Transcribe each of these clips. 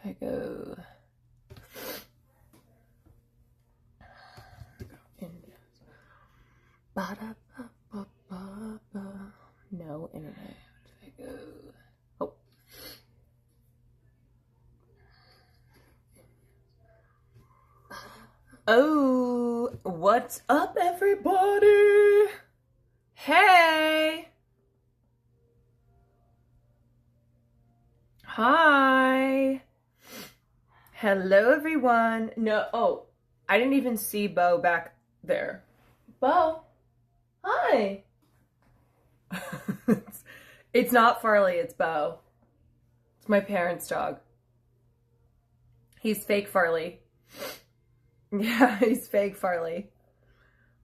If I go India. Ba-da-ba-ba-ba-ba. No internet. If I go. Oh. Oh, what's up, everybody? Hey. Hi. Hello, everyone. No, oh, I didn't even see Bo back there. Bo, hi. It's not Farley, it's Bo. It's my parents' dog. He's fake Farley. Yeah, he's fake Farley.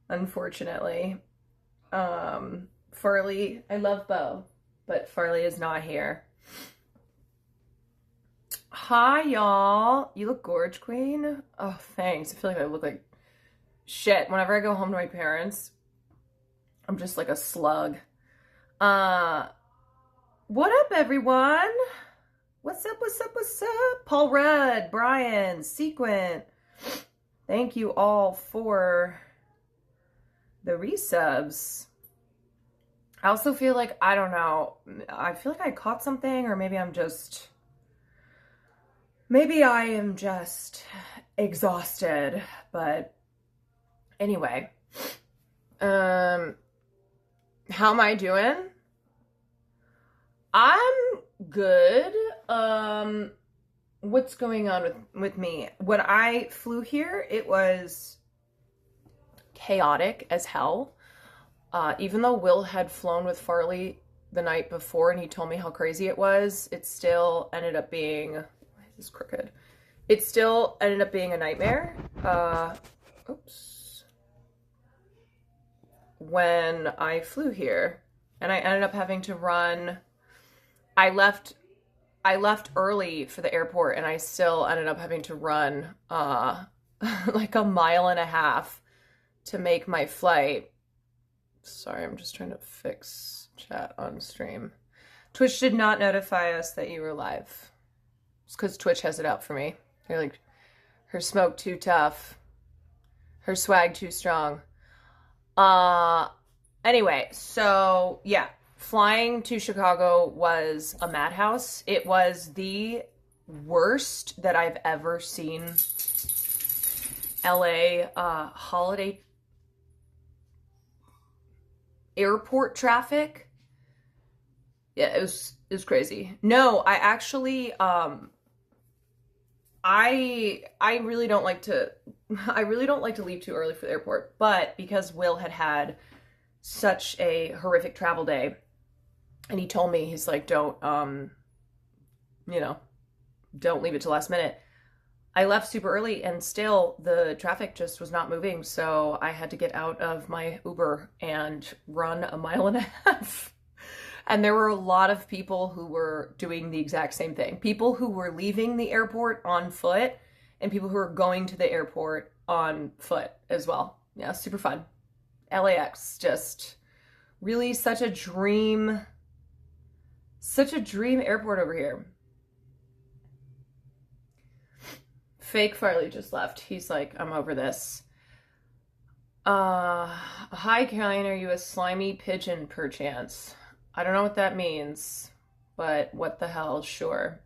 Unfortunately. Farley, I love Bo, but Farley is not here. Hi, y'all. You look gorge, queen. Oh, thanks. I feel like I look like shit. Whenever I go home to my parents, I'm just like a slug. What up, everyone? What's up, what's up, what's up? Paul Rudd, Brian, Sequent. Thank you all for the resubs. I also feel like, I don't know, I feel like I caught something, or maybe I am just exhausted, but anyway. How am I doing? I'm good. What's going on with me? When I flew here, it was chaotic as hell. Even though Will had flown with Farley the night before and he told me how crazy it was, it still ended up being, why is this crooked? It still ended up being a nightmare. Oops. When I flew here, and I ended up having to run, I left early for the airport, and I still ended up having to run like a mile and a half to make my flight. Sorry, I'm just trying to fix chat on stream. Twitch did not notify us that you were live. It's because Twitch has it out for me. They're like, her smoke too tough, her swag too strong. Anyway, so yeah. Flying to Chicago was a madhouse. It was the worst that I've ever seen LA holiday airport traffic. Yeah, it was crazy. No, I actually I really don't like to leave too early for the airport, but because Will had such a horrific travel day, and he told me, he's like, don't leave it to last minute. I left super early and still the traffic just was not moving. So I had to get out of my Uber and run a mile and a half. And there were a lot of people who were doing the exact same thing. People who were leaving the airport on foot and people who were going to the airport on foot as well. Yeah, super fun. LAX, just really such a dream airport over here. Fake Farley just left. He's like, I'm over this. Hi, Caroline, are you a slimy pigeon perchance? I don't know what that means, but what the hell, sure.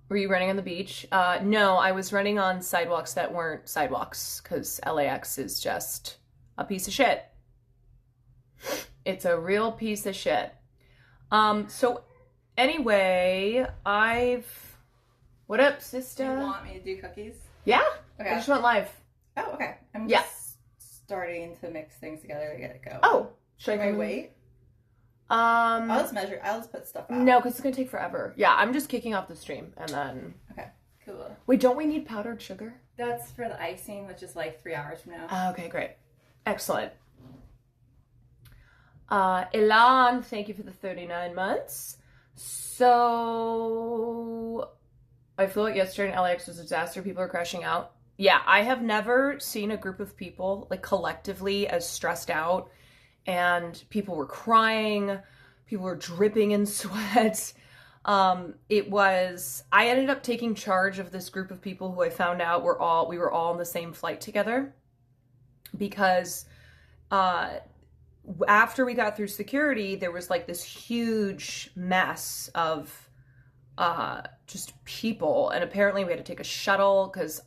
Were you running on the beach? No, I was running on sidewalks that weren't sidewalks, because LAX is just a piece of shit. It's a real piece of shit. So anyway, what up, sister? Do you want me to do cookies? Yeah. Okay. I just went live. Oh, okay. I'm just starting to mix things together to get it going. Oh, should I wait? I'll just measure. I'll just put stuff out. No, because it's gonna take forever. Yeah, I'm just kicking off the stream and then. Okay. Cool. Wait, don't we need powdered sugar? That's for the icing, which is like 3 hours from now. Okay, great. Excellent. Elan, thank you for the 39 months. So, I feel like yesterday in LAX was a disaster. People are crashing out. Yeah, I have never seen a group of people like collectively as stressed out, and people were crying, people were dripping in sweat. I ended up taking charge of this group of people who I found out we were all on the same flight together because after we got through security, there was like this huge mess of just people, and apparently we had to take a shuttle because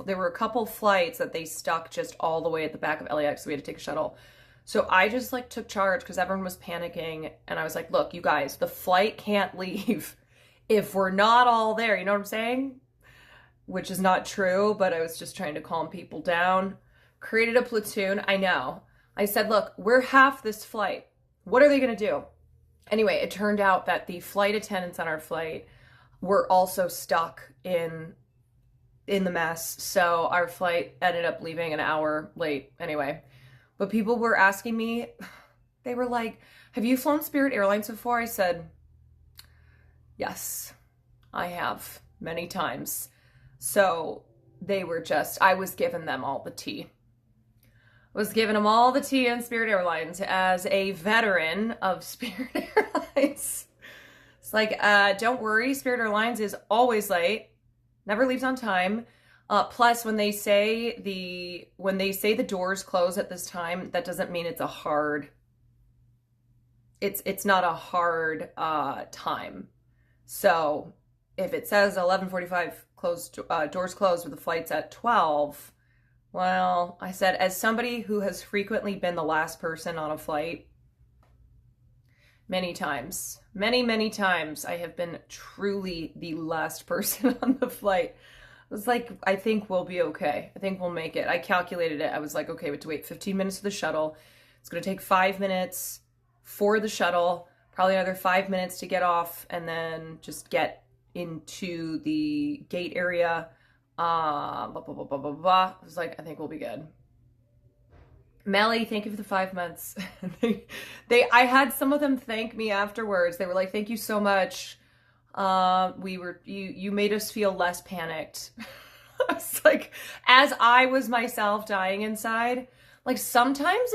there were a couple flights that they stuck just all the way at the back of LAX, so we had to take a shuttle. So I just like took charge because everyone was panicking, and I was like, look, you guys, the flight can't leave if we're not all there, you know what I'm saying? Which is not true, but I was just trying to calm people down. Created a platoon. I know. I said, look, we're half this flight. What are they gonna do? Anyway, it turned out that the flight attendants on our flight were also stuck in the mess. So our flight ended up leaving an hour late anyway. But people were asking me, they were like, have you flown Spirit Airlines before? I said, yes, I have many times. So I was giving them all the tea. Was giving them all the tea on Spirit Airlines as a veteran of Spirit Airlines. It's like, don't worry, Spirit Airlines is always late, never leaves on time. Plus, when they say the doors close at this time, that doesn't mean it's not a hard time. So if it says 11:45 doors closed with the flights at 12. Well, I said, as somebody who has frequently been the last person on a flight, many times, many times, I have been truly the last person on the flight. I was like, I think we'll be okay. I think we'll make it. I calculated it. I was like, okay, we have to wait 15 minutes for the shuttle. It's going to take 5 minutes for the shuttle, probably another 5 minutes to get off, and then just get into the gate area. Blah, blah, blah, blah, blah, blah. I was like, I think we'll be good. Melly, thank you for the 5 months. I had some of them thank me afterwards. They were like, thank you so much. You made us feel less panicked. I was like, as I was myself dying inside, like sometimes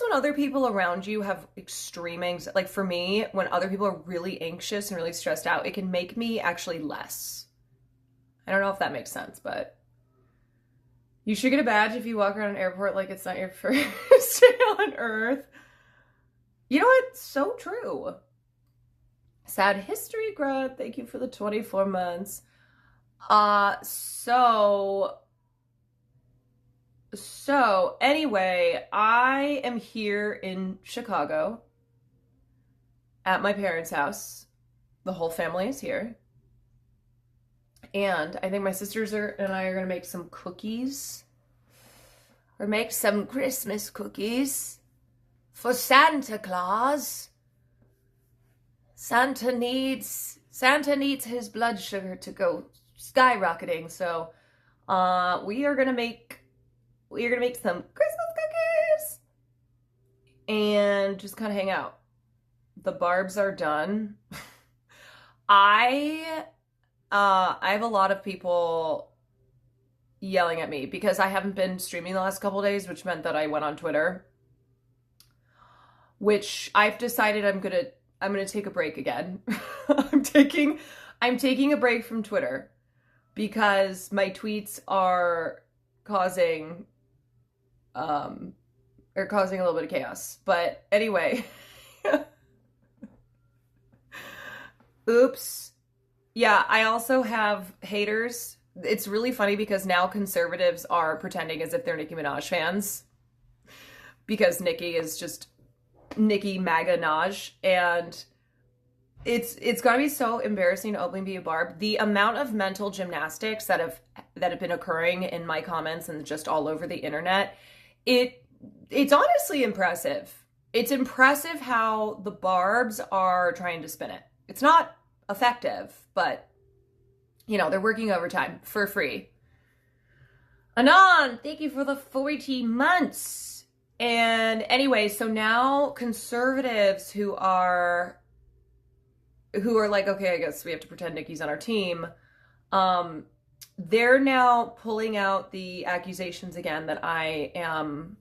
when other people around you have extreme anxiety, like for me, when other people are really anxious and really stressed out, it can make me actually less. I don't know if that makes sense, but you should get a badge if you walk around an airport like it's not your first day on Earth. You know what? So true. Sad history, Grunt. Thank you for the 24 months. So anyway, I am here in Chicago at my parents' house. The whole family is here. And I think my sisters and I are going to make some cookies. Or make some Christmas cookies for Santa Claus. Santa needs his blood sugar to go skyrocketing. So we are going to make some Christmas cookies and just kind of hang out. The barbs are done. I have a lot of people yelling at me because I haven't been streaming the last couple days, which meant that I went on Twitter, which I've decided I'm gonna take a break again. I'm taking a break from Twitter because my tweets are causing a little bit of chaos. But anyway, oops. Yeah, I also have haters. It's really funny because now conservatives are pretending as if they're Nicki Minaj fans because Nicki is just Nicki MAGA Naj, and it's gonna be so embarrassing to openly be a barb. The amount of mental gymnastics that have been occurring in my comments and just all over the internet, it's honestly impressive. It's impressive how the barbs are trying to spin it. It's not effective, but you know, they're working overtime for free. Anon, thank you for the 40 months. And anyway, so now conservatives who are like, okay, I guess we have to pretend Nicki's on our team. They're now pulling out the accusations again that I am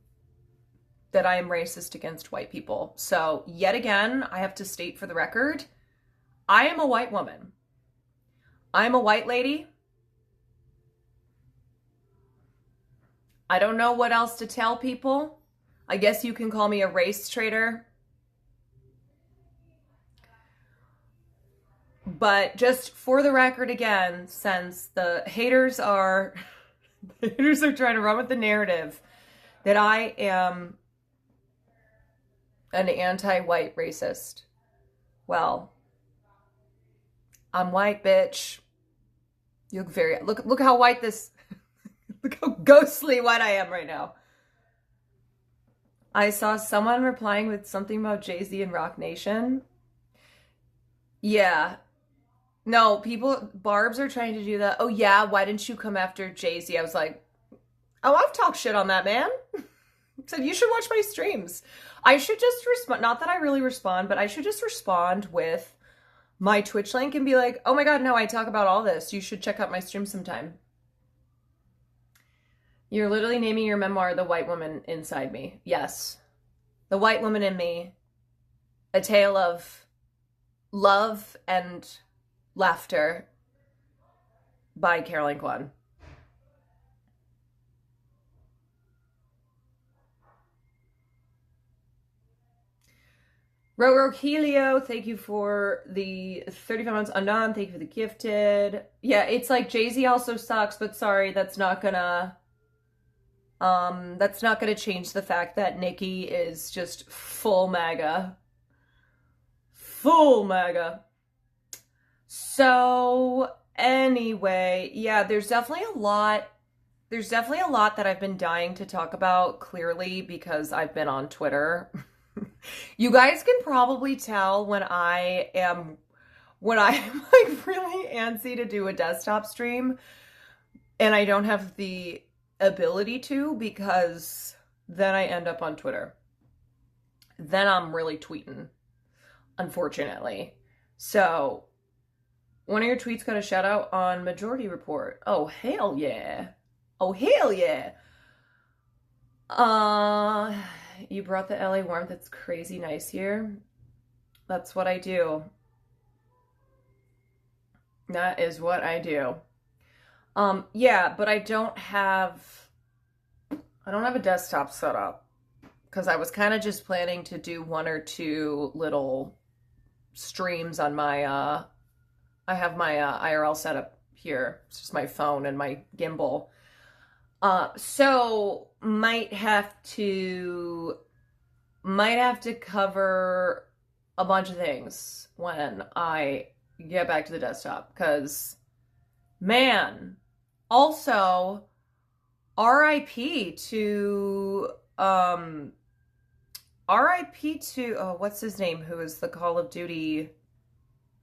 that I am racist against white people. So yet again, I have to state for the record, I am a white woman. I'm a white lady. I don't know what else to tell people. I guess you can call me a race traitor. But just for the record again, since the haters are trying to run with the narrative that I am an anti-white racist. Well, I'm white, bitch. You look very look how white this look how ghostly white I am right now. I saw someone replying with something about Jay-Z and Rock Nation. Yeah. No, barbs are trying to do that. Oh yeah, why didn't you come after Jay-Z? I was like, oh, I've talked shit on that man. Said, you should watch my streams. I should just respond. Not that I really respond, but I should just respond with my Twitch link and be like, oh my God, no, I talk about all this. You should check out my stream sometime. You're literally naming your memoir, The White Woman Inside Me. Yes. The White Woman in Me. A tale of love and laughter by Caroline Kwan. Rogelio, thank you for the 35 months. Anon, thank you for the gifted. Yeah, it's like Jay-Z also sucks, but sorry, that's not gonna change the fact that Nicki is just full MAGA. Full MAGA. So anyway, yeah, there's definitely a lot that I've been dying to talk about, clearly, because I've been on Twitter. You guys can probably tell when I am like really antsy to do a desktop stream and I don't have the ability to, because then I end up on Twitter. Then I'm really tweeting, unfortunately. So one of your tweets got a shout out on Majority Report. Oh, hell yeah. Oh, hell yeah. You brought the LA warmth. It's crazy nice here. That's what I do. That is what I do. Yeah, but I don't have a desktop set up because I was kind of just planning to do one or two little streams on my, I have my IRL setup here. It's just my phone and my gimbal. So might have to cover a bunch of things when I get back to the desktop, because man, also RIP to what's his name, who is the Call of Duty,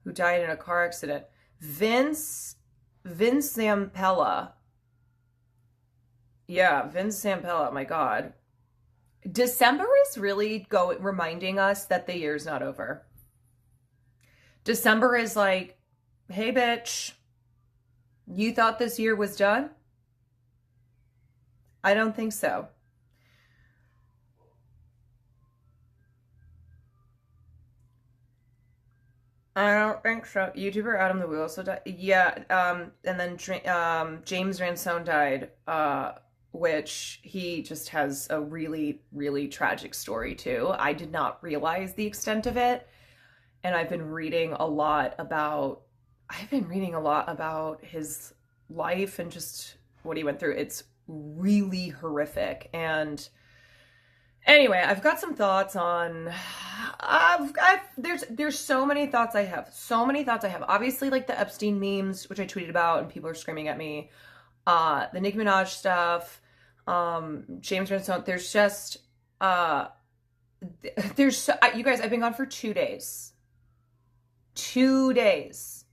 who died in a car accident, Vince Zampella. Yeah, Vince Zampella, my God. December is really reminding us that the year's not over. December is like, hey, bitch, you thought this year was done? I don't think so. I don't think so. YouTuber Adam the Wheel also died. Yeah, and then James Ransone died, which he just has a really, really tragic story too. I did not realize the extent of it. And I've been reading a lot about his life and just what he went through. It's really horrific. And anyway, I've got some thoughts on, there's so many thoughts I have. Obviously, like the Epstein memes, which I tweeted about and people are screaming at me. The Nicki Minaj stuff. James Ransone. There's just, you guys, I've been gone for 2 days. 2 days.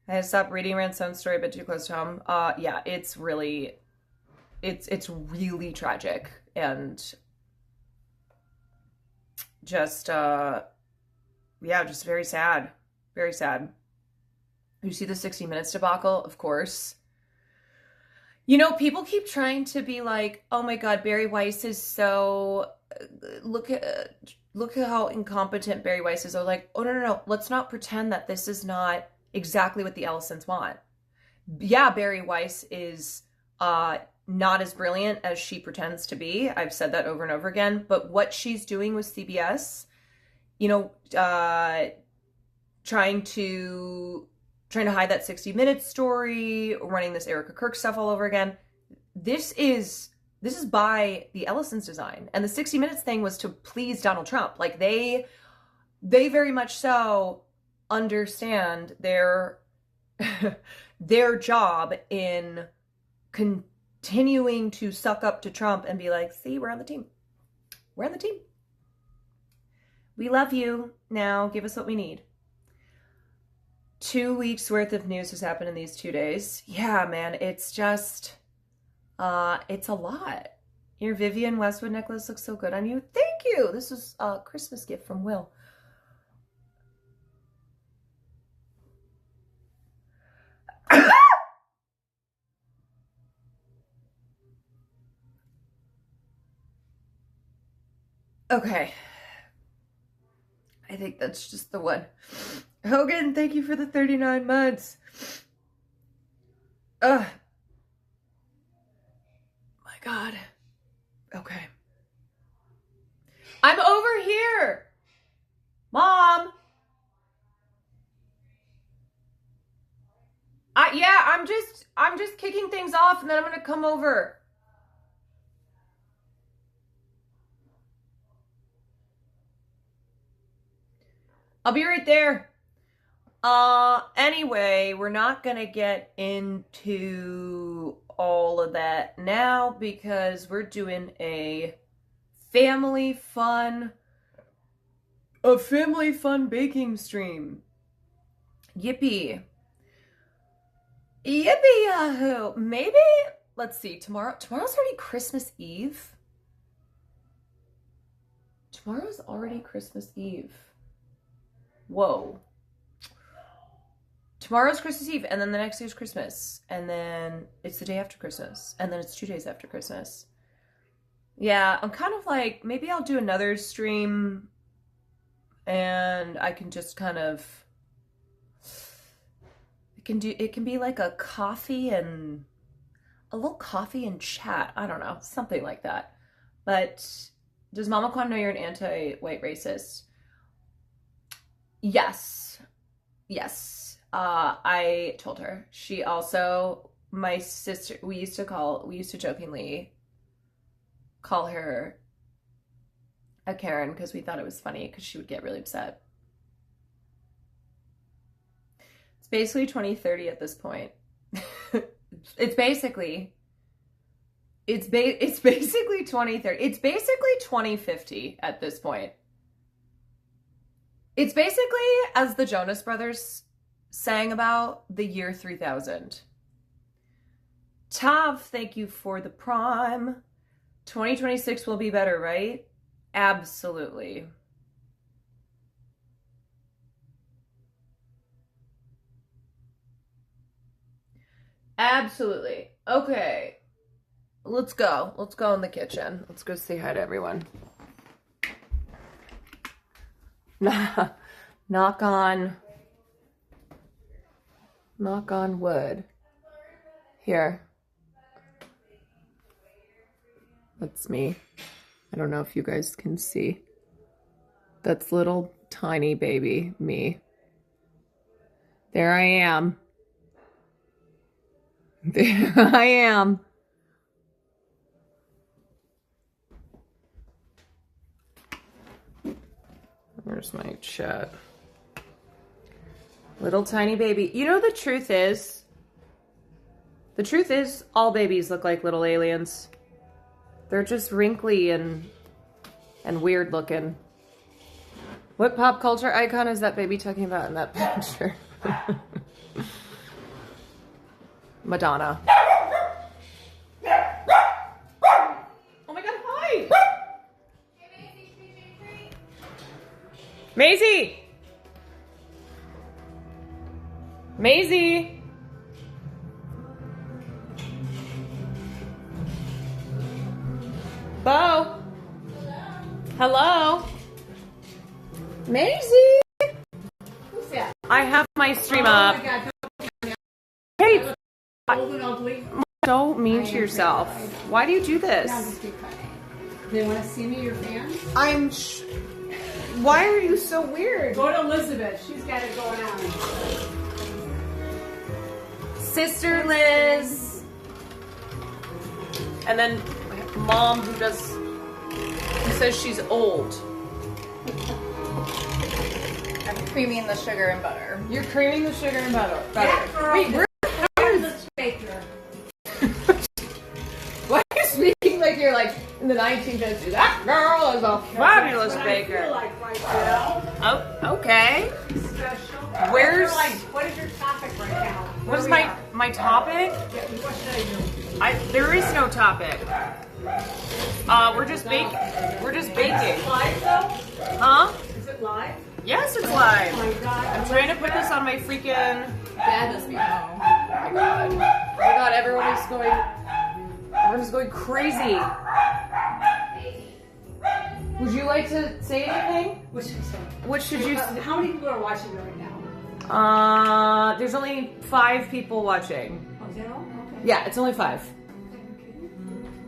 I had to stop reading Ransone's story a bit too close to home. Yeah, it's really tragic and just, just very sad. Very sad. You see the 60 Minutes debacle, of course. You know, people keep trying to be like, oh my God, Bari Weiss is so look at how incompetent Barry Weiss is. I was like, oh no, let's not pretend that this is not exactly what the Ellisons want. Yeah, Barry Weiss is not as brilliant as she pretends to be. I've said that over and over again. But what she's doing with CBS, trying to hide that 60 Minutes story, running this Erica Kirk stuff all over again. This is by the Ellisons' design. And the 60 Minutes thing was to please Donald Trump. Like they very much so understand their job in continuing to suck up to Trump and be like, see, we're on the team. We're on the team. We love you. Now give us what we need. 2 weeks worth of news has happened in these 2 days. Yeah, man, it's just, it's a lot. Your Vivienne Westwood necklace looks so good on you. Thank you. This is a Christmas gift from Will. Okay. I think that's just the one. Hogan, thank you for the 39 months. Ugh. My God. Okay. I'm over here. Mom. I'm just kicking things off and then I'm going to come over. I'll be right there. Anyway, we're not gonna get into all of that now because we're doing a family fun baking stream. Yippee. Yippee yahoo. Maybe, let's see, tomorrow's already Christmas Eve. Tomorrow's already Christmas Eve. Whoa. Tomorrow's Christmas Eve, and then the next day is Christmas, and then it's the day after Christmas, and then it's 2 days after Christmas. Yeah, I'm kind of like, maybe I'll do another stream, and I can just kind of, it can be like a little coffee and chat. I don't know, something like that. But does Mama Kwan know you're an anti-white racist? Yes. I told her. She also, my sister, we used to jokingly call her a Karen because we thought it was funny because she would get really upset. It's basically 2030 at this point. It's basically 2030. It's basically 2050 at this point. It's basically, as the Jonas Brothers sang about, the year 3000. Tav, thank you for the prime. 2026 will be better, right? Absolutely. Absolutely. Okay. Let's go. Let's go in the kitchen. Let's go say hi to everyone. Knock on wood. Here. That's me. I don't know if you guys can see. That's little tiny baby me. There I am. There I am. Where's my chat? Little tiny baby. You know, the truth is all babies look like little aliens. They're just wrinkly and weird looking. What pop culture icon is that baby talking about in that picture? Madonna. Oh my God, hi! Maisie! Maisie! Bo! Hello? Maisie? Who's that? I have my stream Oh up. my God, Hey, old and ugly. don't mean to yourself. Why do you do this? Now just be funny. They want to see me, your fans? Why are you so weird? Go to Elizabeth. She's got it going on. Sister Liz. And then mom who says she's old. I'm creaming the sugar and butter. You're creaming the sugar and butter. Wait, Wait, baker. why are you speaking like you're like in the 1950s? That girl is a fabulous I baker. feel like right now. Oh, okay. Special. Where's- What is your topic right now? What is Where we my topic? are? Yeah, what should I do? There is no topic. We're just baking. We're just baking. Live though? Huh? Is it live? Yes, it's Oh live. my God. I'm trying to put this on my freaking. Dad must be home. Oh my god, everyone's going crazy. Would you like to say anything? What should you say? How many people are watching right now? There's only 5 people watching. Oh, zero? Okay. Yeah, it's only 5.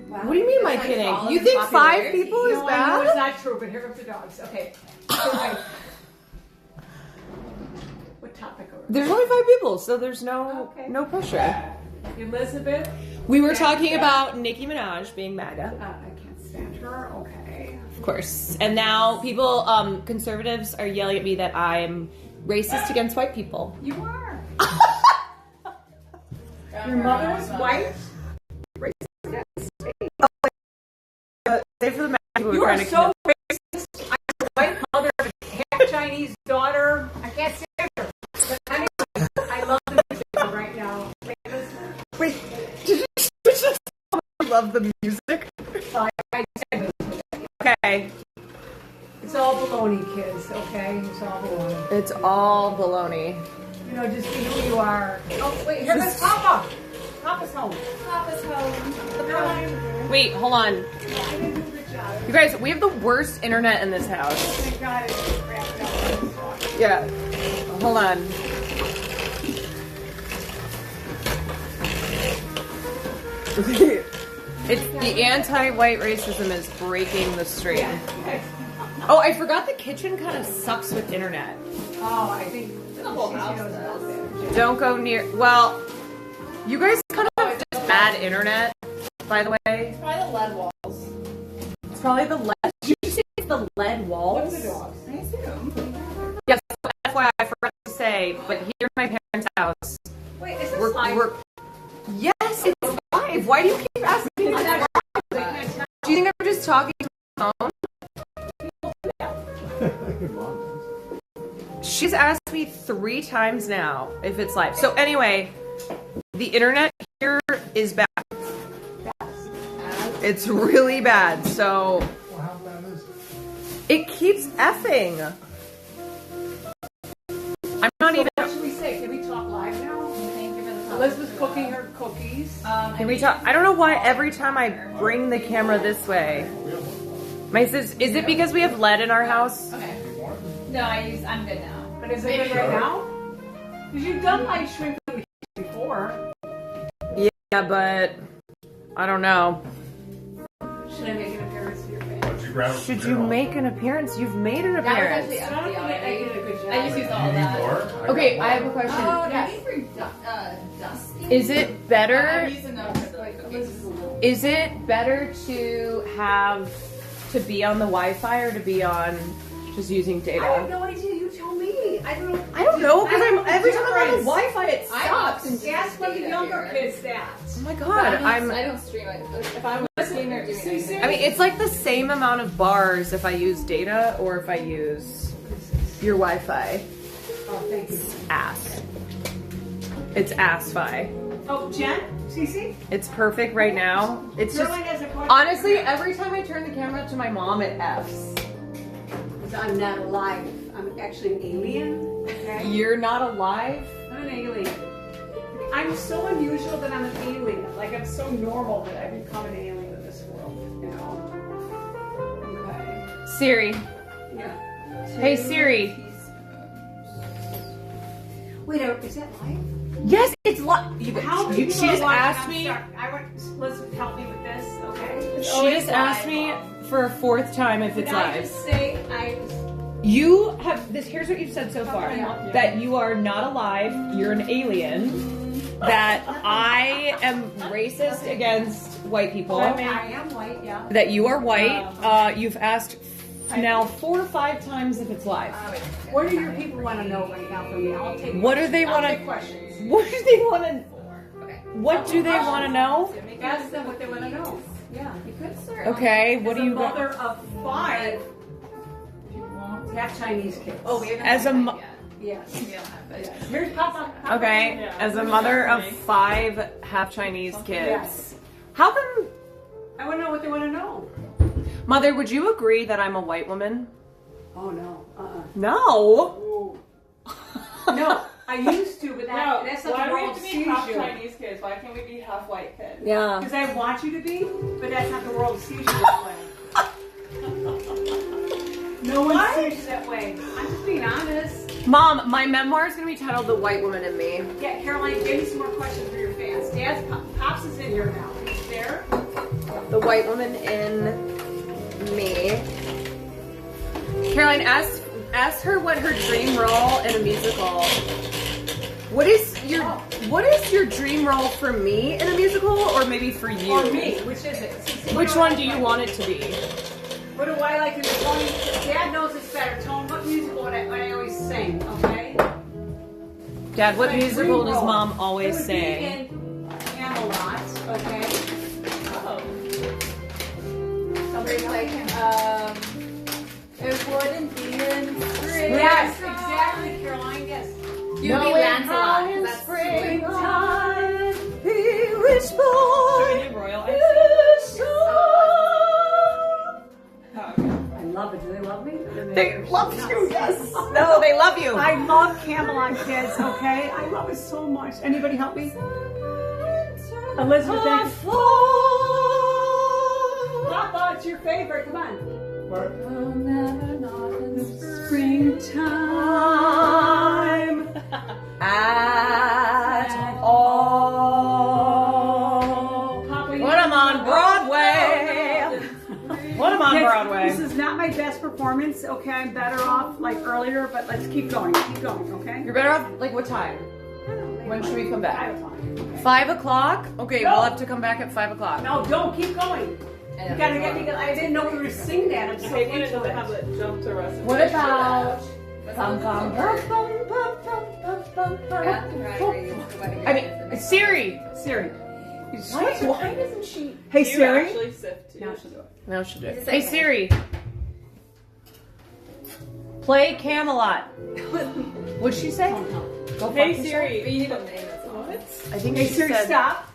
Wow. What do you mean, am I It's like kidding? all You in think 5 popularity. people is No, I know it's bad? not true, but here are the dogs. Okay. So, wait. What topic are we? There's only 5 people, so there's no Okay. no pressure. Elizabeth? We were talking about Nicki Minaj being MAGA. I can't stand her. Okay. Of course. And now people, conservatives are yelling at me that I'm racist against white people. You are. Your mother is white? Say for the people who You are are trying to so racist. I'm a white mother of a half Chinese daughter. I can't stand her. But anyway, I love the music right now. Wait, did you just love the music? Okay. It's all baloney, kids, okay? It's all baloney. It's all baloney. You know, just be who you are. Oh, wait, here comes Papa. Papa's home. Papa's home. Wait, hold on. I didn't do a good job. You guys, we have the worst internet in this house. Thank God it's cracked up. Yeah. Hold on. It's the anti-white racism is breaking the stream. Oh, I forgot the kitchen kind of sucks with internet. Oh, I think The whole she house knows about does. that. Don't go near. Well, you guys kind of have just bad internet, by the way. Probably the lead walls. It's probably the lead. Did you say it's the lead walls? What's the dogs? I assume. Yes. FYI, I forgot to say, but here in my parents' house, Wait, is this we're. live? Yes, it's live. Why do you keep asking me? I'm That? not- Do you think I'm just talking to my phone? She's asked me 3 times now if it's live. So anyway, the internet here is bad. It's really bad. So it keeps effing. I'm not even. What should we say? Can we talk live now? Thank you for the Elizabeth's cooking her cookies. Can we talk? I don't know why every time I bring the camera this way. My sis, is it because we have lead in our house? Okay. No, I'm good now. But is it good right now? Because you've done like shrimp before. Yeah, but I don't know. Should I make an appearance to your face? Should you make an appearance? You've made an That was appearance. actually I don't empty think I did already. a good job. I just used all that. Okay, I have a question. Oh, Yes. yes. For dusty? Is it I'm better? using those for the Like, cookies. Elizabeth's a little. Is it better to be on the Wi-Fi or to be on just using I have data? no idea. You tell me. I don't know. I don't know because I don't know every the time I'm on the difference. Wi-Fi it I sucks. often Ask one of the younger kids that. Oh my But god, I don't stream it. If I'm streaming or doing See, anything. I mean, it's like the same amount of bars if I use data or if I use your Wi-Fi. Oh, thank you. Ass. It's ass-fi. Oh, Jen? Cece? It's perfect right now. It's just Caroline has a question. honestly every time I turn the camera to my mom, it f's. I'm not alive. I'm actually an alien. Okay? You're not alive. I'm an alien. I'm so unusual that I'm an alien. Like, I'm so normal that I become an alien in this world, you know? Okay. Siri. Yeah. Hey Siri. Wait, is that live? Yes, it's How she just asked me. Let's help me with this, okay? She just asked me for a fourth time if it's Did I live. just say You have this. Here's what you've said so far: Yeah. that you are not alive. You're an alien. That I am racist against white people. I am white, yeah. That you are white. You've asked now 4 or 5 times if it's live. What do your people want to know right now from me? I'll take What do they I'll want take to? questions. What do they want to? What do they want to know? Ask them what they want to know. Yeah. You could start. Okay. What do As a you? mother of 5 half Chinese kids. Oh, we haven't As a done mo- that Yes. yet. We don't have it. Here's Papa. Okay. As a mother of 5 half Chinese kids, Yes. how come? I want to know what they want to know. Mother, would you agree that I'm a white woman? Oh no. No. Oh. No, I used to, but that's not why the do we world have to sees be half you. Chinese kids? Why can't we be half white kids? Yeah. Because I want you to be, but that's not the world sees you that way. No one sees you that way. I'm just being honest. Mom, my memoir is going to be titled The White Woman in Me. Yeah, Caroline, give me some more questions for your fans. Dad's Pops is in here now. He's there. The White Woman in Me. Caroline, ask her what her dream role in a musical. What is your dream role for me in a musical, or maybe for you? Or me. Which is it? Which one do you want it to be? What do I like to do? Tony, Dad knows it's better. Tone, what musical would I always sing, okay? Dad, what My musical dream does role. Mom always It would sing? be in Camelot, okay? Something like, it wouldn't be in spring. Yes, exactly, Caroline, yes. You would be Lancelot, 'cause that's springtime, be Should wishful. we do Royal Ice? I love it. Do they love me? They love you, yes. No, they love you. I love Camelot kids, okay? I love it so much. Anybody help me? Elizabeth, thank you. Papa, it's your favorite. Come on. Springtime At all. Papa, When I'm on Broadway. When I'm on Yes, Broadway. This is not my best performance, okay? I'm better off like earlier, but let's keep going, okay? You're better off, like, what time? When should we come back? 5 o'clock. Okay. 5 o'clock? Okay, No. we'll have to come back at 5 o'clock. No, don't keep going. You gotta get me. I didn't know we were singing that. I'm so I hate when it into doesn't have it. that jump to rest. What about... Bum, bum, bum, bum, bum, bum, bum, bum, I mean, Siri! Siri. Why doesn't she... Hey You Siri. actually sift too. Now she'll do it. Now she'll do it. Is Hey it okay? Siri! Play Camelot. What'd she say? Oh, no. Go Hey fuck Siri. But you need a name that's on it. yourself. I think Hey she Siri, said... stop.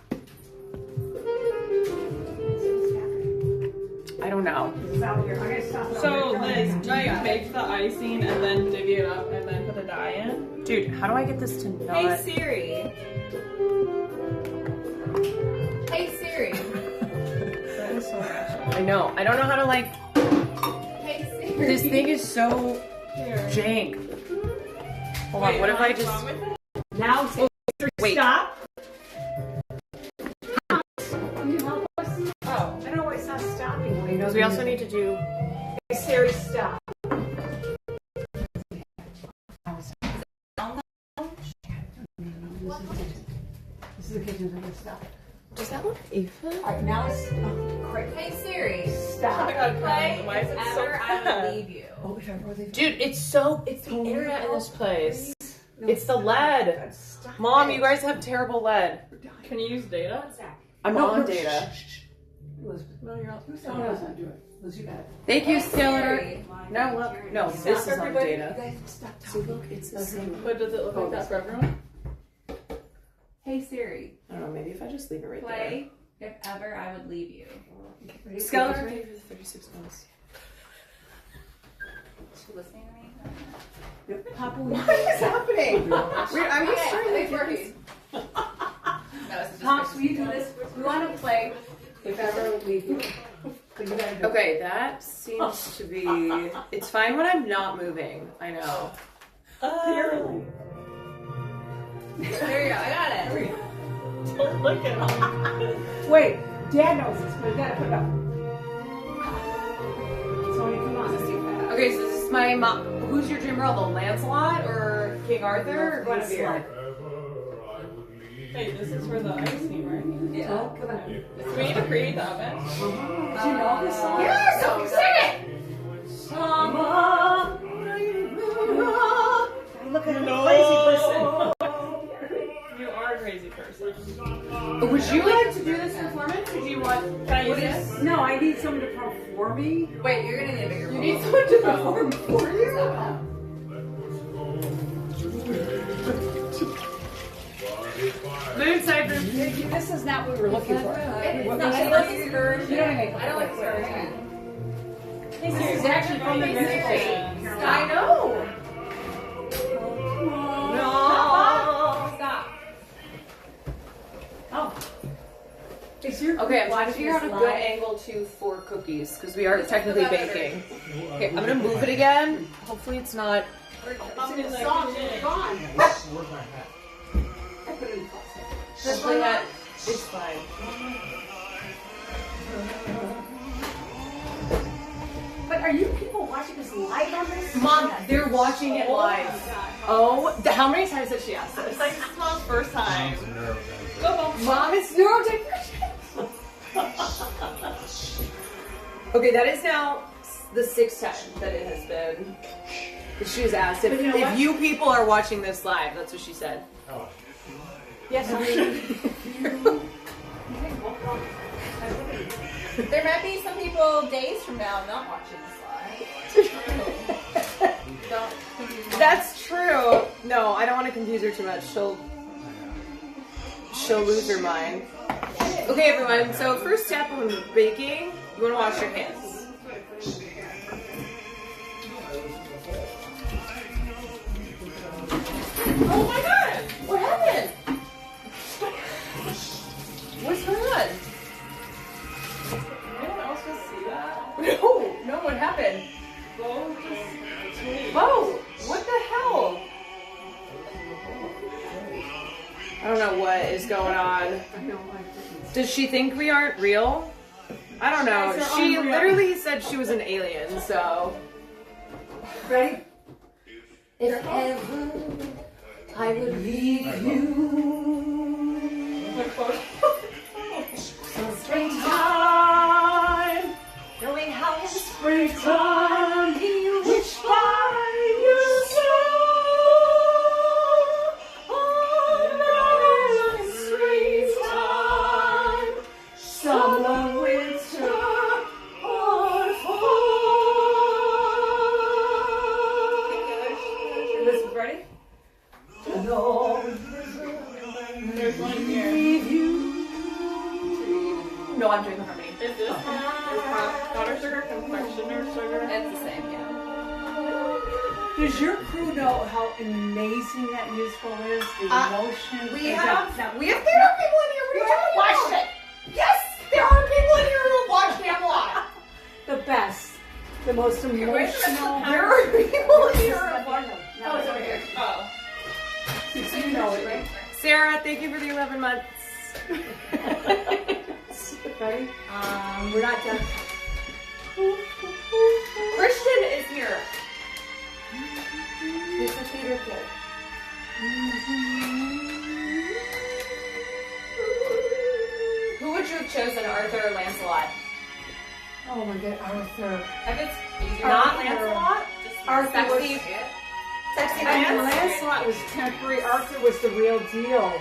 I don't know. It's out here. I'm gonna stop. it. So I'm gonna Liz, turn do it you on. make the icing and then divvy it up and then put the dye in? Dude, how do I get this to not... Hey Siri. Hey Siri. That was so rational. I know. I don't know how to, like... Hey Siri. This thing is so Here. jank. Hold on, Wait, what if I what's just... wrong with it? Now Siri, Wait. stop. Can you help us? Oh. I don't know why it's not stopping. Because we also need to do... Hey Siri, stop. This is the kitchen for this stuff. Does that look even? Alright, now it's great. Hey Siri. Stop. Oh my God, Play why is it so Ever I bad? Will Leave You. Oh, if ever they Dude, it's the internet in this place. No, It's the lead. stop Mom, it. you guys have terrible lead. We're dying. Can you use data? What's that? I'm No, on no, data. shh, shh, shh. Elizabeth. No, you're not. No, let's not do it. Liz, you got it. Thank you, Hey, Skeletor. Siri. No, look. No, this is on everybody. You data. guys stop See, talking. look, it's the same. But does it look like that for everyone? Hey Siri. I don't know, maybe if I just leave it right Play If Ever I Would Leave You. there. Skeletor, thank you for the 36 months. Is she listening to me? Papa, What is happening? I'm just Okay, trying it's to working. No, this is just Pops, will you do this? We want to play If Ever We Leave You. But you gotta do it. Okay, that seems to be. It's fine when I'm not moving. I know. Apparently. There you go. I got it. Don't look at him. Wait, Dad knows this, but you gotta put it up. Tony, come on. Okay, so this is my mom. Who's your dream girl? The Lancelot or King Arthur or Guinevere? Hey, this is for the icing, right? Yeah. Oh, come on. Do we need to create that man? Did you know this song? Yeah, so sing it. Look at the crazy person. You are a crazy person. Would you like to do this performance? Or do you want? Can I use this? No, I need someone to perform for me. Wait, you're gonna need a bigger You need someone to perform for you? Moon Cypher. This is not what we were looking for. It's not. I like this version. You don't make I don't like this version. This is actually from the musical. I know. No. Stop. Oh. Is your Okay, I'm trying to figure out a good angle too for cookies because we are technically baking. Okay, I'm gonna move it again. Hopefully it's not. I'm in the song kitchen. gone. Where's my hat? I put it in the closet. Hopefully that is fine. But are you people watching this live on this? Mom, they're watching it live. Oh, how many times has she asked It's this? like Mom's first time. Mom's a nerve. Go, Mom. Mom is neurodivergent. Okay, that is now the 6th time that it has been. That she was asked if, But you know what? if you people are watching this live. That's what she said. Oh. Yes, I There might be some people days from now not watching this live. Don't confuse me. That's true. No, I don't want to confuse her too much. She'll lose her mind. Okay, everyone. So first step when baking, you want to wash your hands. Oh my God! What happened? What's going on? Anyone else just see that? No, what happened? Go just tweet. Whoa! What the hell? I don't know what is going on. Does she think we aren't real? I don't know. Guys are She unreal. literally said she was an alien, so. Ready? If ever I would leave you. Springtime, knowing how in springtime you wish by your side. On an springtime, summer, winter, or fall. Listen, ready? There's one here. No, I'm doing the harmony. Is this powder sugar, confectioner sugar? It's the same, yeah. Does your crew know how amazing that musical is? The emotion. We and have the- there are people in here who haven't watched it. Yes, there are people in here who watched Camelot. the best, the most emotional. There are people in here. No, it's over here. Oh. So you know it, right? Sarah, thank you for the 11 months. Ready? We're not done. Christian is here. He's a theater kid. Who would you have chosen, Arthur or Lancelot? Oh my God, Arthur. If it's easier. Not Arthur. Lancelot? Arthur Sexy. was, Sexy I mean, Lance? Lancelot was temporary. Arthur was the real deal.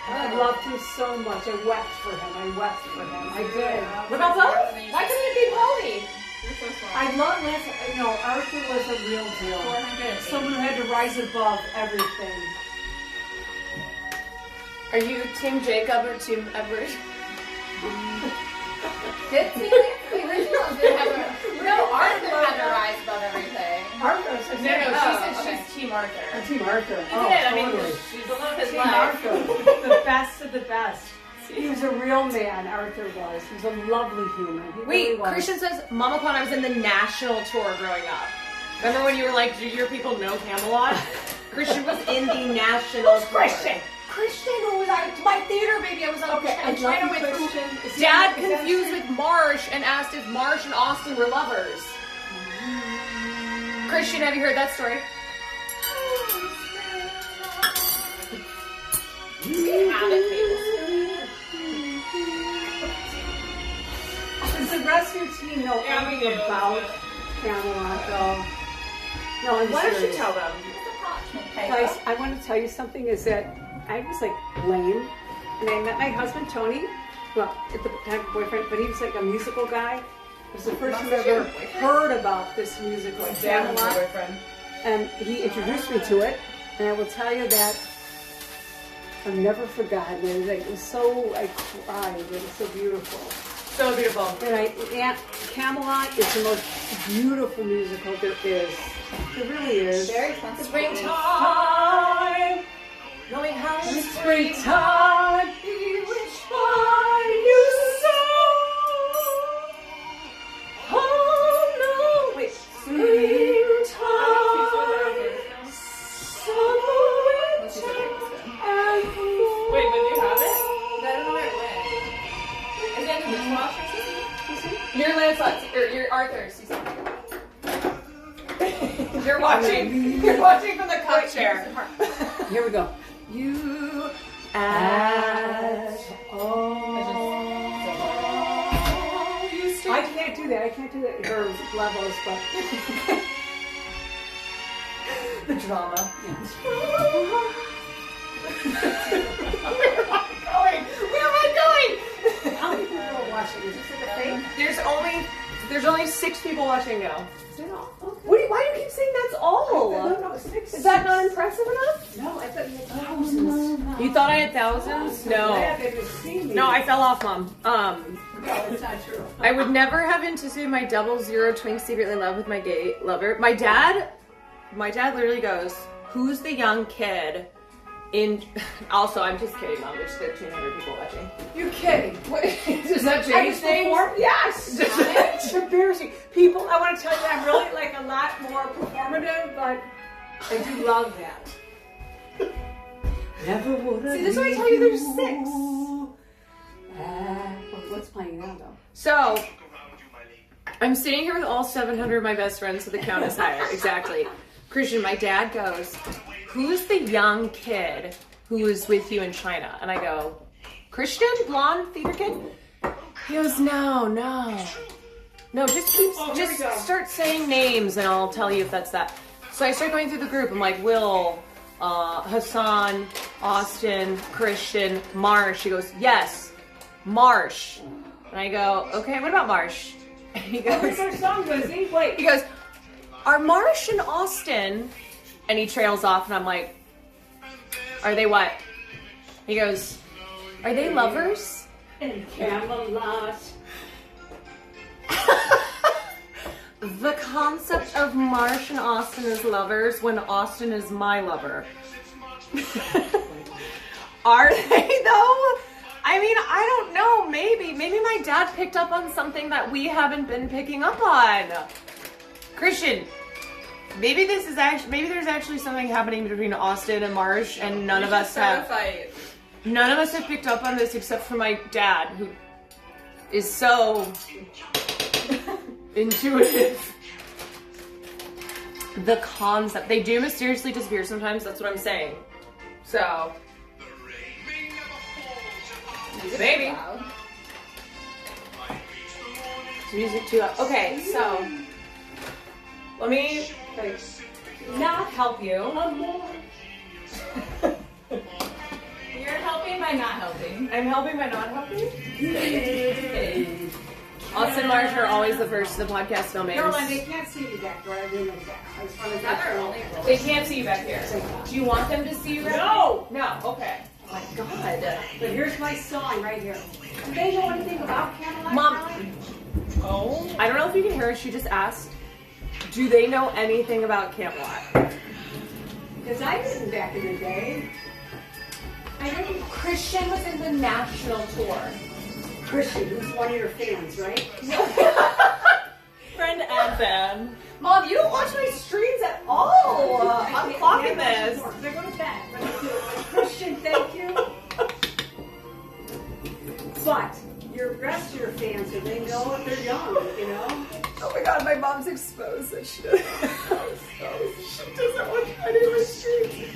I loved him so much. I wept for him. I did. What about Polly? Why couldn't it be Polly? You're so smart. I love Lancelot. No, Arthur was a real deal. 400. Someone who had to rise above everything. Are you Team Jacob or Team Edward? Did the original did have a no Arthur had to rise above everything. Arthur. No, she Oh, said okay. she's Team Arthur. Team Arthur. Isn't Oh, it? I mean, totally. she's the love of his Team life. Arthur. The best of the best. He was a real man, Arthur was. He was a lovely human. He Wait, really was. Christian says, Mama Quan, I was in the national tour growing up. Remember when you were like, do your people know Camelot? Christian was in the national tour. Christian? Christian, who was my theater baby. I was on Okay, I China love you, with Christian. Is he- Dad is that confused true? with Marsh and asked if Marsh and Austin were lovers. Christian, have you heard that story? Does the rest of your team know Yeah, we anything do. about Camelot, though? No, I'm Why don't serious. you tell them? Guys, I want to tell you something is that I was like lame, and I met my husband Tony, well, at the time boyfriend, but he was like a musical guy. It was the first time I ever heard about this musical, Camelot, and he introduced me to it, and I will tell you that I've never forgotten it. Like, it was so, I cried, it was so beautiful. So beautiful. And Camelot is the most beautiful musical there is. It really is. Very expensive. Springtime, knowing how the Springtime, which by you so. Oh no, wait. Springtime, summer, winter, and fall. Wait, but do you have it? I don't know where it went. Is it in the dishwasher, Sissy? You're Lancelot, or you're Arthur, Cece. You're watching. You're watching from the cup chair. Here we go. You ask I can't do that. I can't do that. Her levels, but The drama. Where am I going? how many people are watching? Is this like a fake? There's only 6 people watching now. Is it all? Okay. Why do you keep saying that's all? No, 6. Is that not impressive enough? No, I thought you had thousands. You thought I had thousands? No. Yeah, they just see me. No, I fell off, Mom. No, it's not true. I would never have anticipated my 00 twink secretly in love with my gay lover. My dad literally goes, "Who's the young kid in?" Also, I'm just kidding, Mom. There's 1,300 people watching. You're kidding. What? Does that I change just things? performed? Yes. It's embarrassing. People, I want to tell you, I'm really like a lot more performative, but I do love that. Never would have. See, this is why I tell you there's 6. What's playing now, though? So, I'm sitting here with all 700 of my best friends, so the count is higher. Exactly. Christian, my dad goes, "Who's the young kid who was with you in China?" And I go, "Christian, blonde theater kid?" He goes, No, just start saying names and I'll tell you if that's that. So I start going through the group. I'm like, Will, Hassan, Austin, Christian, Marsh. He goes, "Yes, Marsh." And I go, "Okay, what about Marsh?" And he goes, What's our song, Lizzie? Wait. he goes, "Are Marsh and Austin?" And he trails off, and I'm like, "Are they what?" He goes, "Are they lovers?" In Camelot. The concept of Marsh and Austin as lovers when Austin is my lover. Are they though? I mean, I don't know. Maybe my dad picked up on something that we haven't been picking up on. Christian, maybe there's actually something happening between Austin and Marsh, and none of us have picked up on this except for my dad, who is so intuitive. The concept. They do mysteriously disappear sometimes, that's what I'm saying. So, maybe. Music too loud. Okay, so let me not help you. You're helping by not helping. I'm helping by not helping. Austin and Marsh are always the first to the podcast filming. Caroline, they can't see you back there. I really know that. I just want to get They can't see you back here. Do you want them to see you back No! here? No. Okay. Oh my God. But here's my song right here. Do they know anything about Camelot? Mom. Oh. I don't know if you can hear her. She just asked, do they know anything about Camelot? Because I didn't back in the day. I didn't. Christian was in the national tour. Christian, who's one of your fans, right? Friend and fan. Mom, you don't watch my streams at all. I'm clocking this. They're going to bed. Let me do it. Christian, thank you. But your rest of your fans, so they know if they're young, you know? Oh my god, my mom's exposed that she doesn't. She doesn't watch any of my streams.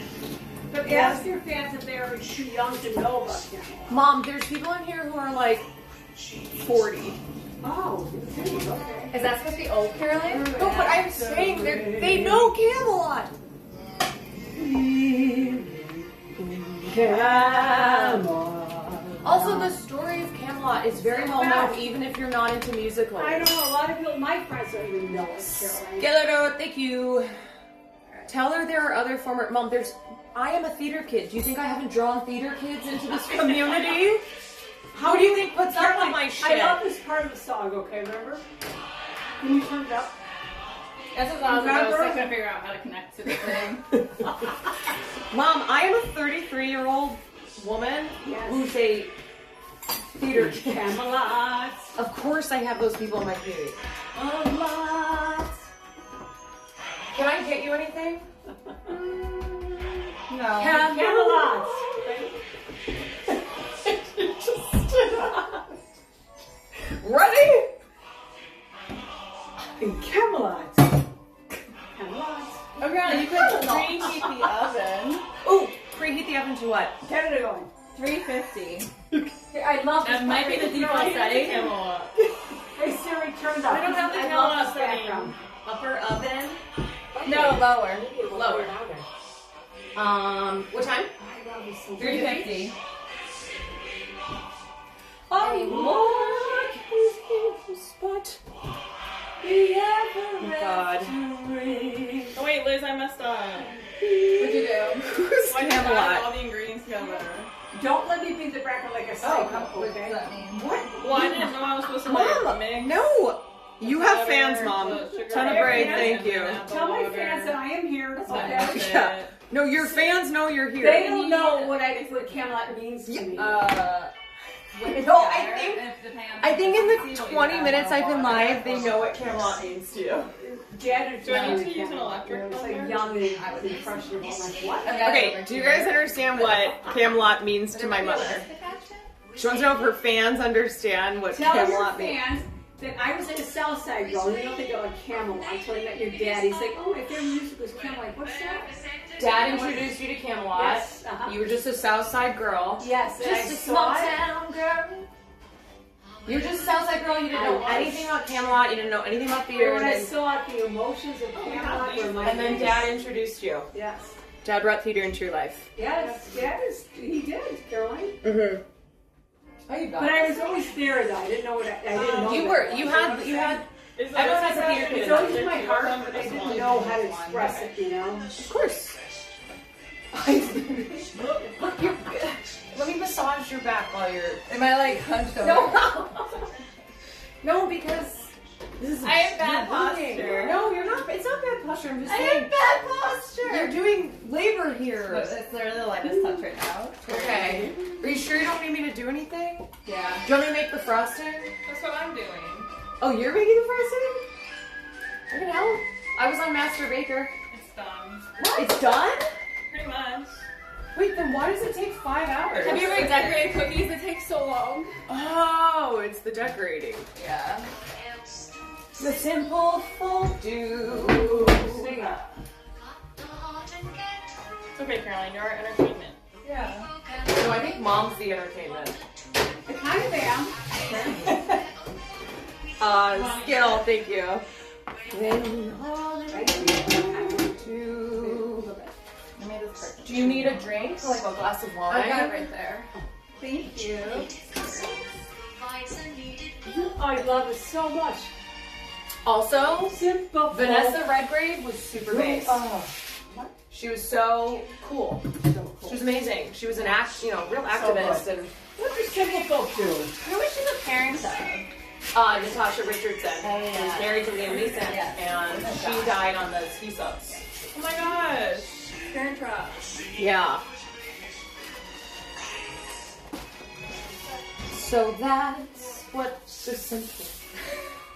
But ask your fans if they're too young to know about Camelot. Mom, there's people in here who are like 40. Oh, okay. Is that supposed to be old, Caroline? No, but I'm saying they know Camelot. Also, the story of Camelot is very well known, even if you're not into musicals. I don't know, a lot of people, my friends don't even know it, Caroline. Gelero, thank you. Tell her there are other former Mom. I am a theater kid. Do you think I haven't drawn theater kids into this community? How do you think puts up with my shit? I love this part of the song, okay, remember? Can you turn it up? That's what I was trying to figure out how to connect to the thing. Mom, I am a 33-year-old woman who's a theater kid. Camelot. Of course I have those people in my community. Camelot. Can I get you anything? No. Camelot. Ready? In Camelot. Camelot. Oh, girl, you could preheat the oven. Ooh, preheat the oven to what? Get it going. 350. I love this. That might be the default setting. Camelot. Hey Siri, turn it up. I don't have the I Camelot love this setting. background. Upper oven. No, lower. Lower. What time? I love this song. 350. Spot. Oh God. Oh wait, Liz, I messed up. What'd you do? Who's Why did I add all Camelot? the ingredients together? Don't let me be the background like a Oh, psycho, what does okay? that mean? Well, I didn't know I was supposed to like Mom, mix. no. You have butter, fans, Mom. the sugar, Ton of Hey, braid, fans. thank you. and Tell my water. fans that I am here, That's okay? Yeah. No, your fans know you're here. They don't know what Camelot means to me. No, I think in the 20 minutes I've been live, they know what Camelot means to you. Dad Do I need to use an electric It's like blender? young and impressionable. I'm like, what? Okay, do you guys understand what Camelot means to my mother? She wants to know if her fans understand what Tell your Camelot means. fans that I was in a South Side girl. You don't think about Camelot until I met your dad. He's like, oh, my favorite music was Camelot. What's that? Dad introduced you to Camelot. Yes, uh-huh. You were just a South Side girl. Yes, and Just I a saw small it. town girl. You were just a South Side girl. You didn't know anything about Camelot. You didn't know anything about theater. When And I then, saw it, the emotions of Camelot were my and then Dad introduced you. Yes. Dad brought theater into your life. Yes, Dad is, he did, Caroline. Mm-hmm. Oh, you got But it. I was always there, though. I didn't know what I didn't know. You that. were. You had. Is that Everyone has a secret? theater kid It's in always them. in my heart, but I didn't know how to express it, you know? Of course. Look, you're. Let me massage your back while you're. Am I like hunched over? No. No, because this is. I have bad you're working. posture. No, you're not. It's not bad posture. I'm just I saying. have bad posture. You're doing labor here. But it's literally the lightest touch right now. Okay. Are you sure you don't need me to do anything? Yeah. Do you want me to make the frosting? That's what I'm doing. Oh, you're making the frosting? I can help. I was on Master Baker. It's done. It's done? Pretty much. Wait, then why does it take 5 hours? Have you ever decorated cookies? It takes so long. Oh, it's the decorating. Yeah. The simple folk do. Sing it. It's okay, Caroline. You're our entertainment. Yeah. No, I think Mom's the entertainment. I kind of am. Skittle, thank you. When all I do. do. I made this perfect. Do you need a drink, like a glass of wine? I got it right there. Thank you. Oh, I love it so much. Also, Simple. Vanessa Redgrave was super bass. Oh, She was so cool. so She cool. was amazing. She was an real activist, and What do simple folk do? Who was she the parent of? Natasha Richardson. Oh, yeah. She was married to Liam Neeson, Yes. and she died on the ski slopes. Oh my gosh. Parent trap. Yeah. So that's what the simple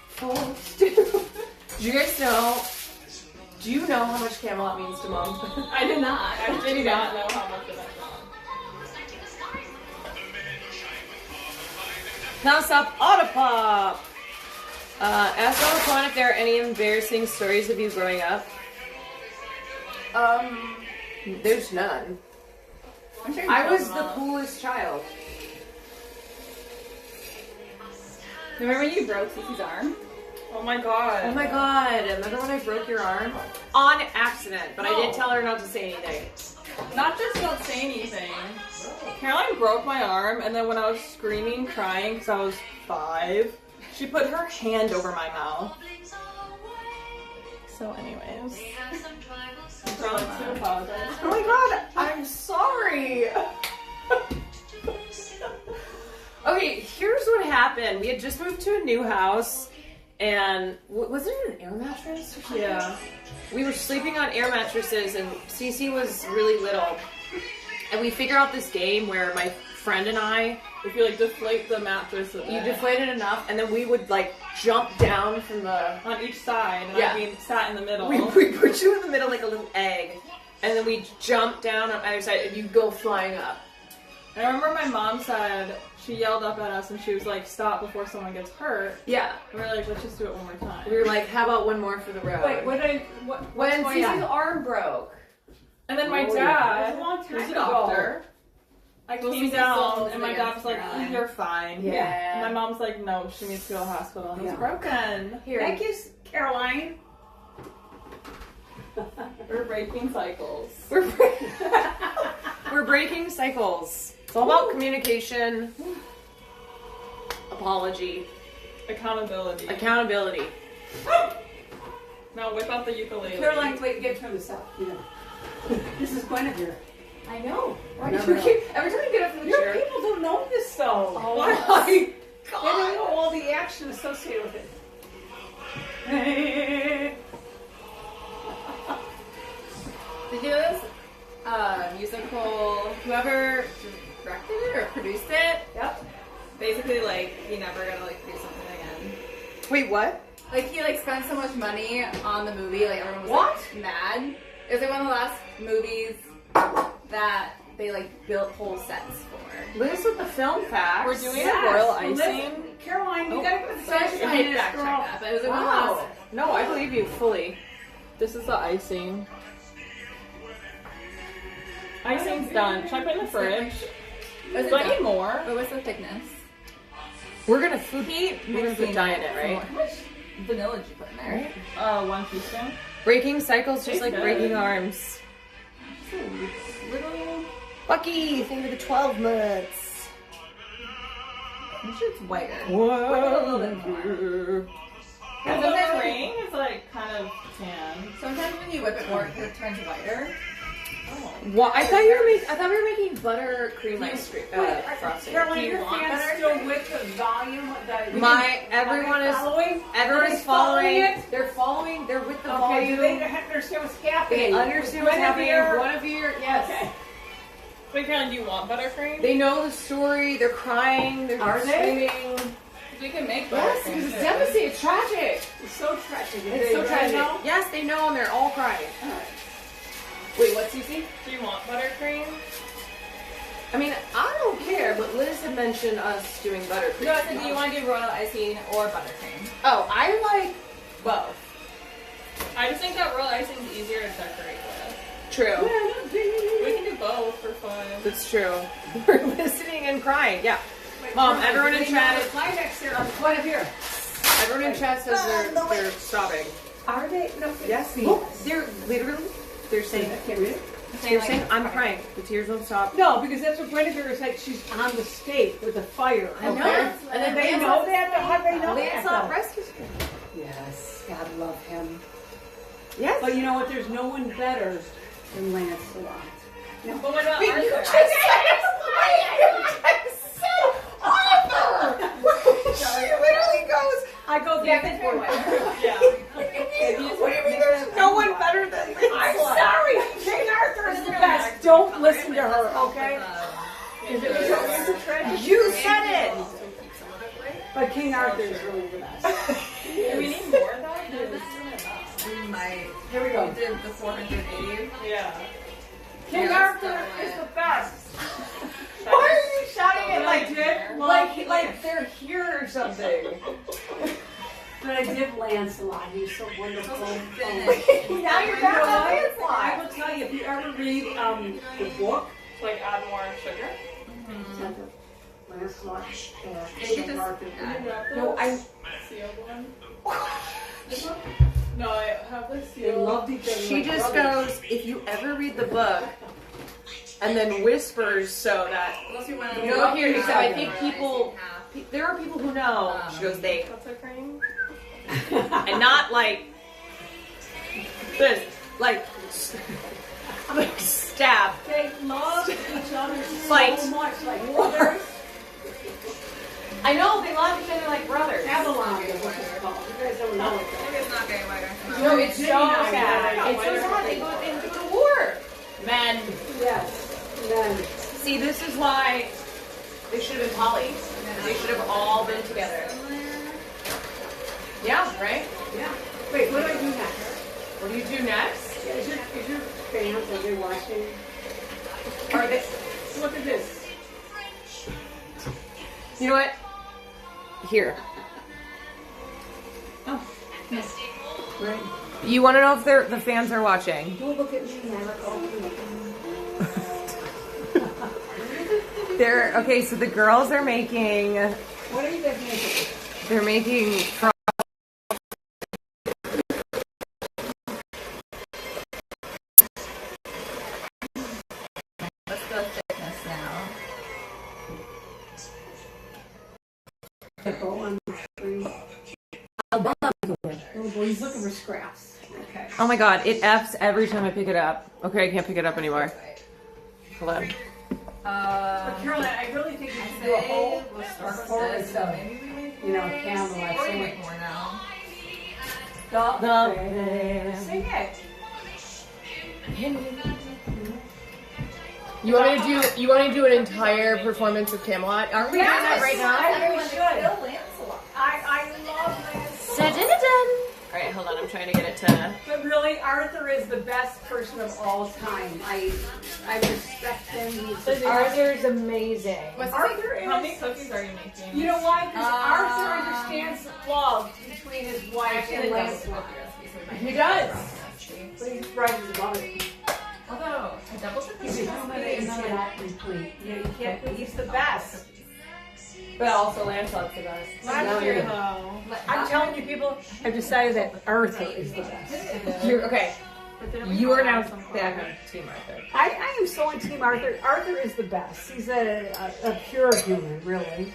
folks do. Do you guys know? Do you know how much Camelot means to Mom? I did not. I did not know how much of that song. Non-stop Autopop. Ask Autopop if there are any embarrassing stories of you growing up. There's none. I'm sure I was the coolest child. Remember when you broke Cece's arm? Oh my god. Oh my god, remember when I broke your arm? On accident, but I did tell her not to say anything. Not just don't say anything. Caroline broke my arm, and then when I was screaming, crying, because I was 5, she put her hand over my mouth. So anyways. Caroline, to apologize. Oh my god, I'm sorry! Okay, here's what happened. We had just moved to a new house, and was it an air mattress or something? Yeah. We were sleeping on air mattresses, and Cece was really little. And we figure out this game where my friend and I, If you like deflate the mattress a bit. you deflate it enough, and then we would like jump down from the. On each side, and Yeah. I mean sat in the middle. We put you in the middle like a little egg, and then we jump down on either side, and you go flying up. I remember my mom said, she yelled up at us and she was like, stop before someone gets hurt. Yeah. And we were like, let's just do it one more time. We were like, how about one more for the road? Wait, when what's going Cece's on? arm broke. And then my Oh, dad, yeah. It was a long time who's a ago. doctor, I Well, came Cece still down holds and it my dad was against like, Caroline. you're fine. Yeah. And my mom's like, no, she needs to go to the hospital. And Yeah. it's broken. Here. Thank you, Caroline. We're breaking cycles. We're breaking cycles. It's all about communication, apology, Accountability. accountability. Now whip out the ukulele. Caroline, wait, get turn this up. You know. This is Guinevere. I know. Why No, do you no. keep every time you get up from the Your chair? people don't know this though. Oh What? my They don't god! know all the action associated with it. Did you know this musical, whoever directed it or produced it, Yep. basically like he never gonna like do something again. Wait, what? Like he like spent so much money on the movie, like everyone was What? like mad. It was like one of the last movies that they like built whole sets for. Liz with the film facts. We're doing Yes. a royal Well, listen, icing. Caroline, you Oh. gotta go to So I just wanted to fact check that, but it was like one of the Wow. last. No, I believe you fully. This is the icing. Icing's done. Should I put it in the fridge? Was it Do I need done? more? What was the thickness? We're gonna food heat. We're gonna put Mixing dye in it, right? How much vanilla did you put in there? 1 teaspoon. Breaking cycles, just Tastes like good. breaking arms. Little. Bucky, think of the 12 months. I'm sure it's whiter. Whoa. Whip it a little bit more. And the ring is like kind of tan. Sometimes when you whip it more, it turns whiter. What? I thought we were making buttercream ice cream. Frosting. Caroline, Do you your want fans better still cream? with the volume. Everyone is following. Everyone Are is they following following. it? They're following. They're with the Okay, do they volume. understand what's happening? They understand what's happening. Guinevere? One of you, yes. Okay. Wait, Caroline, do you want buttercream? They know the story. They're crying. They're Are they? screaming. We can make Yes, buttercream. because it's too. devastating. It's tragic. It's so tragic. It's so tragic. Yes, they know, and they're all crying. Wait, what's Cece? Do you want buttercream? I mean, I don't care, but Liz had mentioned us doing buttercream. No, I said, do you want to do royal icing or buttercream? Oh, I like both. I just think that royal icing is easier to decorate with. True. We can do both for fun. That's true. We're listening and crying. Yeah. Mom, everyone in chat. Climax here on the point of here. Everyone in chat says they're sobbing. Are they? No. Yes, they're literally. They're saying. Can't read it. They're saying I'm crying. The tears won't stop. No, because that's what Guinevere is like. She's on the stake with the fire. I know. Okay? And then They Lance know that? How do they know Lance that? rescues her. Yes, God love him. Yes. But you know what? There's no one better than Lancelot. But what about You Arthur? just said Arthur. She literally goes. I go back and forth. Yeah. What do you mean? There's no one better than I'm sorry. King Arthur is the best. Don't listen to her, okay? Is it It's a tragedy. You said it. King Arthur is really the best. Do we need more of that? We might. Here we go. We did the 480. Yeah. King Yeah, Arthur let's go is with- the best. Why are you shouting it Like they're here or something? But I did Lancelot. He's so wonderful. Now you're You back know on what? I Lancelot. will tell you, if you ever read the book, Like add more sugar. Lancelot, Maybe King just Arthur. add- No, I Sealed one. This one? No, I have the they sealed. loved each other. She like just brothers. goes, if you ever read the book, and then whispers so that Unless you want you don't hear. Except I think people, half. there are people who know. She goes, they, What's her cream? and not like this, like stab. They love each other so Fight. much, like brothers. I know they love each other like brothers. Avalon is what it's called. You guys don't know it. Maybe it's not getting whiter. No, it's so Maybe not. sad. It's so sad. They go to war. Men. Yes. Then See, this is why they should have been poly. They should have all been together. Yeah, right? yeah. Wait, what do I do next? What do you do next? Is your fans, are they watching? Are they, Look at this. you know what? Here. Right. You want to know if the fans are watching? Don't look at me, Erica. They're okay. So the girls are making. What are you guys making? They're making. Let's go thickness now. Go on the screen. Oh boy, he's looking for scraps. Okay. Oh my god! It f's every time I pick it up. Okay, I can't pick it up anymore. Hold on. But Caroline, I really think you should do a whole performance of, you know, Camelot. Or So you much. make more now. Stop. The Sing it. You want me to do? You want to do an entire performance of Camelot? Aren't we doing that right now? I think we Everyone should. Bill Lancelot. I love Lancelot. Dun-dun-dun-dun. All right, hold on. I'm trying to get it to. But really, Arthur is the best person of all time. I respect him. He's Arthur's amazing. Arthur How many is. cookies are you making? You know why? Because Arthur understands love between his wife and Lancelot. He does. But he's brags about it. Although, I double checked He's this. a human that is not complete. You know, you can't. He's the best. But also Lancelot's the best. Last year, though. I'm telling you, people have decided that Arthur is the best. You're okay. But then we You are now have some back on Team Arthur. I am so on Team Arthur. Arthur is the best. He's a pure human, really.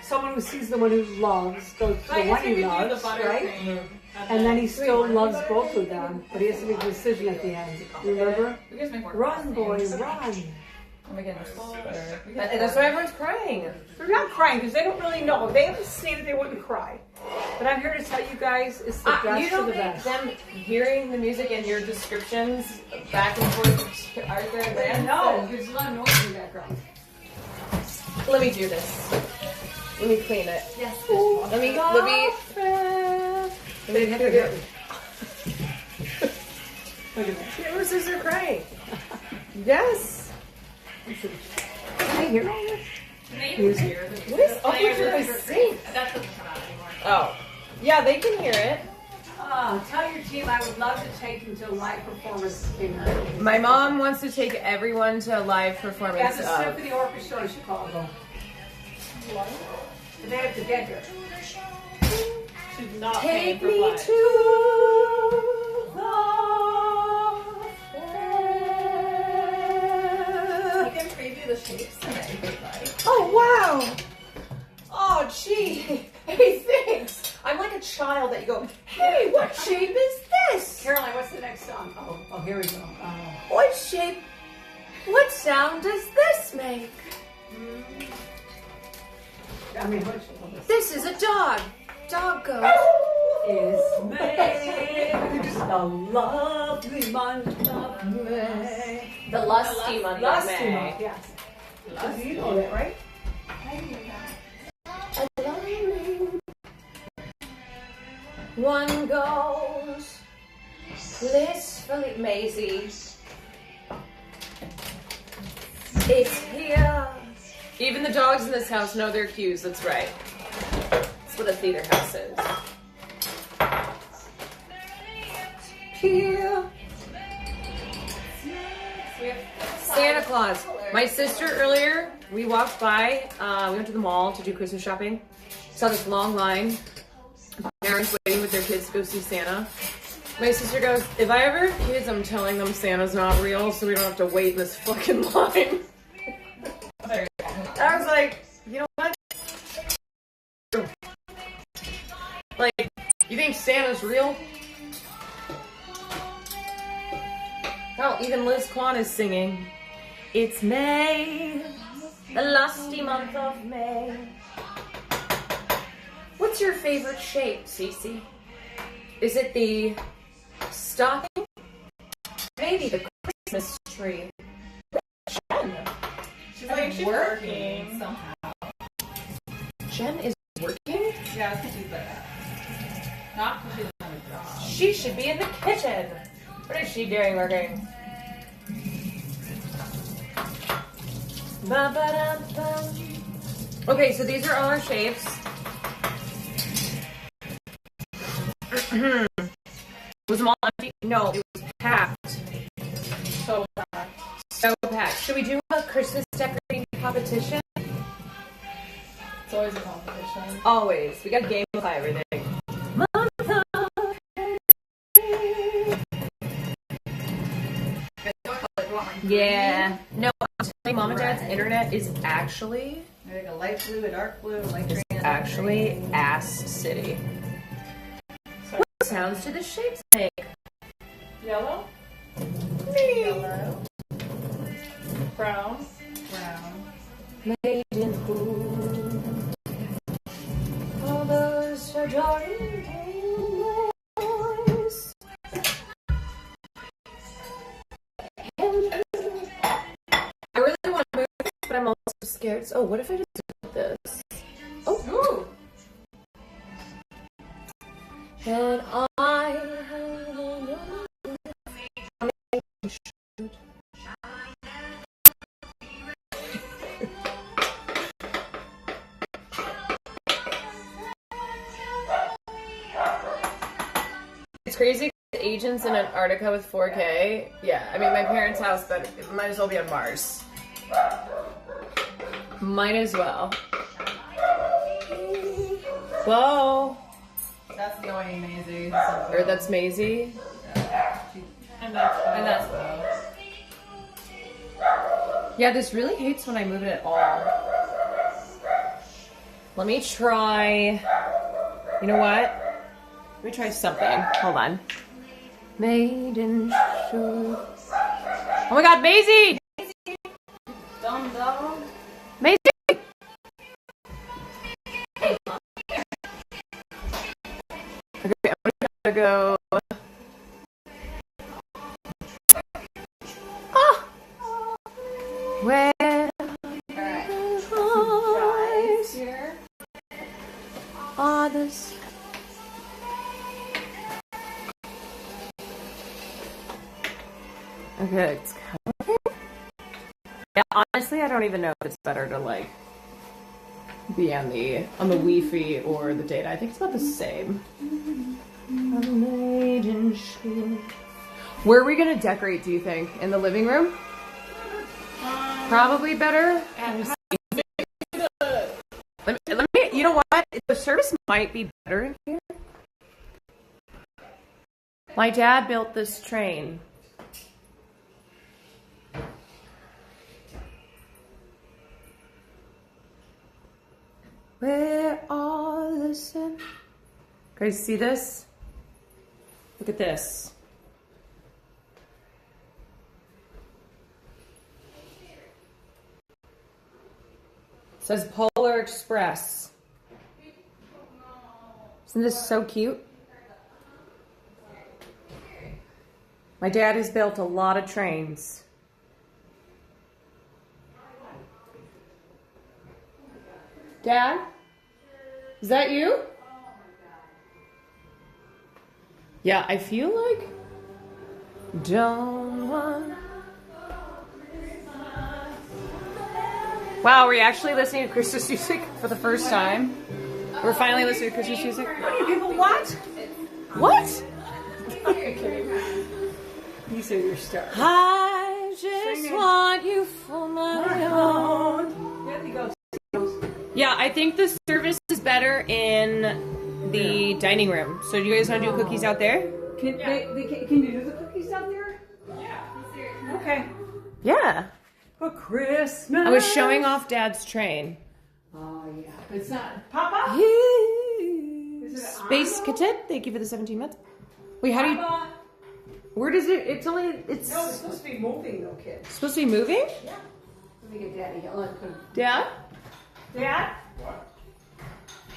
Someone who sees the one who loves, goes to I the one guess we he could do the loves, right? buttercream. And then he still loves both of them, but he has to make a decision at the end. Remember? We guys make more Run, boy, costumes. run. Oh my goodness. That's why everyone's crying. They're not crying because they don't really know. They haven't seen it, they wouldn't cry. But I'm here to tell you guys, it's the best You of don't the think best. them hearing the music and your descriptions back and forth to Arthur and Lance? No, there's a lot of noise in the background. Let me do this. Let me clean it. Yes. Let me. They have to get Look at that. Your sisters are crying. Yes. Can I hear all this? Music. What is up with the sink? That doesn't come out anymore. Oh. Yeah, they can hear it. Tell your team I would love to take you to a live performance in My mom wants to take everyone to a live at performance the of. Symphony Orchestra in Chicago. But they have to get here. She's not Take paying for me flight. to You can preview the shapes that you would like. Oh, wow. Oh, gee. Hey, thanks. I'm like a child that you go, hey, what shape is this? Caroline, what's the next song? Oh, here we go. What shape, what sound does this make? I mean, what This is a dog. Dog goes. is May? The lovely month of May. The lusty month of Lusty May. month, yes. You know that, right? One goes blissfully. Maisie. It's here. Even the dogs in this house know their cues. That's right. That's what a theater house is. Here. Santa Claus. My sister earlier, we walked by, we went to the mall to do Christmas shopping. Saw this long line. Parents waiting with their kids to go see Santa. My sister goes, if I ever have kids, I'm telling them Santa's not real, so we don't have to wait in this fucking line. I was like, you know what? Like, you think Santa's real? Hell, even Liz Kwan is singing. It's May, the lusty month of May. What's your favorite shape, Cece? Is it the stocking? Maybe the Christmas tree. Jen. She's like working somehow. Jen is working? Yeah, because she's like not because she's on a job. She should be in the kitchen. What is she doing working? Okay, so these are all our shapes. Was them all empty? No, it was packed. So bad. So packed. Should we do a Christmas decorating competition? It's always a competition. Always. We got to gamify everything. Yeah. No, I'm telling you, Mom and Dad's internet is actually Like a light blue, a dark blue, a light green. actually ass city. What sounds do the shapes make? Yellow, Yellow, brown, brown. Made in who? All those adoring boys. I really want to move, but I'm also scared. Oh, what if I just do this? Oh. And I It's crazy. Agents in Antarctica with 4K. Yeah, I mean, my parents' house, but it might as well be on Mars. Might as well. Whoa. That's going Maisie. Or that's Maisie. and that's Yeah, this really hates when I move it at all. Let me try. You know what? Let me try something. Hold on. Maiden shoe. Oh my god, Maisie! Dum dum. Maisie! Okay, I'm gonna go. Ah! Where Guys here. are the s- Okay, it's kind of okay. Yeah, honestly, I don't even know if it's better to like be on the Wi-Fi or the data. I think it's about the same. Where are we gonna decorate? Do you think in the living room? Probably better. Let me. You know what? The service might be better in here. My dad built this train. Where are the sun? Guys, see this? Look at this. It says Polar Express. Isn't this so cute? My dad has built a lot of trains. Dad? Is that you? Yeah, I feel like don't want. Wow, we're actually listening to Christmas music for the first time. We're finally listening to Christmas music. People, what? What? You say you're star. I just want you for my own. There he goes. Yeah, I think the service is better in the dining room. So do you guys want to do cookies out there? Can you do the cookies out there? Yeah. Okay. Yeah. For Christmas. I was showing off Dad's train. Oh yeah. It's not Papa. Space Cadet, thank you for the 17 minutes. Wait, how do you... Papa. Where does it... It's only... It's No, it's supposed to be moving though, kid. supposed to be moving? Yeah. Let me get Daddy. I'll put him. Dad? Dad? What?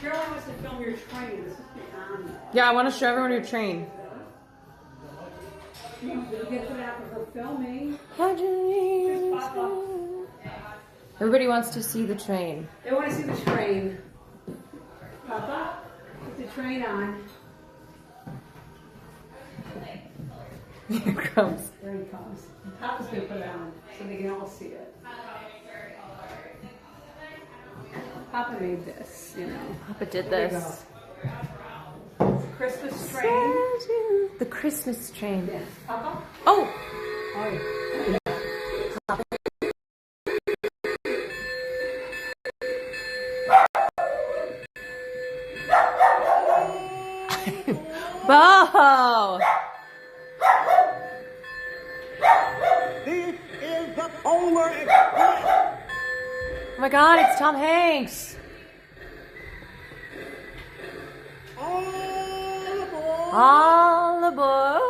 Caroline wants to film your train. This must be on. Yeah, I want to show everyone your train. You get put out for her filming. Papa. Everybody wants to see the train. They want to see the train. Papa, put the train on. Here it comes. There he comes. Papa's going to put it on so they can all see it. Papa made this, you know. Papa did There we this. go. Christmas train. The Christmas train. Yeah. Papa? Oh! Oh, yeah. Bo! This is the Polar Express. Oh my god, it's Tom Hanks! All aboard. All aboard!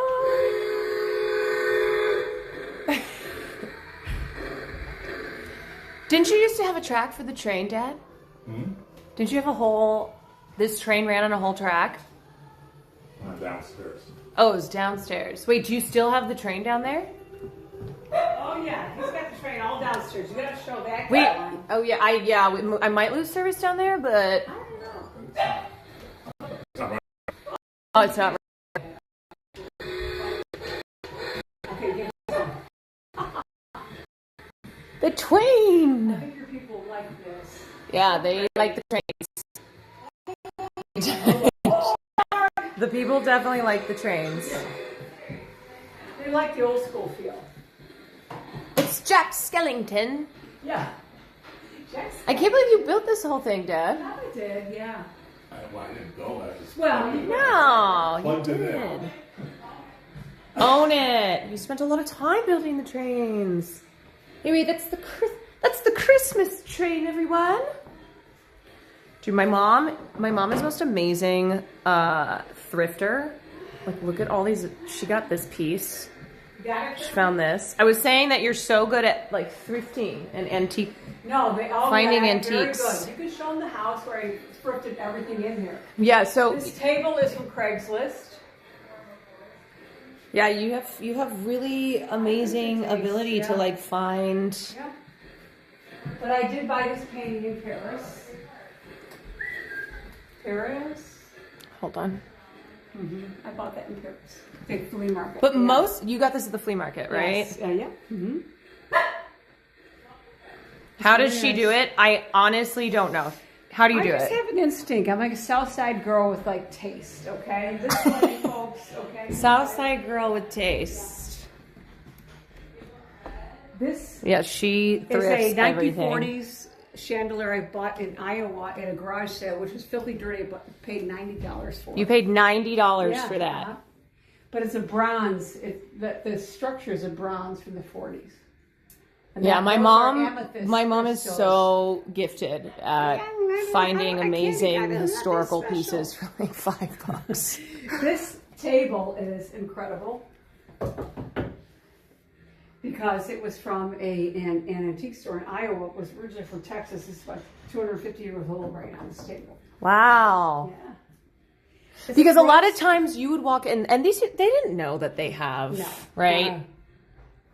Didn't you used to have a track for the train, Dad? Didn't you have a whole... This train ran on a whole track? Downstairs. Oh, it was downstairs. Wait, do you still have the train down there? Oh, yeah. He's got the train all downstairs. You got to show that. Wait, Caroline. oh yeah, I might lose service down there, but... Oh, it's not right. Okay, give The train! I think your people like this. Yeah, they like the trains. The people definitely like the trains. They like the old school feel. It's Jack Skellington. Yeah. Jackson. I can't believe you built this whole thing, Dad. Papa did, yeah. I didn't go. I just Well, No, you plugged it in. did. Own it. You spent a lot of time building the trains. Anyway, that's the Christmas train, everyone. Dude, my mom is the most amazing thrifter. Like, look at all these. She got this piece. got She it? found this. I was saying that you're so good at like thrifting and antique. No, they all Finding got it. Very antiques. good. You can show them the house where I thrifted everything in here. Yeah. So This table is from Craigslist. yeah, you have really amazing ability to Yeah. like find. Yeah. But I did buy this painting in Paris. Paris? Hold on. I bought that in Paris. Big flea market. But Yeah. you got this at the flea market, right? Yes. Yeah. Mm-hmm. How does she do it? I honestly don't know. How do you do I just it? have an instinct. I'm like a South Side girl with like taste, okay? This one, folks, okay? Southside girl with taste. This Yeah, she is thrifts a everything. 1940s chandelier I bought in Iowa at a garage sale, which was filthy dirty, but paid $90 for. You paid $90 Yeah, for that. uh-huh. But it's a bronze. The structure is a bronze from the 40s. And Yeah, that- my those are mom. amethyst My mom is crystals. so gifted at finding I can't amazing get it. It's historical nothing special. pieces for like $5. This table is incredible because it was from an antique store in Iowa. It was originally from Texas. It's like 250 years old right on this table. Wow. Yeah. Because a lot of times you would walk in, and they didn't know that they have, No. right?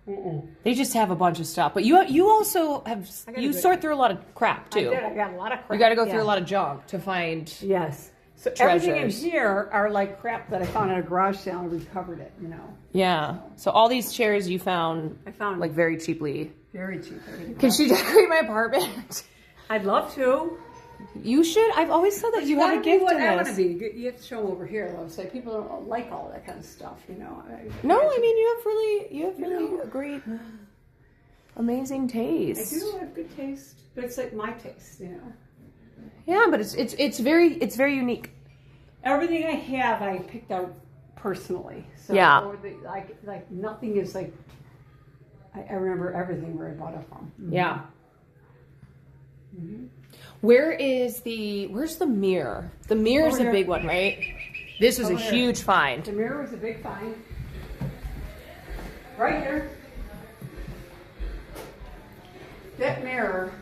Mm-mm. They just have a bunch of stuff. But you also have, got a you good- sort through a lot of crap I too. did. I got a lot of crap. You got to go through Yeah. a lot of junk to find. Yes. So everything in treasures. here are like crap that I found at a garage sale and recovered it, you know. Yeah. So all these chairs you found I found like very cheaply. very cheap. Can she decorate my apartment? I'd love to. You should. I've always said that you have a gift what in I want to this. be. You have to show them over here. I would say people don't like all that kind of stuff, you know. No, I mean you have really know. a great, amazing taste. I do have good taste, but it's like my taste, you know. Yeah, but it's very unique. Everything I have, I picked out personally. So Yeah. or like nothing is like. I remember everything where I bought it from. Yeah. Mm-hmm. Where's the mirror? The mirror is Over a here. big one, right? This was a Over here. huge find. The mirror was a big find. Right here. That mirror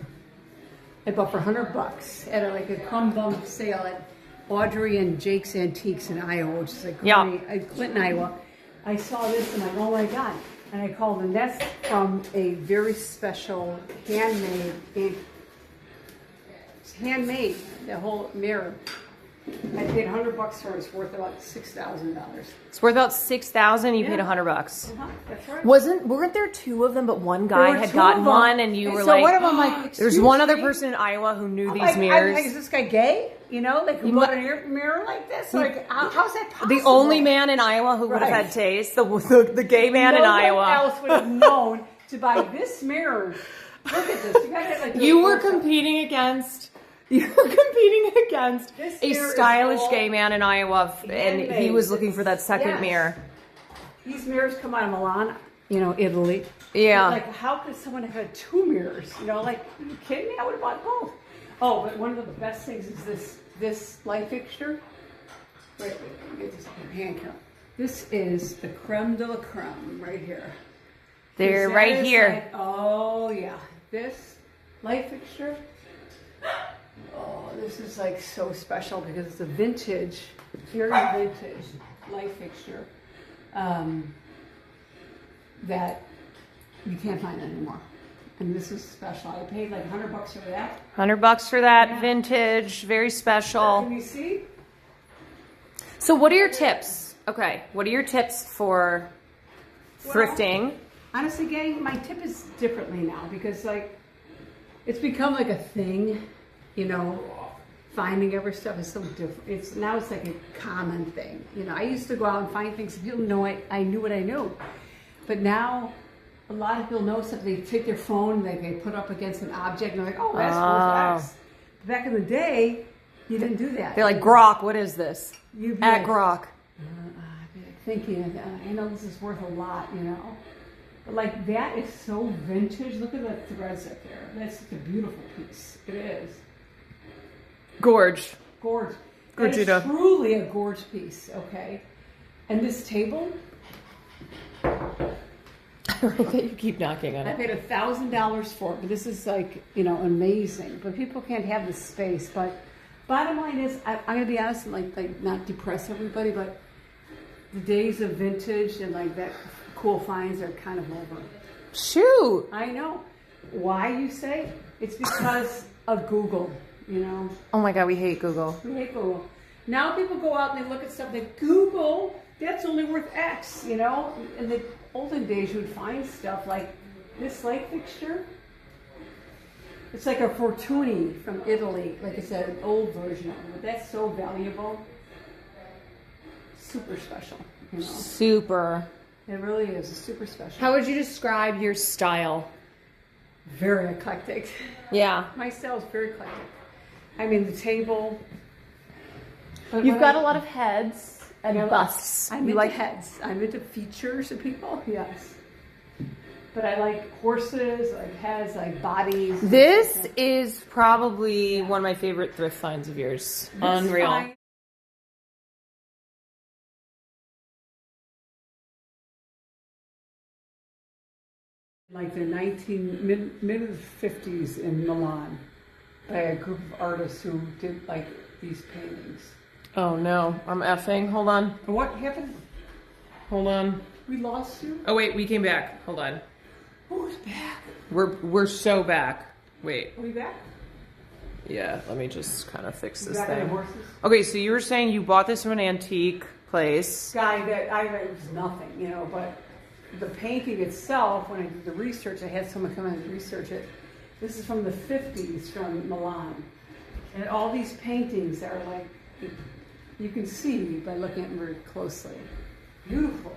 I bought for $100 at like a crumb bum sale at Audrey and Jake's Antiques in Iowa, which is like Yeah. Clinton, Iowa. I saw this and I'm like, oh my God. And I called the nest from a very special handmade, the whole mirror. I paid $100 for it. It's worth about $6,000. It's worth about $6,000. You paid Yeah. $100. That's right. Weren't there two of them, but one There guy were had two gotten of them. one, and you were so like, one of them, like, there's excuse one other me? person in Iowa who knew these Like, mirrors. is this guy gay? You know, like who You bought mu- a mirror like this? Like, how's that possible? The only man in Iowa who would have Right. had taste, the gay man in No one Iowa. else would have known to buy this mirror. Look at this. You gotta like. You were competing against This a mirror is stylish all gay man in Iowa, and he handmade. was looking for that second Yes. mirror. These mirrors come out of Milan, you know, Italy. Yeah. But, like, how could someone have had two mirrors? You know, like, are you kidding me? I would have bought both. Oh, but one of the best things is this light fixture. Wait, let me get this on your hand count. This is the creme de la creme right here. They're That right is here. like- oh yeah, this light fixture. Oh, this is like so special because it's a vintage, very vintage light fixture that you can't find anymore. And this is special. I paid like $100 for that. $100 for that, Yeah. vintage, very special. Can you see? So what are your tips? Okay, what are your tips for thrifting? Honestly, gang, my tip is differently now because like it's become like a thing, you know. Finding every stuff is so different. It's like a common thing. You know, I used to go out and find things and people know I knew what I knew. But now a lot of people know something. They take their phone, they put up against an object and they're like, oh, that's worth X. Back in the day, you didn't do that. They're like, Grok, what is this? You'd be At like, Grok. I'd be like thinking, I know this is worth a lot, you know. But like that is so vintage. Look at the threads up there. That's such a beautiful piece. It is. Gorge. Gorge. That is Gorgita. truly a gorge piece, okay? And this table, You keep knocking on I it. paid $1,000 for it, but this is like, you know, amazing. But people can't have this space. But bottom line is, I'm gonna be honest and like not depress everybody, but the days of vintage and like that cool finds are kind of over. Shoot. I know. Why you say? It's because of Google, you know. Oh my God, we hate Google. We hate Google. Now people go out and they look at stuff that Google, that's only worth X, you know? In the olden days, you would find stuff like this light fixture. It's like a Fortuny from Italy. Like it's an old version of it. But that's so valuable. Super special, you know? Super. It really is. It's super special. How would you describe your style? Very eclectic. Yeah. My style is very eclectic. I mean, the table. But You've when got I- a lot of heads and Yeah, busts. I'm You into like heads. I'm into features of people. Yes. But I like horses, I like heads, I like bodies. This is probably one of my favorite thrift finds of yours. This Unreal. find- Like the mid 50s in Milan by a group of artists who did like these paintings. Oh no, I'm effing. Hold on. And what happened? Hold on. We lost you? Oh wait, we came back. Hold on. Who's back? We're so back. Wait. Are we back? Yeah, let me just kind of fix this Back on the thing. horses. Okay, so you were saying you bought this from an antique place. Guy that it was nothing, you know, but the painting itself, when I did the research, I had someone come in and research it. This is from the 50s from Milan. And all these paintings are like, you can see by looking at them very closely. Beautiful.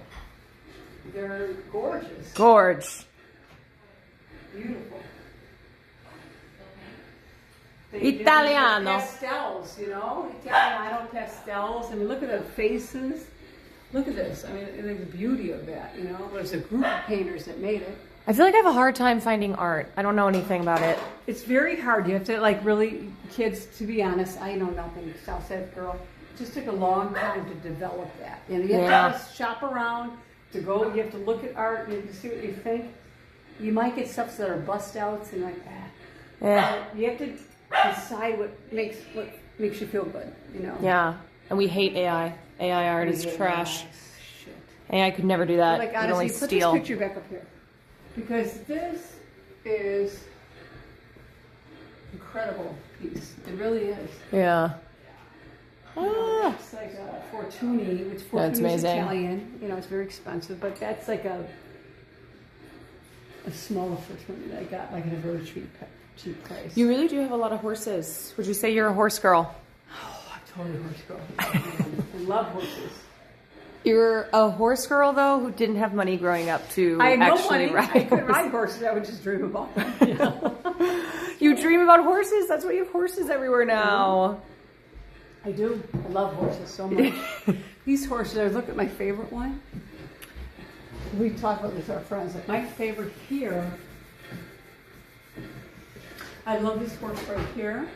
They're gorgeous. Gorge. Beautiful. Italiano. Pastels, you know? Italiano pastels. I mean, look at the faces. Look at this. I mean, the beauty of that, you know? There's a group of painters that made it. I feel like I have a hard time finding art. I don't know anything about it. It's very hard. You have to, like, really, kids, to be honest, I know nothing. Southside girl. It just took a long time to develop that. And you have to just shop around to go. You have to look at art. You have to see what you think. You might get stuff that are bust outs and like that. Yeah. You have to decide what makes you feel good, you know? Yeah. And we hate AI. AI art is trash. Shit. AI could never do that. Like, It only honestly, put steal. this picture back up here. Because this is incredible piece. It really is. Yeah. Ah. It's like a Fortuny, which That's Fortuny's amazing. Italian. You know, it's very expensive, but that's like a smaller Fortuny that I got like at a very cheap price. You really do have a lot of horses. Would you say you're a horse girl? Oh, I'm totally a horse girl. I love horses. You're a horse girl, though, who didn't have money growing up to I had no actually money. ride I couldn't horses. ride horses. I would just dream about them. You dream about horses? That's why you have horses everywhere now. I do. I love horses so much. These horses, I look at my favorite one. We talk about this with our friends. Like my favorite here, I love this horse right here.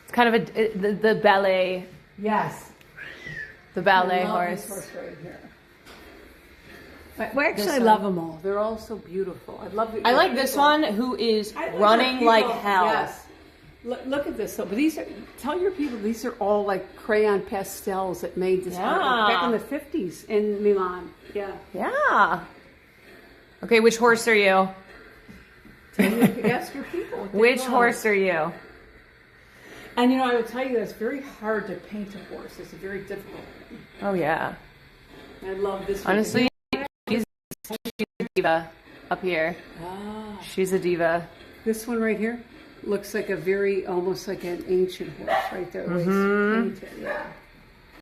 It's kind of the ballet, Yes. the ballet I love horse. this horse right here. Well, actually, This I one. love them all. They're all so beautiful. I love the. I like this one, who is I like running our like people. hell. Yes. Look at this. So, but these are. Tell your people these are all like crayon pastels that made this artwork back in the 50s in Milan. Yeah. Yeah. Okay, which horse are you? Ask your people. what they Which love. horse are you? And you know, I will tell you that it's very hard to paint a horse. It's very difficult. Oh, yeah. I love this one. Honestly, she's a diva up here. Ah, She's a diva. this one right here looks like a very, almost like an ancient horse right there. The way it's painted. Yeah.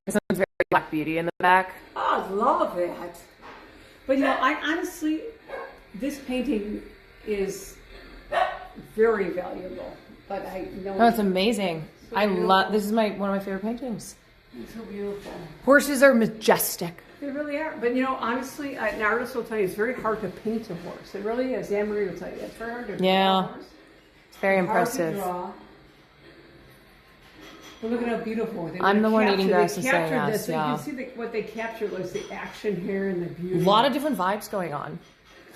This one's very Black Beauty in the back. Oh, I love that. But you know, I honestly, this painting is very valuable. But I know Oh, it's amazing. So I beautiful. love. This is one of my favorite paintings. it's so beautiful. Horses are majestic. They really are. But you know, honestly, an artist will tell you it's very hard to paint a horse. It really is. Anne Marie will tell you it's very hard to draw Yeah. a horse. It's very Hard to impressive. draw. But look at how beautiful. They I'm the one captured- eating grass they and saying captured yes, this. yeah. You can see what they captured was the action here and the beauty. A lot of different vibes going on.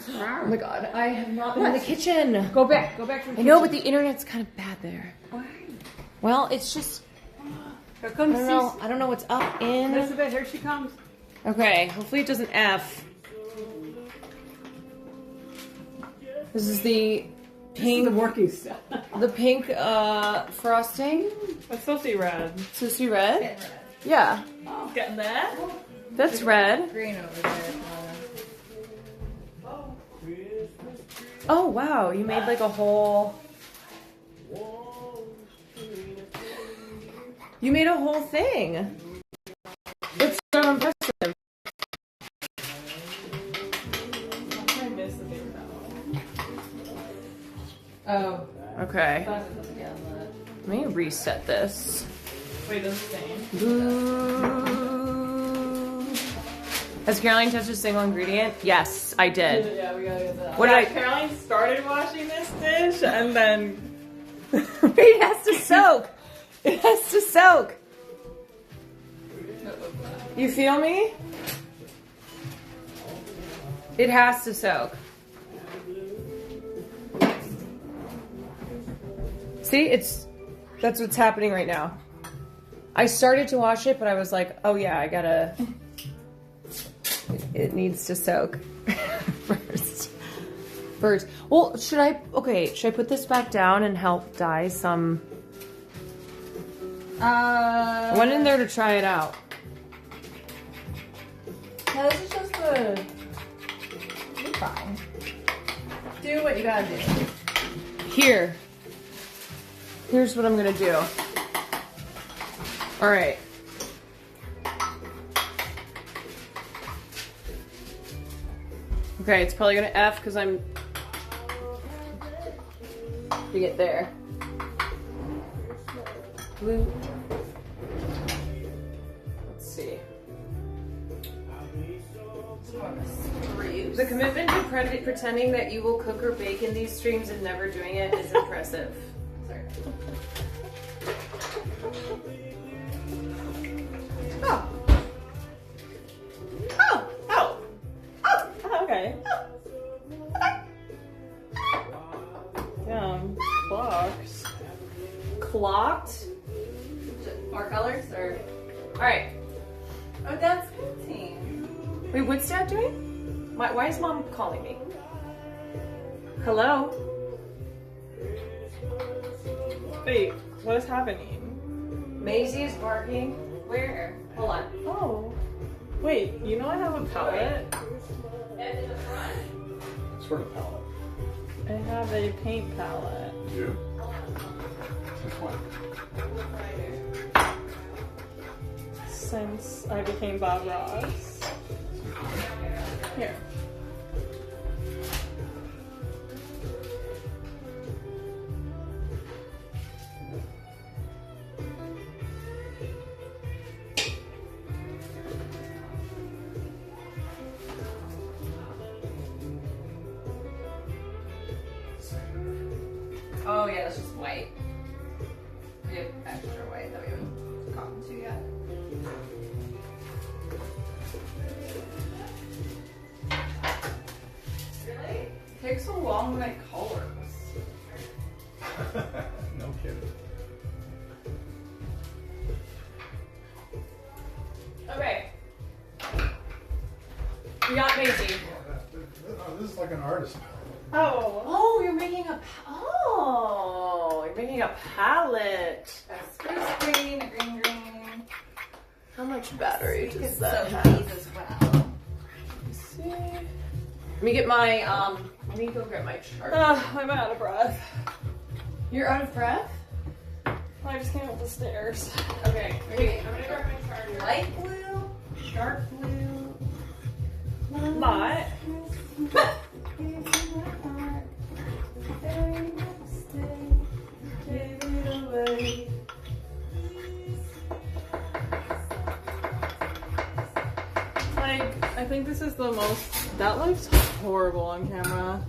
Wow. Oh my god, I have not been in the kitchen. Go back to the I know, kitchen. but the internet's kind of bad there. Why? Well, it's just Here comes I don't know what's up in. Elizabeth, here she comes. Okay, hopefully it doesn't F. This is the pink, The working stuff. the pink frosting. It's supposed to be red. Sissy red. Yeah, Getting that? that's red. Green over there. Oh wow, you made like a whole. You made a whole thing. It's so impressive. I miss the paper towel. Oh. Okay. Let me reset this. Wait, does it stain? Boo. Has Caroline touched a single ingredient? Yes, I did. Yeah, we gotta get that. What did I- Caroline started washing this dish and then It has to soak. It has to soak. You feel me? It has to soak. See, that's what's happening right now. I started to wash it, but I was like, oh yeah, I gotta, it needs to soak first. Well, should I put this back down and help dye some I went in there to try it out. No, this is just the. You're fine. Do what you gotta do. Here's what I'm gonna do. All right. Okay, it's probably gonna F because I'm to get there. Blue. Let's see. The commitment to pretending that you will cook or bake in these streams and never doing it is impressive. Sorry. Oh. Oh. Oh. Oh. Okay. Damn. Clocks. Clocked. More colors or? All right. Oh, that's painting. Wait, what's Dad doing? Why is Mom calling me? Hello? Wait, what is happening? Maisie is barking. Where? Hold on. Oh. Wait, you know I have a palette? In the front. Sort of palette. I have a paint palette. You? Since when? Since I became Bob Ross. Here. Oh yeah, that's just white. We have extra white that we haven't gotten to yet. Really? It takes so long to make colors. No kidding. Okay. We got Maisie. This is like an artist. Oh. Oh, you're making a palette. Spruce green, green, green. How much battery It's does so that have? these as well. See. Let me get my let me go get my chart. I'm out of breath. You're out of breath? I just came up the stairs. Okay. Okay. I'm gonna grab my charger. Light blue, dark blue. Not. Like, I think this is the most. That looks horrible on camera.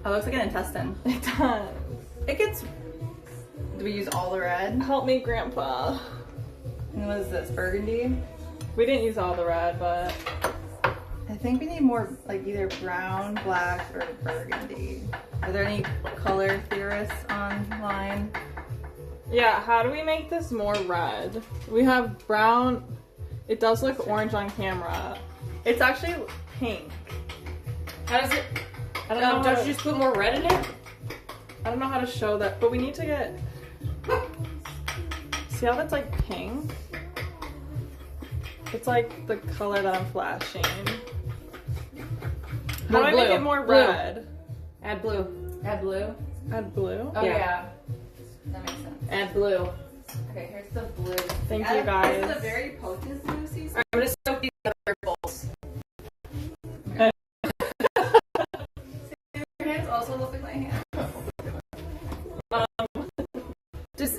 Oh, it looks like an intestine. It does. It gets. Do we use all the red? Help me, Grandpa. And what is this? Burgundy? We didn't use all the red, but I think we need more, like either brown, black, or burgundy. Are there any color theorists online? yeah. How do we make this more red? We have brown. It does look orange on camera. It's actually pink. How does it? I don't know. How Don't to, you just put more red in it? I don't know how to show that, but we need to get. See how that's like pink? It's like the color that I'm flashing. How do I make blue. it more Blue. red? Add blue. Add blue? Add blue. Oh Yeah. yeah. That makes sense. Add blue. Okay, here's the blue. Thank you, guys. This is a very potent blue season. Alright, I'm gonna soak these other bowls. Your hands also look like my hands. Does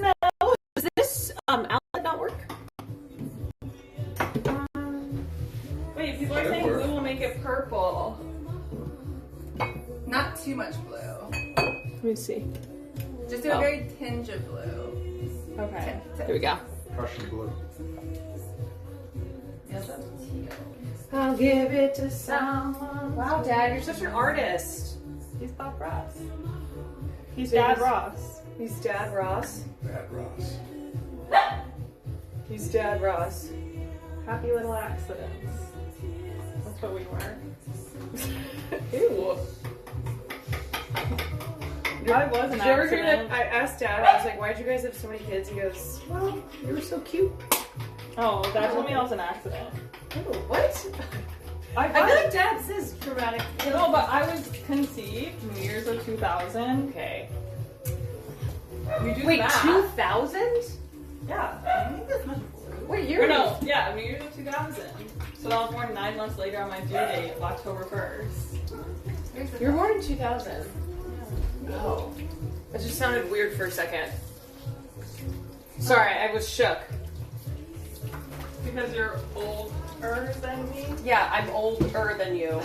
this outlet not work? Wait, people are saying blue will make it purple. Not too much blue. Let me see. Just do a very tinge of blue. Okay. Here we go. Prussian blue. Yes, that's teal. I'll give it to someone. Wow, Dad, you're such an artist. He's Bob Ross. He's Dad Ross. He's Dad Ross. Bad Ross. He's Dad Ross. Happy little accidents. That's what we were. Ew. I was an Did you ever hear accident. that? I asked Dad, I was like, why'd you guys have so many kids? He goes, well, you were so cute. Oh, Dad told me I was an accident. Oh, what? I I feel like Dad says dramatic. no, but I was conceived New Year's of 2000. Okay. You do Wait, the math. 2000? Yeah. I think that's much What Or year? no, yeah, New Year's of 2000. So I was born 9 months later on my due date, October 1st. You were born in 2000. Oh. That just sounded weird for a second. Sorry, I was shook. Because you're older than me. Yeah, I'm older than you.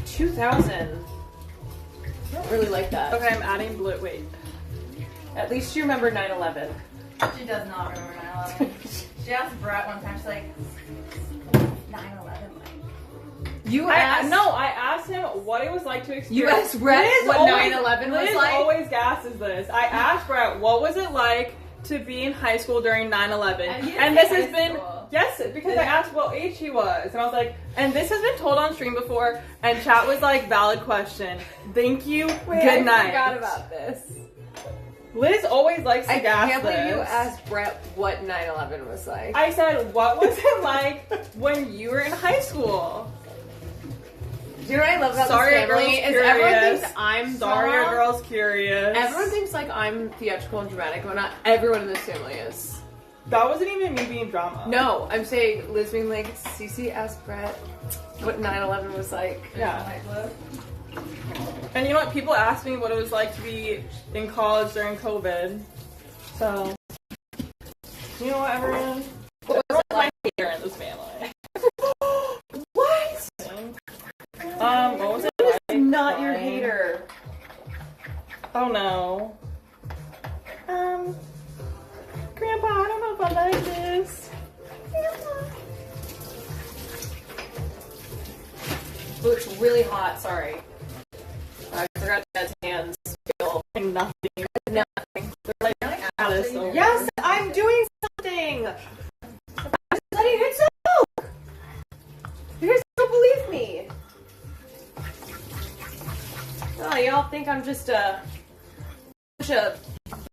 2000. I don't really like that. Okay, I'm adding blue. Wait. At least you remember 9/11. She does not remember 9/11. She asked Brett one time, she's like, 9/11, like. You I asked him what it was like to experience. You asked Brett what 9/11 was Liz like? always gasses this. I asked Brett what was it like to be in high school during 9/11, And you didn't and this say has high been school. yes because I asked what age he was, and I was like, and this has been told on stream before, and chat was like, valid question. Thank you. Good night. I forgot about this. Liz always likes to I gas can't believe you this. asked Brett what 9/11 was like. I said, what was it like when you were in high school? Do you know what I love about Sorry, this a girl's family? Is everyone curious. thinks I'm Sorry, drama. your girl's curious. Everyone thinks like I'm theatrical and dramatic, but not everyone in this family is. That wasn't even me being drama. No, I'm saying Liz being like, Cece asked Brett what 9/11 was like. Yeah. And you know what? People asked me what it was like to be in college during COVID. So, you know what, everyone? Everyone's my hater in this family. What? What was it like? Not your Fine. hater. Oh no. Grandpa, I don't know if I like this. Ooh, it's really hot. Sorry. I forgot Dad's hands. Feel Nothing. nothing. They're like, at us over. Yes, I'm doing something. I'm letting it soak. You guys don't believe me. Oh, y'all think I'm just a bunch of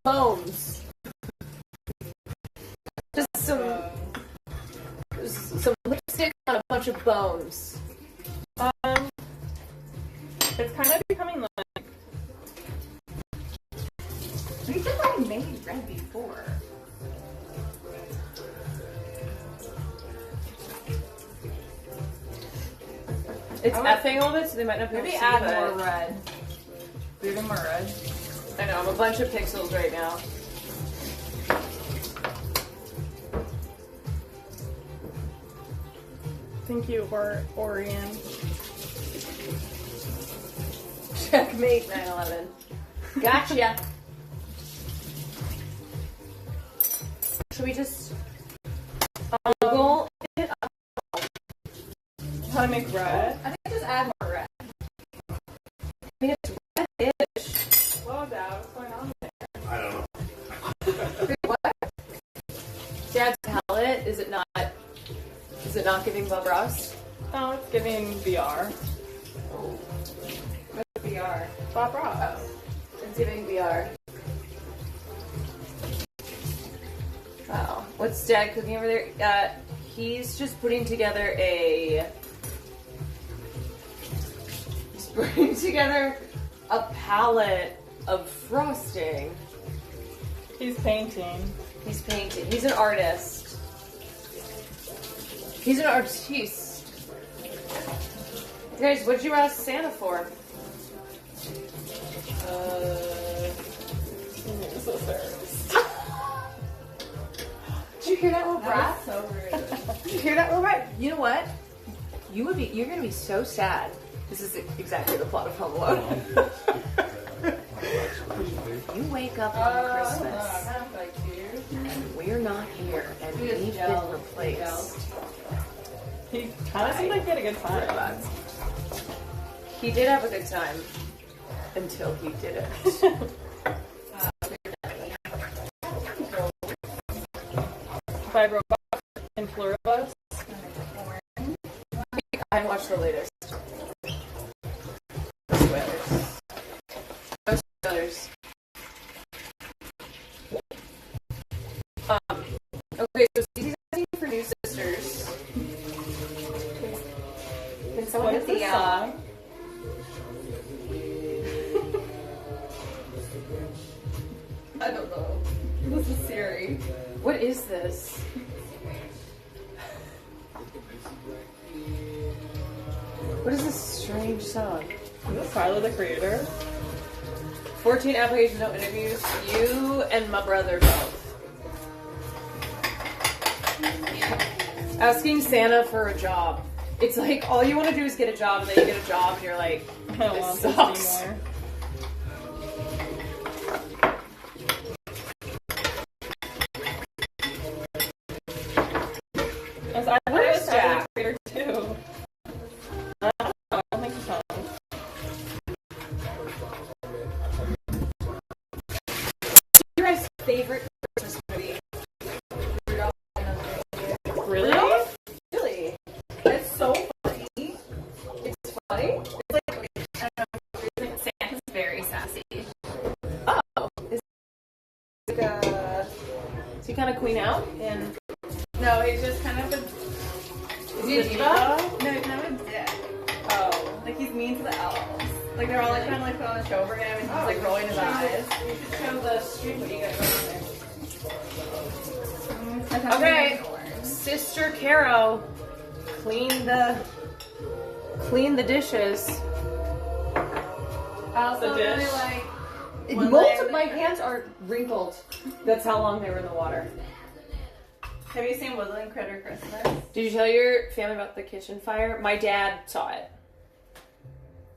bones. Just some lipstick on a bunch of bones. It's kind of becoming like, We definitely made red before. It's effing a little bit, so they might not be able Maybe to see, add but- more red. Do even more red. I know, I'm a bunch of pixels right now. thank you, Orion. Checkmate 9/11. Gotcha. Should we just Google? How to make red? I think just add more red. I mean, it's red-ish. Whoa, Dad, what's going on? I don't know. What? Dad's palette, is it not giving Bob Ross? Oh, it's giving VR. What's VR? Bob Ross. It's giving VR. Wow. What's Dad cooking over there? He's just putting together He's putting together a palette of frosting. He's painting. He's painting. He's an artist. He's an artiste. Guys, what'd you ask Santa for? So serious. Did you hear that little brat? So rude. Did you hear that little brat? You know what? You're gonna be so sad. This is exactly the plot of Home Alone. You wake up on Christmas and we're not here and We just we've gelled. been replaced. He kind of seemed like he had a good time. He did have a good time until he didn't. By Robot and Pluribus. I watched the latest. Spoilers. I don't know. This is Siri. What is this? What is this strange song? Is this Tyler the Creator? 14 applications, no interviews. You and my brother both. Asking Santa for a job. It's like all you want to do is get a job, and then you get a job, and you're like, I don't this want sucks. this anymore. I thought it was Tyler the Creator too. I don't think so. Your guys' favorite Christmas movie? Really? Really? It's so funny. It's funny. Santa's very sassy. Oh, is he kind of queen out? And No, he's just kind of a. is he a diva? No, he's kind of a dick. Oh, Like he's mean to the elves. Like they're all like trying to like put on a show for him, and he's like rolling his eyes. you should show the stream what you got going on there. Sometimes Okay. he's orange. Sister Caro, clean the dishes. I also The dish. really like. My hands are wrinkled. That's how long they were in the water. Have you seen Woodland Critter Christmas? Did you tell your family about the kitchen fire? My dad saw it.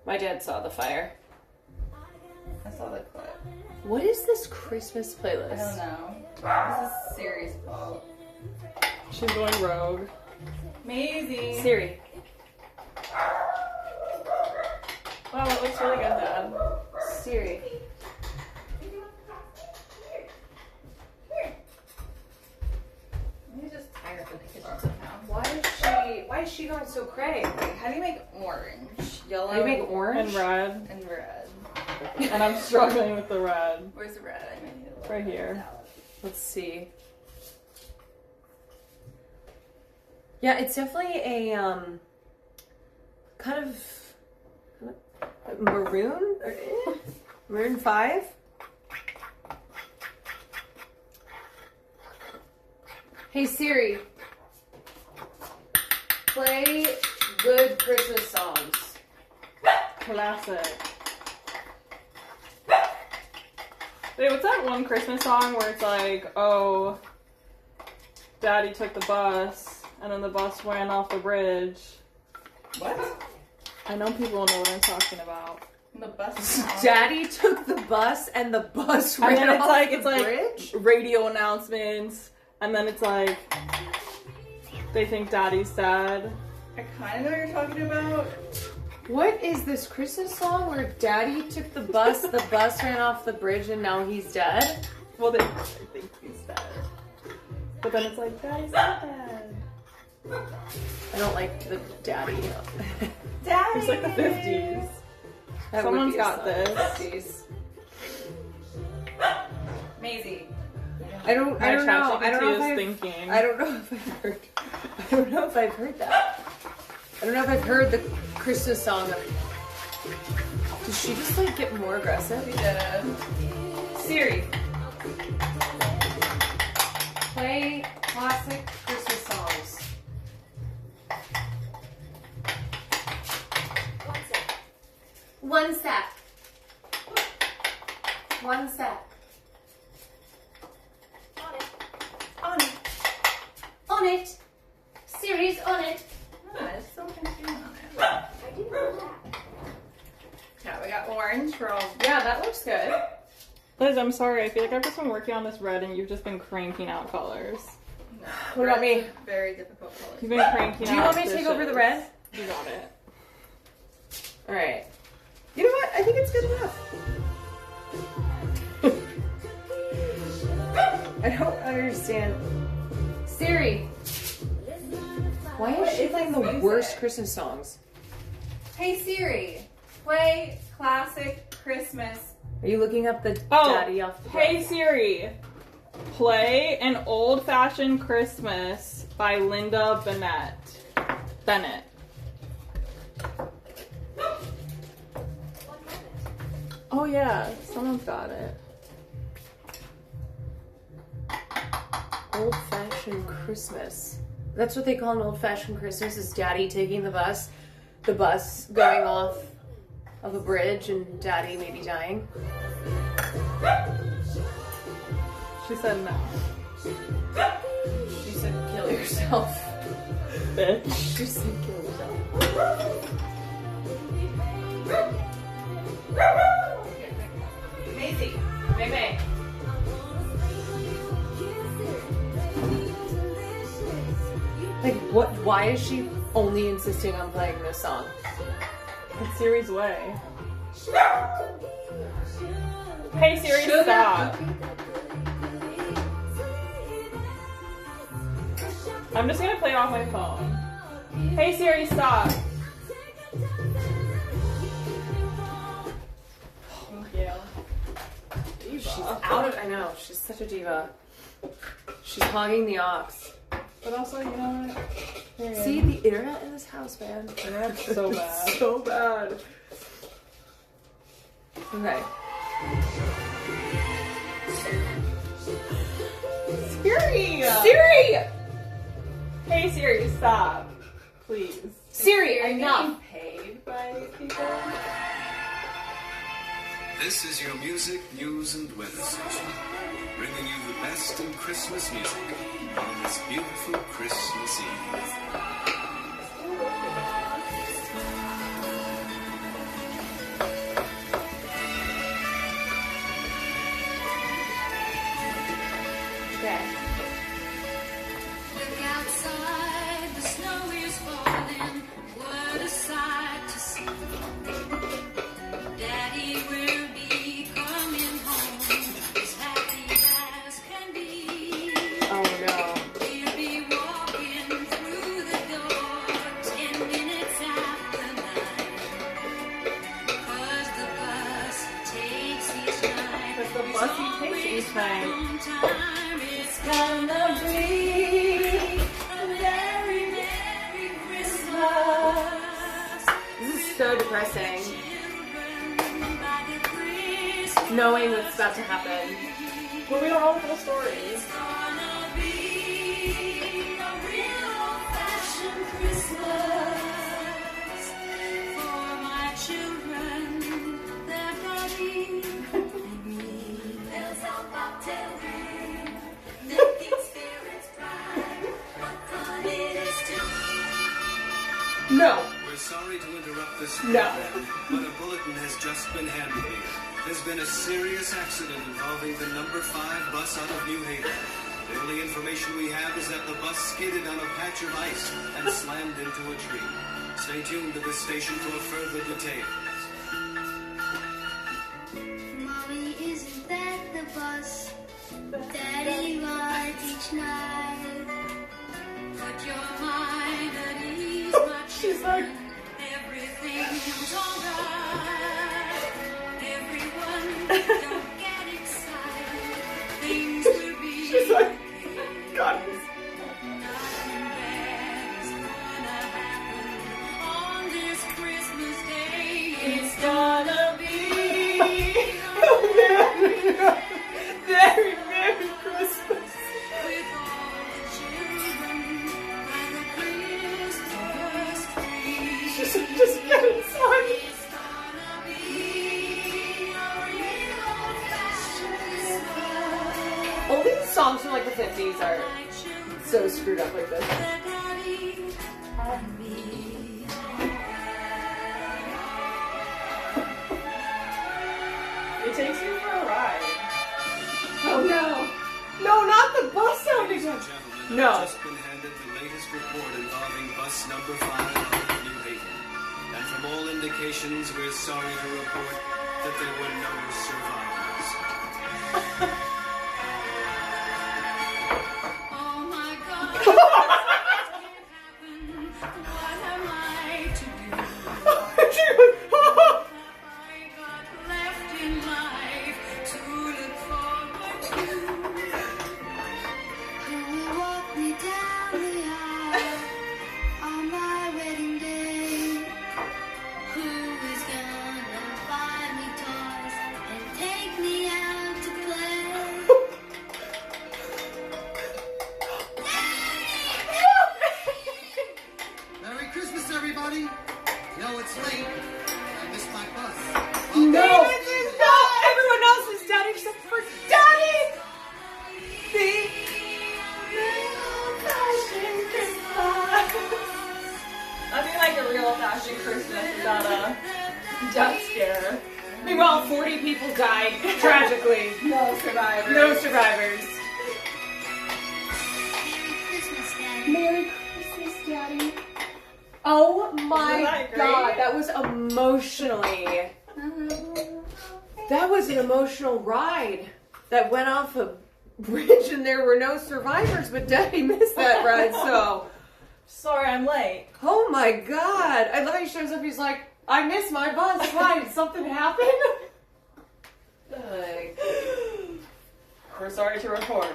My dad saw the fire. I saw the clip. What is this Christmas I playlist? don't know. This is Siri's fault. She's going rogue. Maisie. Siri. Wow, that looks really good, Dad. Siri. I'm just tired of the kitchen somehow. Why is she going so cray? How do you make orange? Yellow How do you make orange? And red. and red. And I'm struggling with the red. Where's the red? I made it. Right here. Let's see. Yeah, it's definitely a kind of maroon or maroon 5. Hey Siri, play good Christmas songs. Classic. Wait, what's that one Christmas song where it's like, oh, Daddy took the bus, and then the bus ran off the bridge? What? I know people will know what I'm talking about. The bus. Daddy took the bus and the bus And ran then off it's the like bridge? radio announcements, and then it's like they think Daddy's dead. I kind of know what you're talking about. What is this Christmas song where Daddy took the bus ran off the bridge, and now he's dead? Well, they think he's dead, but then it's like Daddy's not dead. I don't like the Daddy. Daddy. It's like the 50s. That would Someone's be a got song. this. Jeez. Maisie. I don't know. I don't know if I've, thinking. I don't know if I've heard. I don't know if I've heard that. I don't know if I've heard the Christmas song. Did she just like get more aggressive? She did. Siri, play classic Christmas songs. One sec. One sec. On it. On it. Siri's on it. Oh, it's so confusing on it. Yeah, we got orange for all. Yeah, that looks good. Liz, I'm sorry. I feel like I've just been working on this red, and you've just been cranking out colors. No, What about me? red's a very difficult color. You've been cranking out. Do you want me to take over the red? You got it. All right. You know what? I think it's good enough. I don't understand. Siri, why is she playing the worst Christmas songs? Hey Siri, play classic Christmas. Are you looking up the Oh, Daddy off the Hey Siri, play An Old-Fashioned Christmas by Linda Bennett. Oh yeah, someone's got it. Old-fashioned Christmas. That's what they call an old-fashioned Christmas, is Daddy taking the bus going off of a bridge and Daddy maybe dying. She said no. She said kill yourself. Bitch. She said kill yourself. Maisie. May May. Like, what? Why is she only insisting on playing this song? It's Siri's way. Hey Siri, stop. I'm just gonna play it off my phone. Hey Siri, stop. Thank you. She's out of. I know. She's such a diva. She's hogging the ox. But also, you know what? Period. See the internet in this house, man. Internet's so bad. So bad. Okay. Siri! Siri! Hey Siri, stop. Please. Siri, enough. Paid by these people? This is your music, news, and weather station, bringing you the best in Christmas music on this beautiful Christmas Eve. Okay. Look outside, the snow is falling. What a sight to see. Daddy will be coming home as happy as can be. Oh no. He'll be walking through the door 10 minutes after 9. 'Cause the bus takes each night. Because the bus he takes each night. Time it's gonna be a very Merry Christmas. This is so depressing. By the Christmas Knowing what's about to happen. But we don't know the full story. gonna be a real old-fashioned Christmas for my children. They're ready. Bells on bobtail ring, lifting spirits bright. What fun it is to No. We're sorry to interrupt this No. program, but a bulletin has just been handed here. There's been a serious accident involving the number 5 bus out of New Haven. The only information we have is that the bus skidded on a patch of ice and slammed into a tree. Stay tuned to this station for further details. Mommy, isn't that the bus Daddy rides each night? Put your mind at ease, my children. Everything's alright. Everyone, don't get excited. Things will be okay. God. Nothing bad's gonna happen on this Christmas day. It's gonna be Very Merry Christmas. with all the children by the Christmas tree. Just get inside. It's gonna be a real old-fashioned Christmas. All these songs from like the 50s are My children, so screwed up like this. their daddy and me. It takes you for a ride. Oh no. No, not the bus sound again. Gentlemen, No. I've just been handed the latest report involving bus number 5 out of New Haven. And from all indications, we're sorry to report that there were no survivors. Oh my God. What am I to do? I got left in life to look forward to. Who will walk me down the aisle on my wedding day? Who is gonna buy me toys and take No survivors. No survivors. Christmas, Daddy. Merry Christmas, Daddy. Oh my Isn't that great? God, that was emotionally. That was an emotional ride that went off a bridge and there were no survivors, but Daddy missed that ride, so. Sorry, I'm late. Oh my God. I love how he shows up, he's like, I missed my bus. Why? Did something happen? Like, We're sorry to report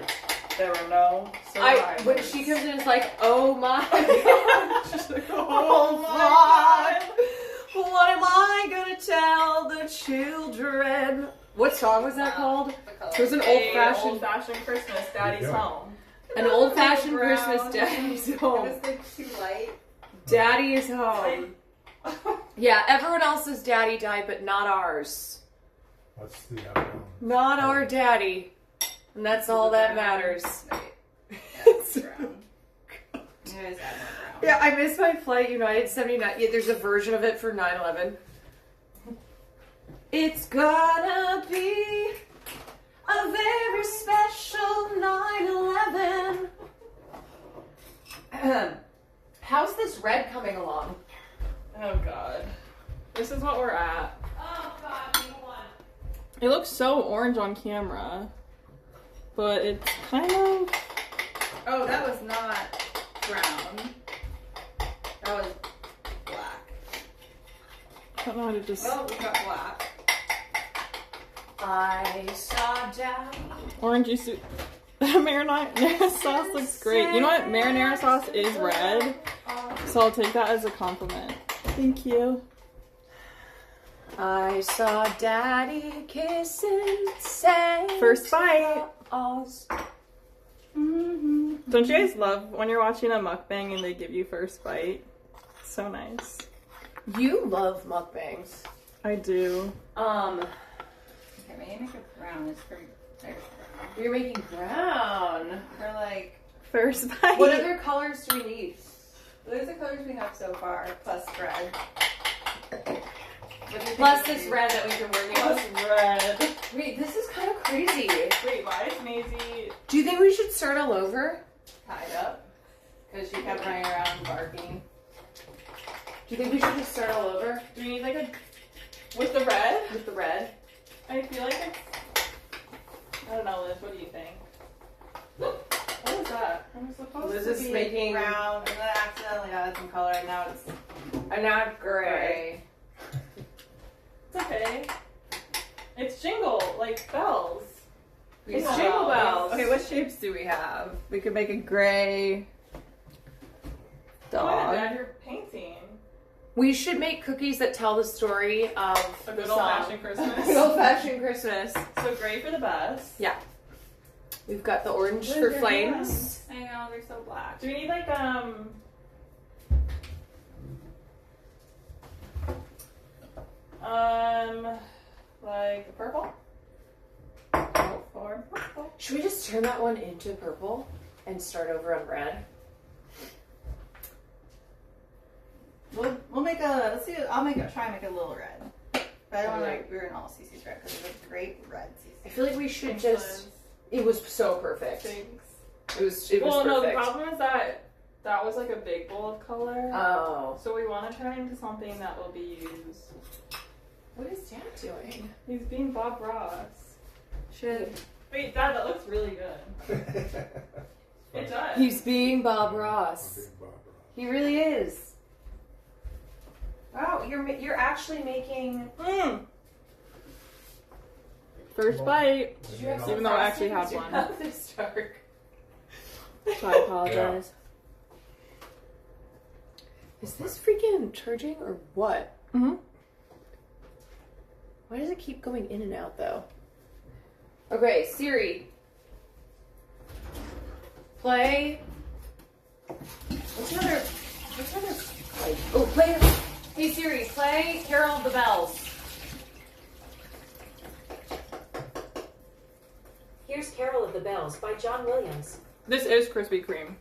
there were no when survivors. she comes in, it's like, oh my God. She's like, Oh my God. What am I gonna tell the children? What song was that called? It was an old-fashioned Christmas. Daddy's Yeah. home. An old-fashioned Brown. Christmas. Daddy's It home. was like too light. Daddy is home. Yeah, everyone else's daddy died, but not ours. What's the unknown? Not our daddy. And that's all that matters. Right. Yeah, it's brown. You guys add more brown. Yeah, I missed my flight, United 79. Yeah, there's a version of it for 9/11. It's gonna be a very special 9/11. How's this red coming along? Oh God. This is what we're at. Oh God, you won. It looks so orange on camera, but it's kind of. Oh, that was not brown. That was black. I don't know how to just. Oh, we got black. I saw Daddy. Orangey soup. Marinara sauce looks great. You know what? Marinara sauce is red, so I'll take that as a compliment. Thank you. I saw Daddy kissing Santa First bite. Claus. Don't you guys love when you're watching a mukbang and they give you first bite? So nice. You love mukbangs. I do. Okay, maybe make it brown. It's pretty. There's brown. You're making brown. We're like, First bite. What other colors do we need? those are the colors we have so far, plus red. Plus this red that we've been working Plus on. red. Wait, this is kind of crazy. Wait, why is Maisie? Do you think we should start all over? Tied up. Because she kept running around barking. Do you think we should just start all over Do we need like a with the red? with the red? I feel like it's. I don't know, Liz. What do you think? What is that? I'm supposed Liz to is be making Brown, and then I accidentally added some color, and now it's and now gray. gray. It's okay. It's jingle like bells. It's jingle bells. Okay, what shapes do we have? We could make a gray Go ahead, Dad, dog. you're painting. We should make cookies that tell the story of A the good song. old-fashioned Good Christmas. old-fashioned Christmas. So gray for the best. Yeah. We've got the orange Where's for your flames. I know, they're so black. Do we need like like purple? Or purple? Should we just turn that one into purple and start over on red? We'll make a, let's see, I'll try and make a little red. But I don't want to ruin all Cece's red because it's a great red I Cece. feel like we should Thanks, just. Liz. It was so perfect. Thanks. It was Well, no, the perfect. problem is that that was like a big bowl of color. Oh. So we want to turn it into something that will be used. What is Dad doing? He's being Bob Ross. Should Wait, Dad, that looks really good. It does. He's being Bob Ross. Big Barbara. He really is. Wow, you're actually making. Mm. First bite. Did you have Even though I actually have frosting? one. Did you have this dark? So I apologize. Is this freaking charging or what? Mm-hmm. Why does it keep going in and out though? Okay, Siri. Play. What's another? Like, oh, play. Hey Siri, play Carol of the Bells. Here's Carol of the Bells by John Williams. This is Krispy Kreme.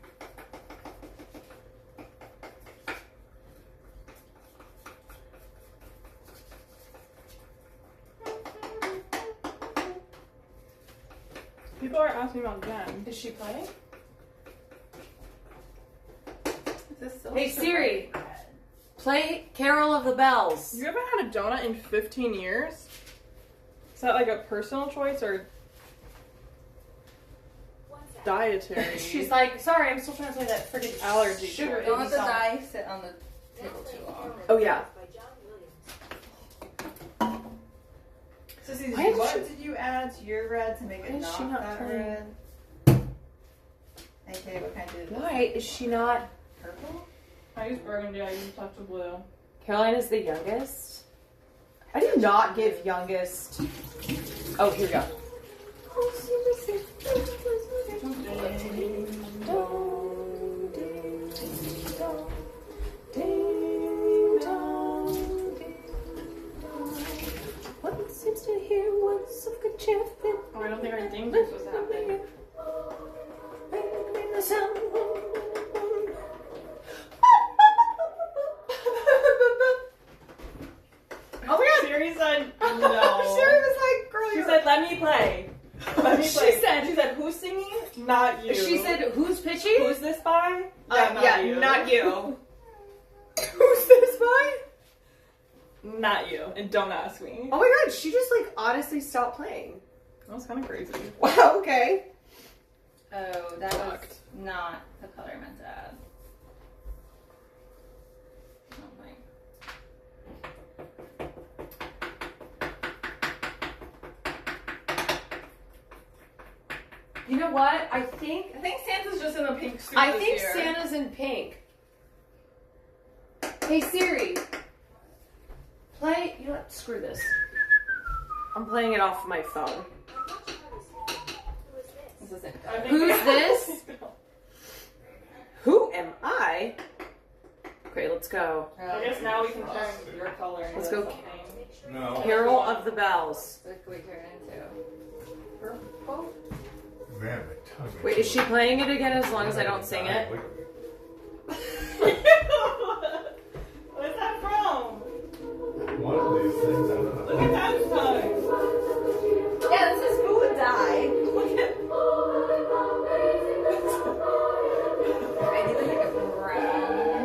People are asking about Jen. Is she playing? Is this still Hey Siri, play Carol of the Bells. You haven't had a donut in 15 years? Is that like a personal choice or dietary? She's like, sorry, I'm still trying to play that freaking Allergy sugar. to it. Don't let baby the song. dye sit on the table too long. Oh yeah. Sissy, Why is what she- did you add to your red to make Why it is not, she not that playing? red? Okay, what kind did Why is she not purple? I use burgundy, I use a touch of blue. Caroline is the youngest. I did not give youngest. Oh, here we go. What seems to hear what's of good cheer? Oh, I don't think our ding juice was happening. Oh my god! Siri said no. Siri was like, girl, She you're said, let me play. Let me She play. said- she said, who's singing? Not you. She said, who's pitchy? who's this by? not you. Who's this by? Not you. And don't ask me. Oh my god, she just like honestly stopped playing. That was kind of crazy. Wow, okay. Oh, that Fucked. was not the color I meant to add. I don't think. You know what? I think Santa's just in a pink suit I this think year. Santa's in pink. Hey Siri, play. You know what? Screw this. I'm playing it off my phone. This isn't I think- Who's this? Who am I? Okay, let's go. I guess now we can turn your color into Let's go. something. No. Carol of the Bells. What can we turn it into? Man, my tongue. Wait, is she playing it again as long as I don't sing it? What's that from? One of these things, I don't Look know. at that tongue. Yeah, this is Who Would Die. Look at I need like a brown.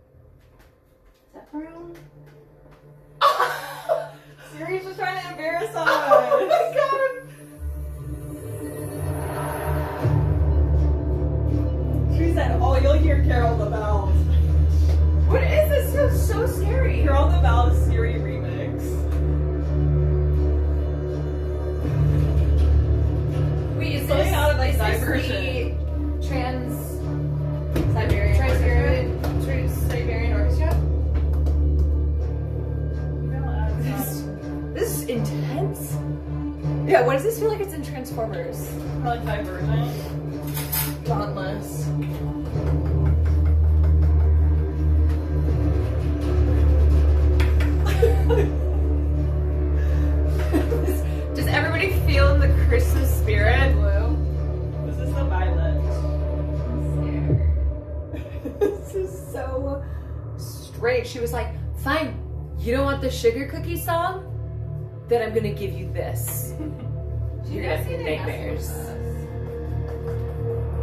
Is that brown? Siri's just trying to embarrass us. Oh my god! She said, oh, you'll hear Carol the Bells. What is this? This is so scary. Carol the Bells Siri remix. Wait, is Something this out of like is this Diversion. the Siberian Orchestra? This is intense. Yeah, what does this feel like it's in Transformers? Like Divergent. Dauntless. Does everybody feel the Christmas spirit? This is the Violet. This is so strange. She was like, fine, you don't want the sugar cookie song? Then I'm gonna give you this. You're gonna have nightmares.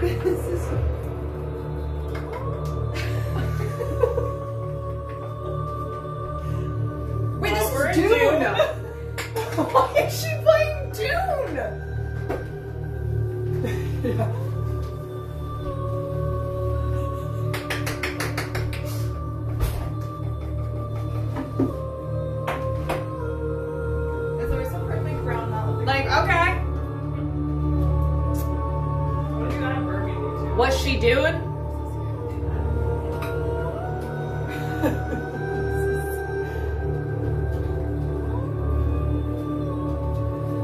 This is... Wait, this We're is in Dune! Dune. Why is she playing Dune? Yeah. Is there some part like brown not looking Like, okay. What do you got in Burgundy too? What's she doing?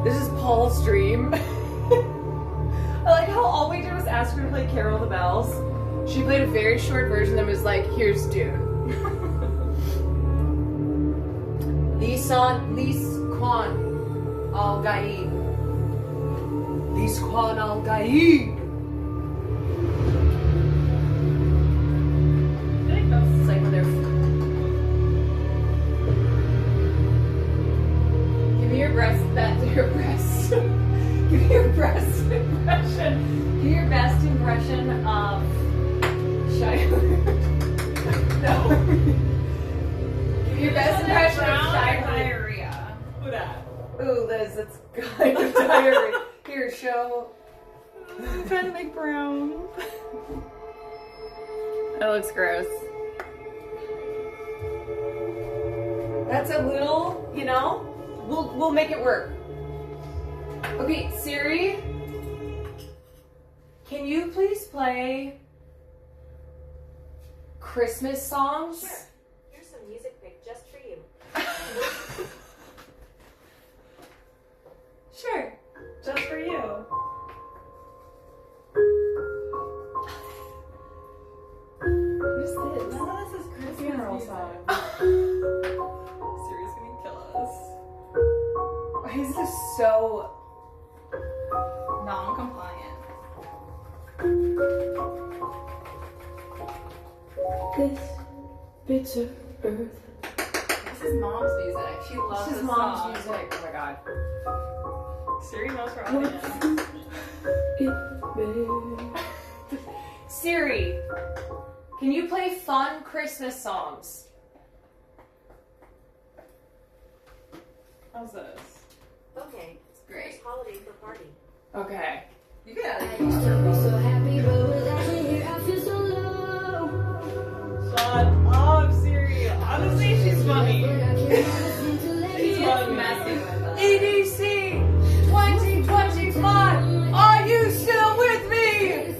This is Paul's dream. I like how all we did was ask her to play Carol of the Bells. She played a very short version that was like, here's Dune. Kwan Al Gaid. Lis Kwan Al Gaid. It's like when they're. Give me your breast. Your breast. Give me your breast impression. Give me your best impression of Shia. No. Give me your best impression of Shia. Diarrhea. Who that? Ooh, Liz, that's kind of diarrhea. Here, show. I'm trying to make brown. That looks gross. That's a little, you know. We'll make it work. Okay, Siri, can you please play Christmas songs? Sure. Here's some music pick just for you. Sure. Just for you. Who's this? None of this is Christmas Funeral music. song. Siri's gonna kill us. Why is this so Non-compliant. this bitter earth? This is mom's music. She loves This is this mom's song. music. Oh my god. Siri knows her audience. Siri, can you play fun Christmas songs? How's this? Okay, It's great. here's Holiday for Party. Okay. You can add it. Shut up, Siri. Honestly, she's funny. She's funny. messing with us. EDC 2025, are you still with me?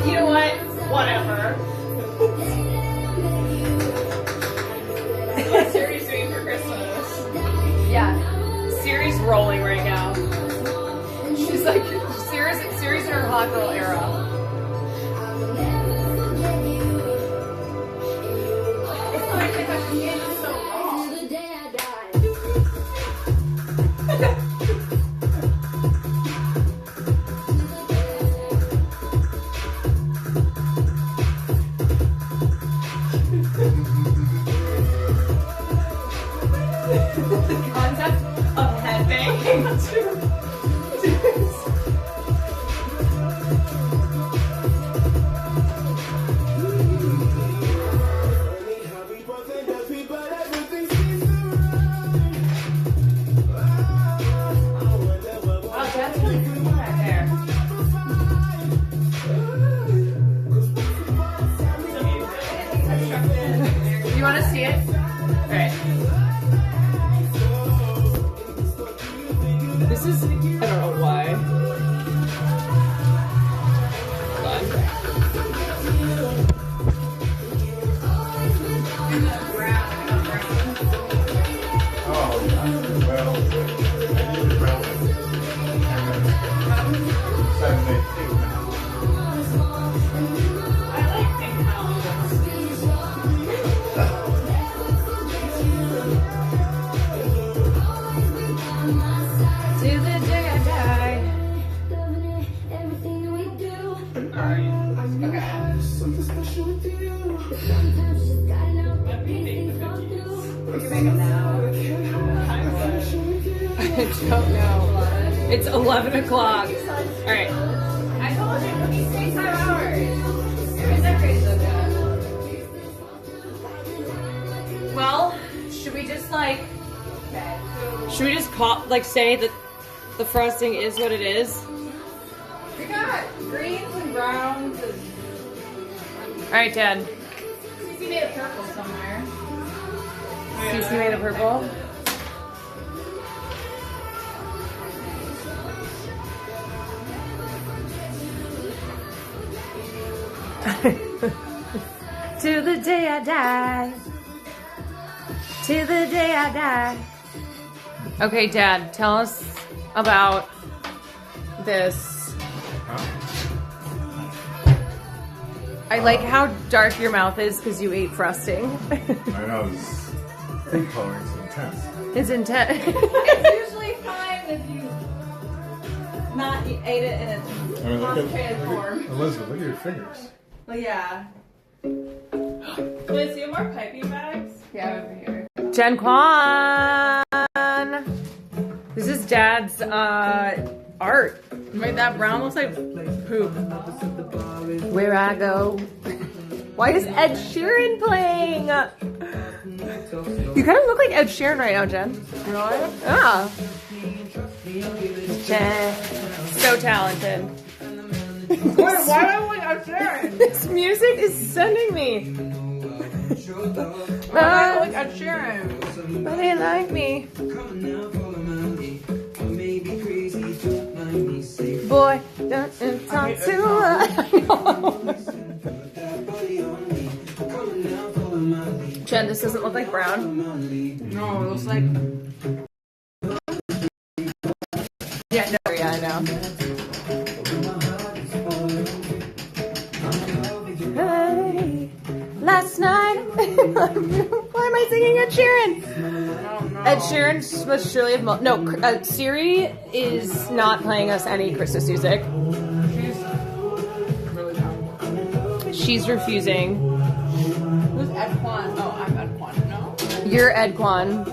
You know what? Whatever. What Siri's doing for Christmas? Yeah. Siri's rolling right now. She's like, Siri's in her hot girl era. The concept of headbanging Wow, that's really cool back there. You want to see it? Alright. This is, I don't know why. Oh, yeah. Well, I need to round it. And then 7, 8, 8 now. To the day I die. I don't know. It's 11 o'clock. Alright. I told you, cookies take 5 hours. Your decorations look good. Well, should we just like, should we just call, like say that the frosting is what it is? We got greens and browns and Alright, Dad. Cece made a purple somewhere. Cece made a purple. To the day I die. To the day I die. Okay, Dad, tell us about this. I like how dark your mouth is because you ate frosting. I know, it's pink coloring is intense. It's intense. It's usually fine if you not ate it in a I mean, concentrated form. Elizabeth, look at your fingers. Well, yeah. Liz, you have more piping bags? Yeah, over here. Jen Kwan. This is Dad's art. Wait, that brown looks like poop. Where I go. Why is Ed Sheeran playing? You kind of look like Ed Sheeran right now, Jen. Really? Yeah. Jen. So talented. Wait, why do I look like I'm Sharon? This music is sending me. Why do I look like I'm Sharon? But they like me. Boy, don't talk too much. Jen, this doesn't look like brown. No, it looks like. Yeah, no, yeah, I know. Hey, last night. Why am I singing Ed Sheeran? Ed Sheeran must surely have. No, Siri is not playing us any Christmas music. She's refusing. Who's Ed Kwan? Oh, I'm Ed Kwan. No? You're Ed Kwan. I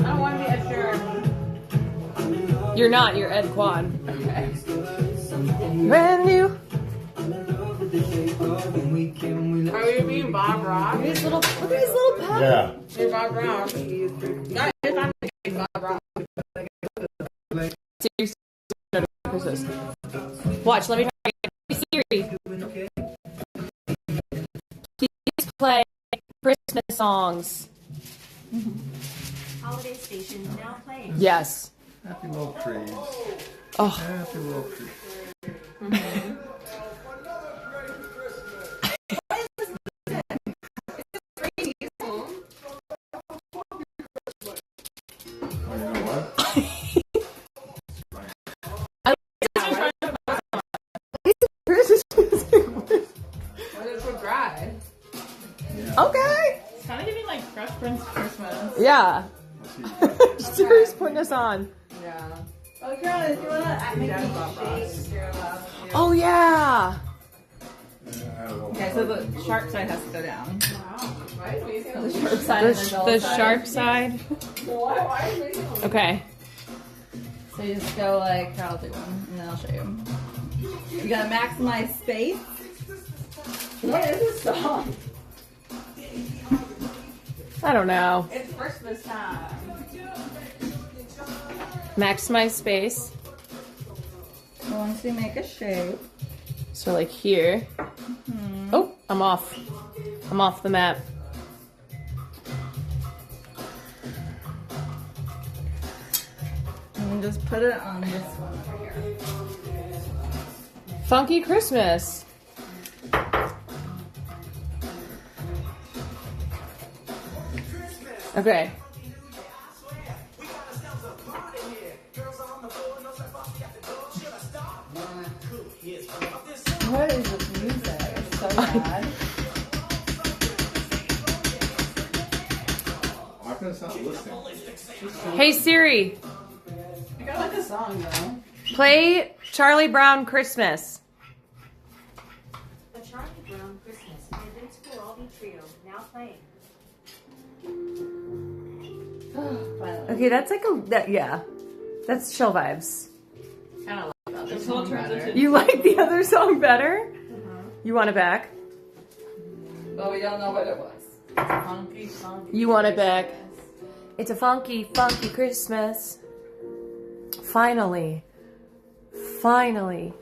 don't want to be Ed Sheeran. You're not. You're Ed Kwan. Okay. Brand new. Are we being Bob Ross? Look at his little pup. Yeah. You're Bob Ross. Guys, I'm Bob Ross. Siri, no, Christmas. Watch. Let me try. Siri, please play Christmas songs. Holiday station now playing. Yes. Happy little trees. Oh. Happy little trees. Oh, you know what? Christmas music. Why is it so dry? Okay. It's kind of giving like Fresh Prince Christmas. Yeah. Siri's putting us on. Yeah. Oh, Carolyn, if you want to make Yeah, me Bob Ross. shake, you're allowed to. Oh yeah. Okay, so the sharp side has to go down. Why is Macy on The the sharp side and the dull The side. sharp side. Why is Macy on the Okay. So you just go like, I'll do one, and then I'll show you. You gotta maximize space. What is this song? I don't know. It's Christmas time. Maximize space. So once you make a shape, So like here. Oh, I'm off. I'm off the map. and just put it on this one over here. Funky Christmas. Okay. What is this music? It's so bad. How can it not listening? Hey Siri, I got like a song though. play Charlie Brown Christmas. The Charlie Brown Christmas, the Vince Guaraldi Trio, now playing. Finally. Okay, that's like yeah. That's chill vibes. Kind of like that. This whole turns into You like the other song better? You want it back? But we don't know what it was. funky, funky. You want it back? It's a funky, funky Christmas. Finally. Finally.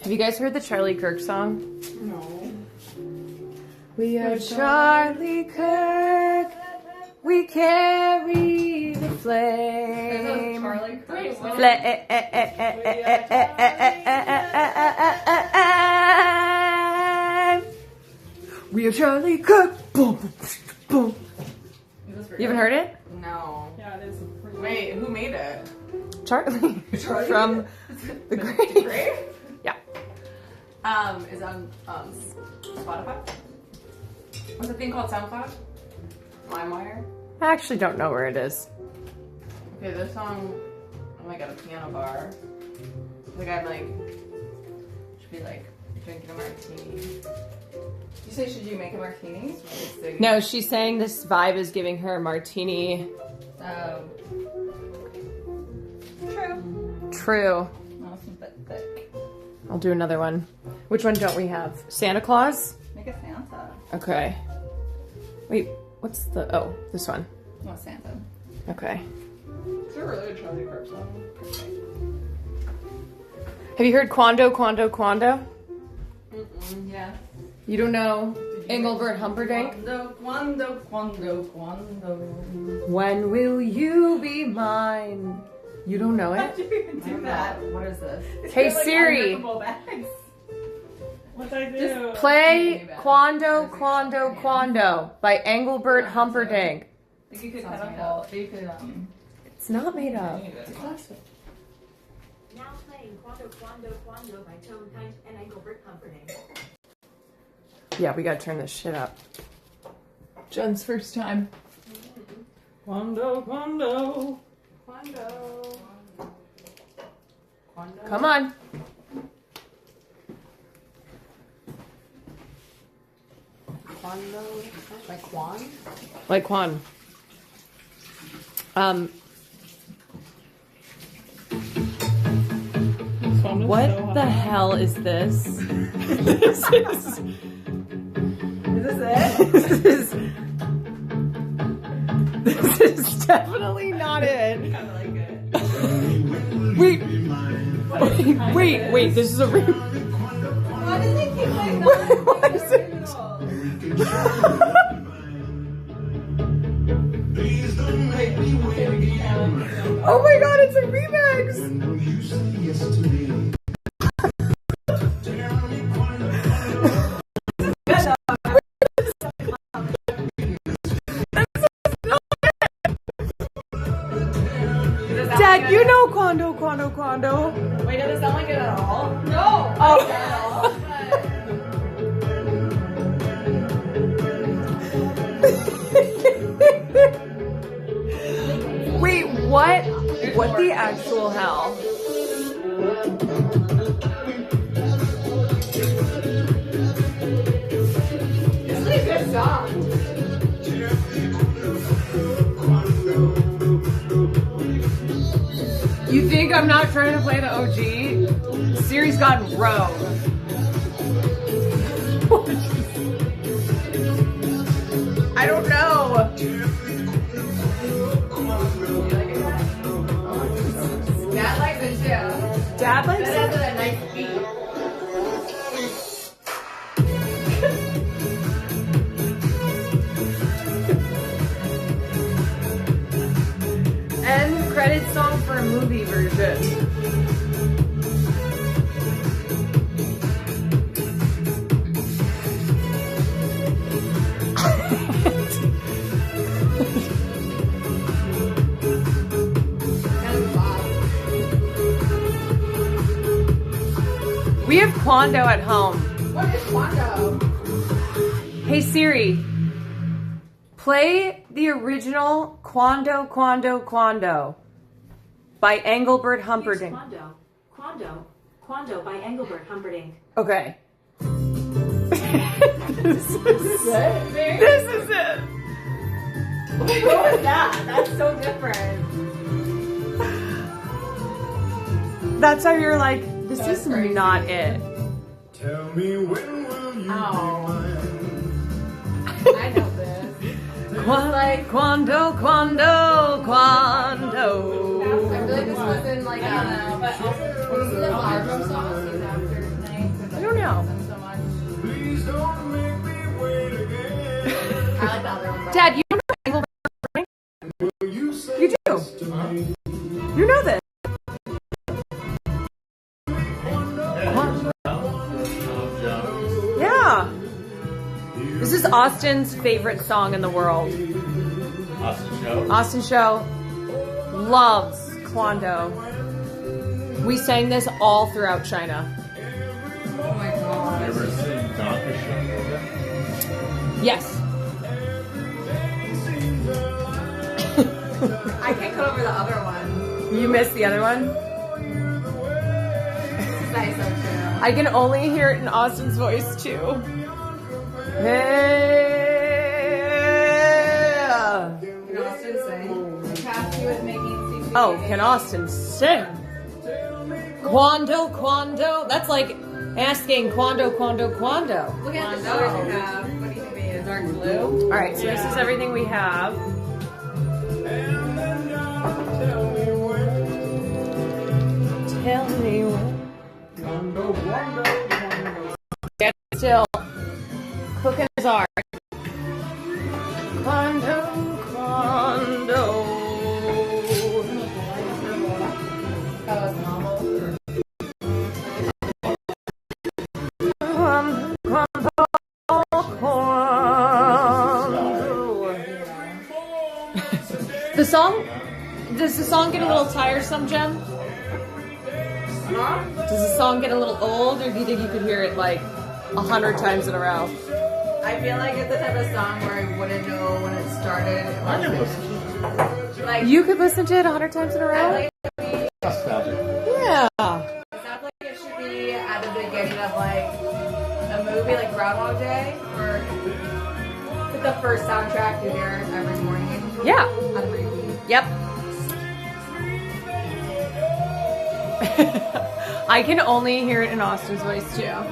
Have you guys heard the Charlie Kirk song? No. We are Charlie Kirk. We carry the flame. Charlie Kirk. Flame. We are Charlie Kirk. Boom, boom, boom. Is this You haven't heard it? No. Yeah, it is. Wait, who made it? Charlie. From the grave. Grave? Yeah. Is on Spotify? What's the thing called SoundCloud? LimeWire? I actually don't know where it is. Okay, this song, I'm like at a piano bar. Like I'm like, should be like drinking a martini. You say, should you make a martini? No, she's saying this vibe is giving her a martini. True. True. Awesome, but thick. I'll do another one. Which one don't we have? Santa Claus? Make a Santa. Okay. Wait, what's the... Oh, this one. Oh, Santa. Okay. Is there really a Charlie Kirk song? Have you heard Quando, Quando, Quando? Yeah. You don't know Engelbert Humperdinck? Quando. When will you be mine? You don't know it? Do that. What is this? Hey Siri, What'd I do? play Quando, Quando, Quando by Engelbert Humperdinck. I think you could cut up. You could It's not made up. Now playing Quando, Quando, Quando by Tone Knight and Engelbert Humperdinck. Yeah, we gotta turn this shit up. Jen's first time. Quando, Quando. Quando. Quando. Come on. Quando. Like Quan? Like Quan. What the hell is this? This is This is definitely not it. kind of like it. Wait, this is a Why does it keep like What is it? Oh my god, it's a remix! Dad, you know Quando, Quando, Quando. Wait, does it sound like it at all? No! Oh. Wait, what? What the actual hell? This is a good song. You think I'm not trying to play the OG? Siri's gotten rogue. I don't know. Dad likes it too. Dad likes That has it? a nice beat. End credit song for a movie version. We have Quando at home. What is Quando? Hey Siri, play the original Quando, Quando, Quando by Engelbert Humperdinck. Quando, Quando, Quando by Engelbert Humperdinck. Okay. This is it. What was that? That's so different. That's how you're like, this That's is crazy. not it. Tell me when will you Ow. be I know this. Quando, Quando, Quando. I feel like this was in like, I don't know, but also, this is the album song after tonight. I don't know. So much. Please don't make me wait again. I like the other one. Dad, you know Engelbert Humperdinck? Will you say You do. yes to me? You know this. Yeah. This is Austin's favorite song in the world. Austin Show loves Kwando. We sang this all throughout China. Oh my god. You ever seen Donkey Show? Yes. I can't get over the other one. You missed the other one? That is so true. I can only hear it in Austin's voice too. Yeah. Can Austin sing? The task he was making seems to be Oh, can Austin sing? Kwando. That's like asking Kwando. Look at the colors you have. What do you think they is? Dark blue? All right, so this is everything we have. Tell me when. Get still. Cooking his art. Kwando. The song, does the song get a little tiresome, Jen? Does the song get a little old, or do you think you could hear it like 100 times in a row? I feel like it's the type of song where I wouldn't know when it started. I can listen to it. Like, You could listen to it 100 times in a I row? like it to be, Nostalgic. Yeah. it sounds like it should be at the beginning of like a movie like Groundhog Day, or like the first soundtrack you hear every morning. Yeah. On repeat. Yep. I can only hear it in Austin's voice too. I'm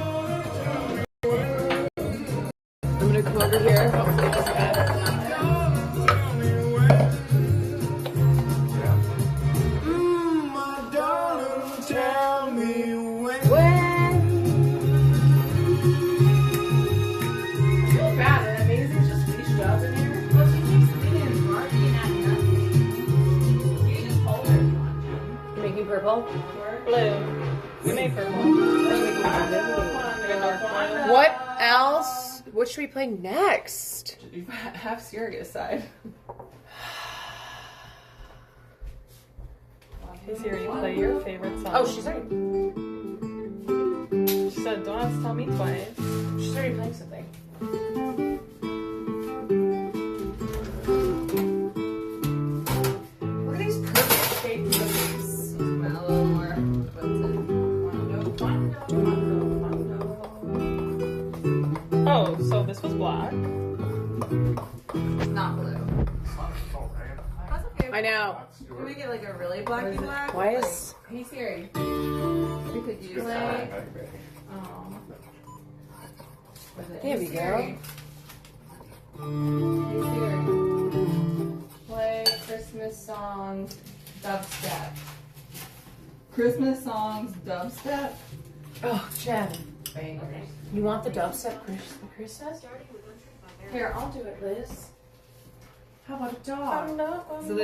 gonna come over here. Hopefully this guy. Bad, and Amazing's just reached up in here. Well, she keeps being barking at nothing. You can just hold her if you want to. You're making purple. Blue. We made purple. What else? What should we play next? Half serious side. Hey Siri, play your favorite song. Oh, she's already She said, don't have to tell me twice. playing something. Look at these perfect shaped cookies. A little more. Oh, so this was black. Not blue. That's okay. I know. Can we get like a really blacky black? Why is- Like, hey Siri. We could use that. There we go. Hey Siri. Play Christmas songs dubstep. Christmas songs dubstep? Oh, Jen. Bangers. You want the dubstep Christmas? Here, I'll do it, Liz. How about a dog? No. So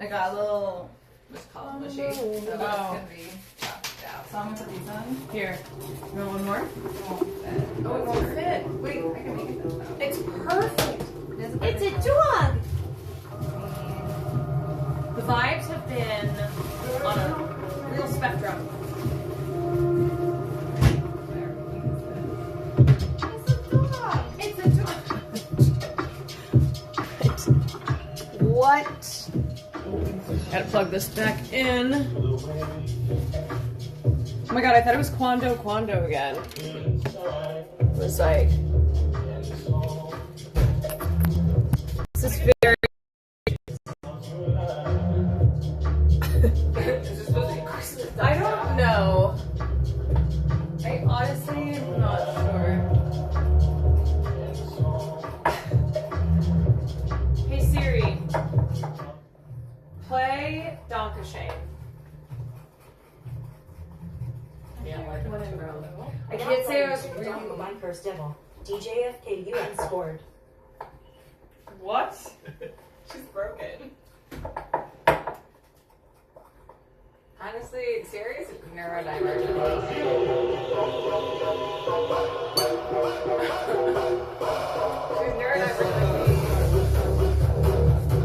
I got a little, what's called mushy. So it's gonna be chopped out. So I'm gonna put these on. Here. You want one more? Oh, it won't fit. Wait, I can make it though. It's perfect. It's a dog. The vibes have been on a real spectrum. It's a dog. What? Gotta plug this back in. Oh my god, I thought it was Kwando again. It was like... This is very... I don't know. I honestly am not sure. Hey Siri, play Donkashane. I can't say I was really... My first demo. DJFK UN scored. What? She's broken. Honestly, serious neurodivergent. She's neurodivergent.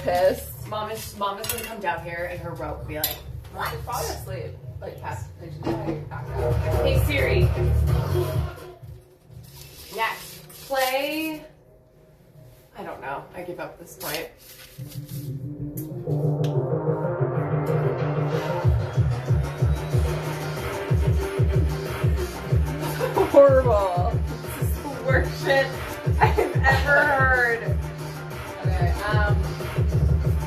pissed. Mom is gonna come down here and her rope will be like, "What? You're falling asleep." Like past. Hey Siri. Next, play. I don't know. I give up at this point. Horrible. This is the worst shit I've ever heard. Okay.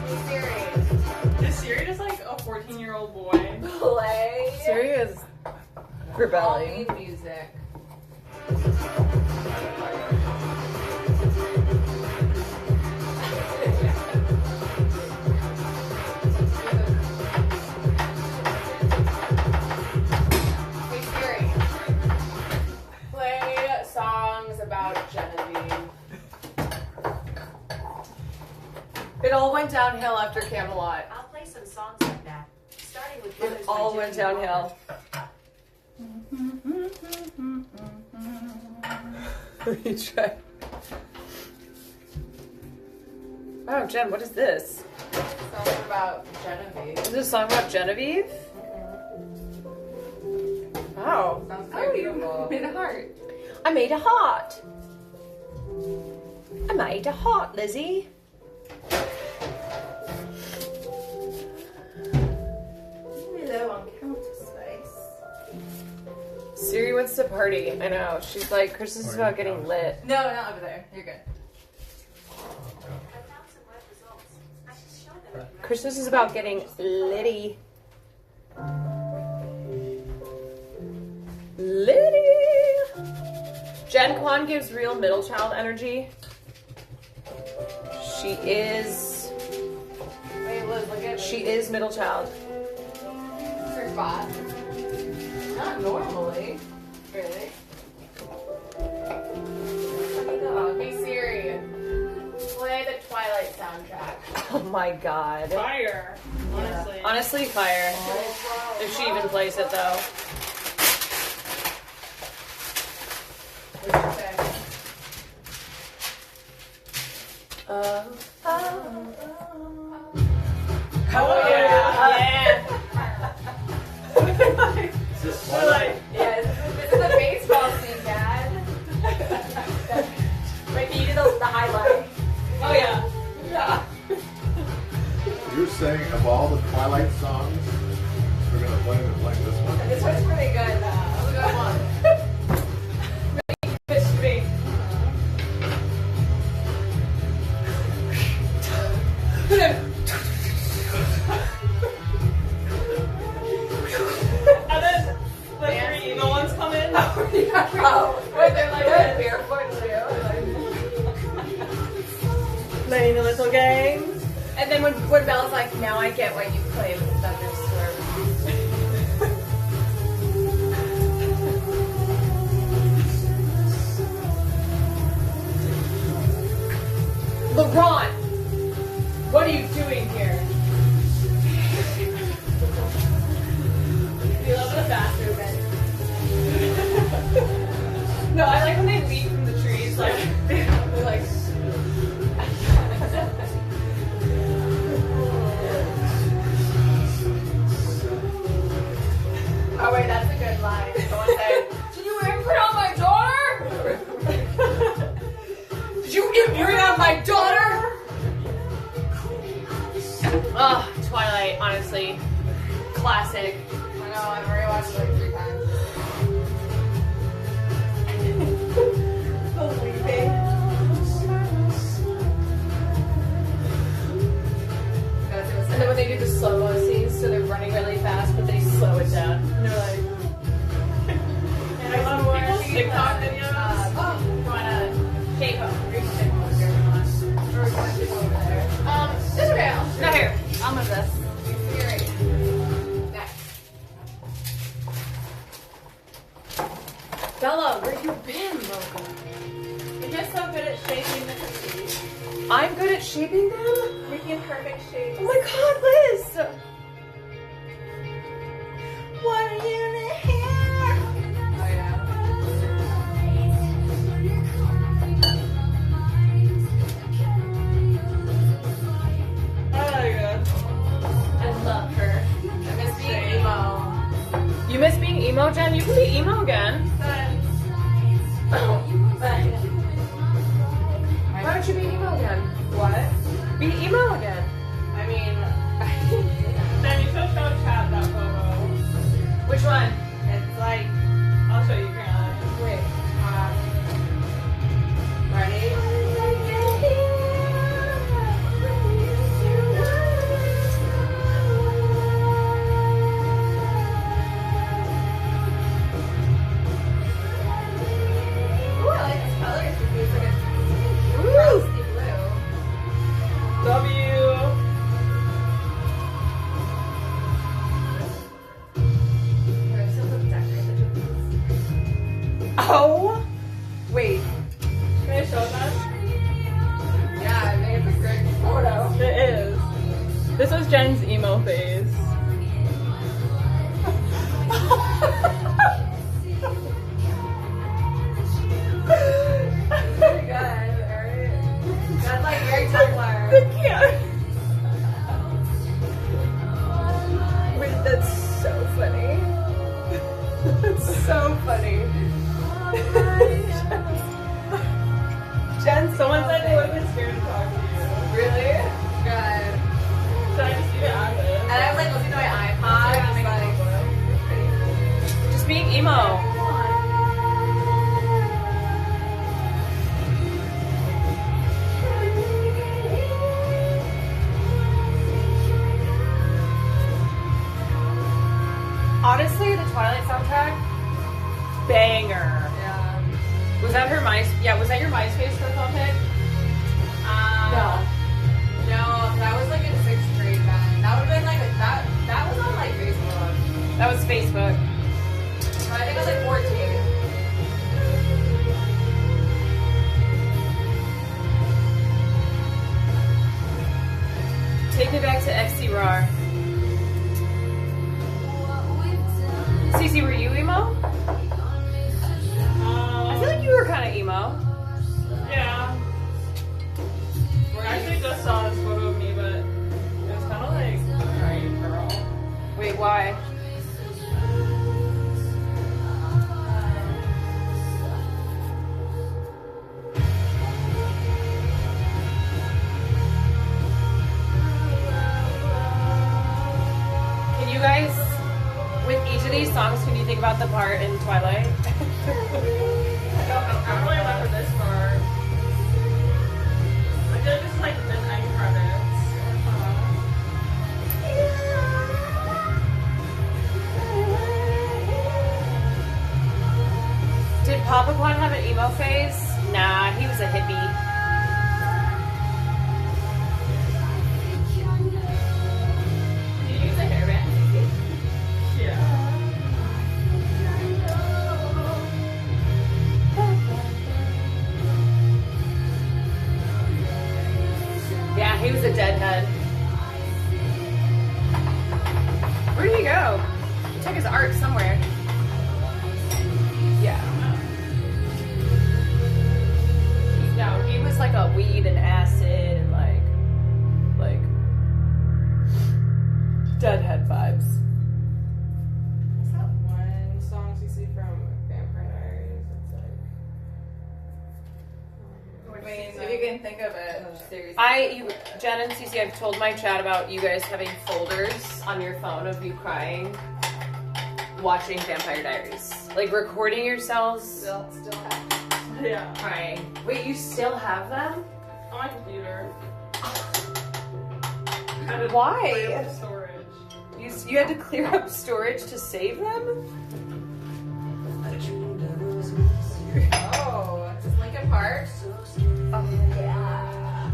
Hey Siri. Is Siri just like a 14-year-old boy? Play. Siri is rebelling. Halloween music. Hey Siri. Play songs about Genevieve. It all went downhill after Camelot. I'll play some songs like that. Starting with It all went downhill. You try. Oh, Jen, what is this? Songs about Genevieve. Is this a song about Genevieve? Oh. Sounds very beautiful. Made a heart. I made a heart. I made a heart, Lizzie. Low on counter space. Siri wants to party. I know. She's like, Christmas is about getting lit. No, not over there. You're good. I found some web results. I should show them if you Christmas is about getting litty. Litty. Jen Kwan gives real middle child energy. She is. Wait, Liz, look at She is middle child. her spot. Not normally. Really? Hey Siri. Play the Twilight soundtrack. Oh my god. Fire. Honestly. Honestly, fire. If she even plays it though. What'd you say? Oh yeah. Is this Twilight? Yeah, this is a baseball scene, Dad. Wait, can you do the highlight? Oh yeah. Yeah. You're saying of all the Twilight songs, we're gonna play them like this one? This one's pretty good. That was a good one. Fish me. And then the three evil ones come in. Oh, wait, they're like barefoot too. Playing a little game. And then when Bella's like, now I get why you claim thunderstorm. LeBron, what are you doing here? You love the bathroom, man. No, I like when they leap from the trees. Like They're like, oh wait, that's a good line. Someone said, "Did you imprint on my daughter? Did you imprint on my daughter?" Ugh, Twilight, honestly. Classic. I know, I've already watched it like 3 times. the weeping. And then when they do the slow-mo scenes, so they're running really fast, but they slow it down. And they're like. And I love people's TikTok videos. K-pop. Or you want to go over there? This way. Not here. I'll move this. Siri. Next. Bella, where you been, Logan? You're just so good at shaping the cookies. I'm good at shaping them? Making perfect shapes. Oh my god, Liz! What are you here? Oh yeah. emo again. Why don't you be emo again? What? Be emo again. I mean, then you should show Chad that photo. Which one? It's like, I'll show you, Grant. Wait. Ready? Ooh, I like this color. It's like a frosty blue. W. Wait, I'm still supposed to decorate the cookies. Oh. Wait. Can I show them? Yeah, I made a great photo. It is. This was Jen's emo phase. Very good, alright? That's like very Tumblr. Wait, that's so funny. That's so funny. Jen, Someone said they would have been scared to talk to you. Really? Good. Should I just leave it as is? And I was like listening to my iPod. Yeah, Just like, just being emo. Honestly, the Twilight soundtrack, banger. yeah. Was that her was that your MySpace profile pic? No, that was like in 6th grade then. That would have been like that was on like Facebook. That was Facebook. So I think I was like 14. Take me back to XC Raw. Cece, were you emo? I feel like you were kind of emo. Yeah. I actually just saw this photo of me, but it was kind of like, alright, girl. Wait, why? Can you guys, with each of these songs, can you think about the part in Twilight? I don't really remember this part. I feel like this is like the end credits. Did Papa Quan have an emo phase? Nah, he was a hippie. Did you use a hairband? Yeah. Yeah, he was a deadhead. Where did he go? He took his art somewhere. Yeah. No, he was like a weed and acid and like deadhead vibes. What's that one song you see from Vampire Diaries? It's like. Wait, so you can think of it. Seriously. Jen and Cece, I've told my chat about you guys having folders on your phone of you crying, watching Vampire Diaries. Like recording yourselves Still have. Yeah. crying. Wait, you still have them? On my computer. Why? Storage. You had to clear up storage to save them? Oh, is this Linkin Park? Oh, yeah.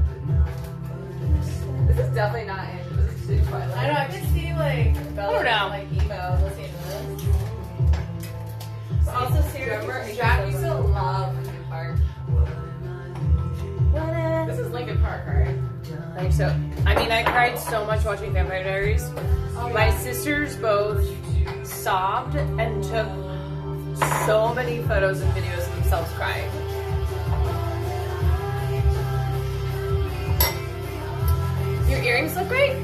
This is definitely not in. This is too Twilight. I know, I can see like Bella know. like emo listening to this. Also, seriously, Jack used to love Linkin Park. This is Linkin Park, right? I think so. I mean, I cried so much watching Vampire Diaries. My sisters both sobbed and took so many photos and videos of themselves crying. Your earrings look great.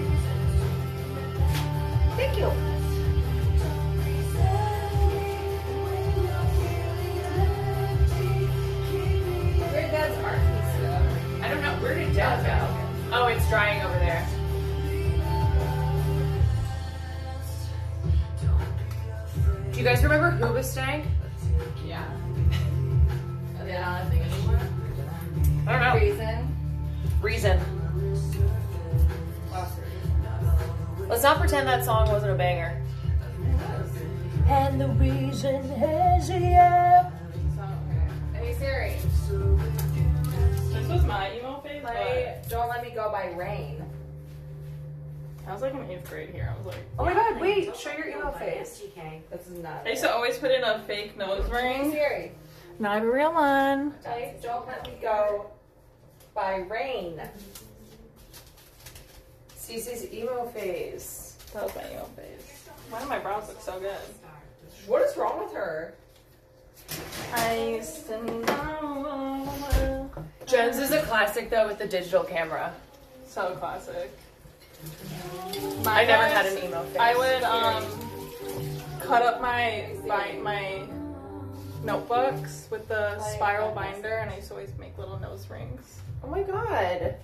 Thank you. Yeah, let's go. Oh, it's drying over there. Do you guys remember Hoobastank? Yeah. Are they not a thing anymore? I don't know. Reason. Reason. Let's not pretend that song wasn't a banger. And the reason is yeah. Hey Siri, This was my emo phase, play Don't Let Me Go by Rain. but I was like in 8th grade here. I was like, Oh my god, wait, show your emo face. This is not. I used to always put in a fake nose Hey ring. Siri, Not a real one. type Don't Let Me Go by Rain. Cece's emo phase. That was my emo phase. Why do my brows look so good? What is wrong with her? I used to know. Jen's is a classic though with the digital camera. So classic. I never had an emo phase. I would cut up my notebooks with the spiral binder, and I used to always make little nose rings. Oh my god.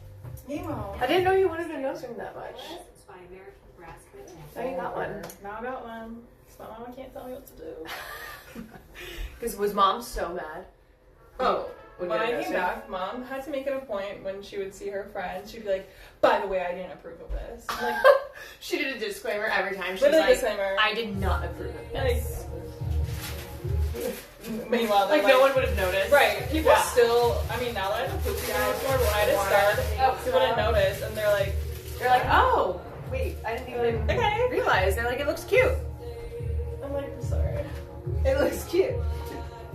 Emo. I didn't know you wanted a nose ring that much. It's by American Brass Band. Now you got one. Now I got one. So my mama can't tell me what to do. Because was mom so mad? Oh, When when you I had a came nose ring? back, mom had to make it a point when she would see her friends. She'd be like, "By the way, I didn't approve of this." I'm like, She did a disclaimer every time. She's literally like, disclaimer. I did not approve of this. Meanwhile, they're Like no one would have noticed. Right. People Yeah. still, I mean, now that I have a poopy nose more, but when I just started, people didn't notice, and they're like, Oh, wait, I didn't even okay. realize. They're like, it looks cute. I'm like, I'm sorry. It looks cute.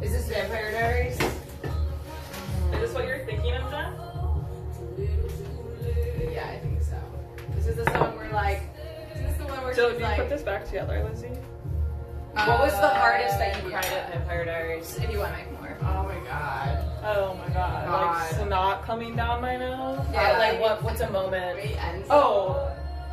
Is this Vampire Diaries? Is this what you're thinking of, Jen? Yeah, I think so. This is the song where like, is this the one where So, she's do you like, put this back together, Lizzie? What was the hardest that you yeah. cried at Vampire Diaries? If you want to make more. Oh my god. Oh my god. Like, God. snot coming down my nose? Yeah, Like what's a moment? Wait, ends. Oh.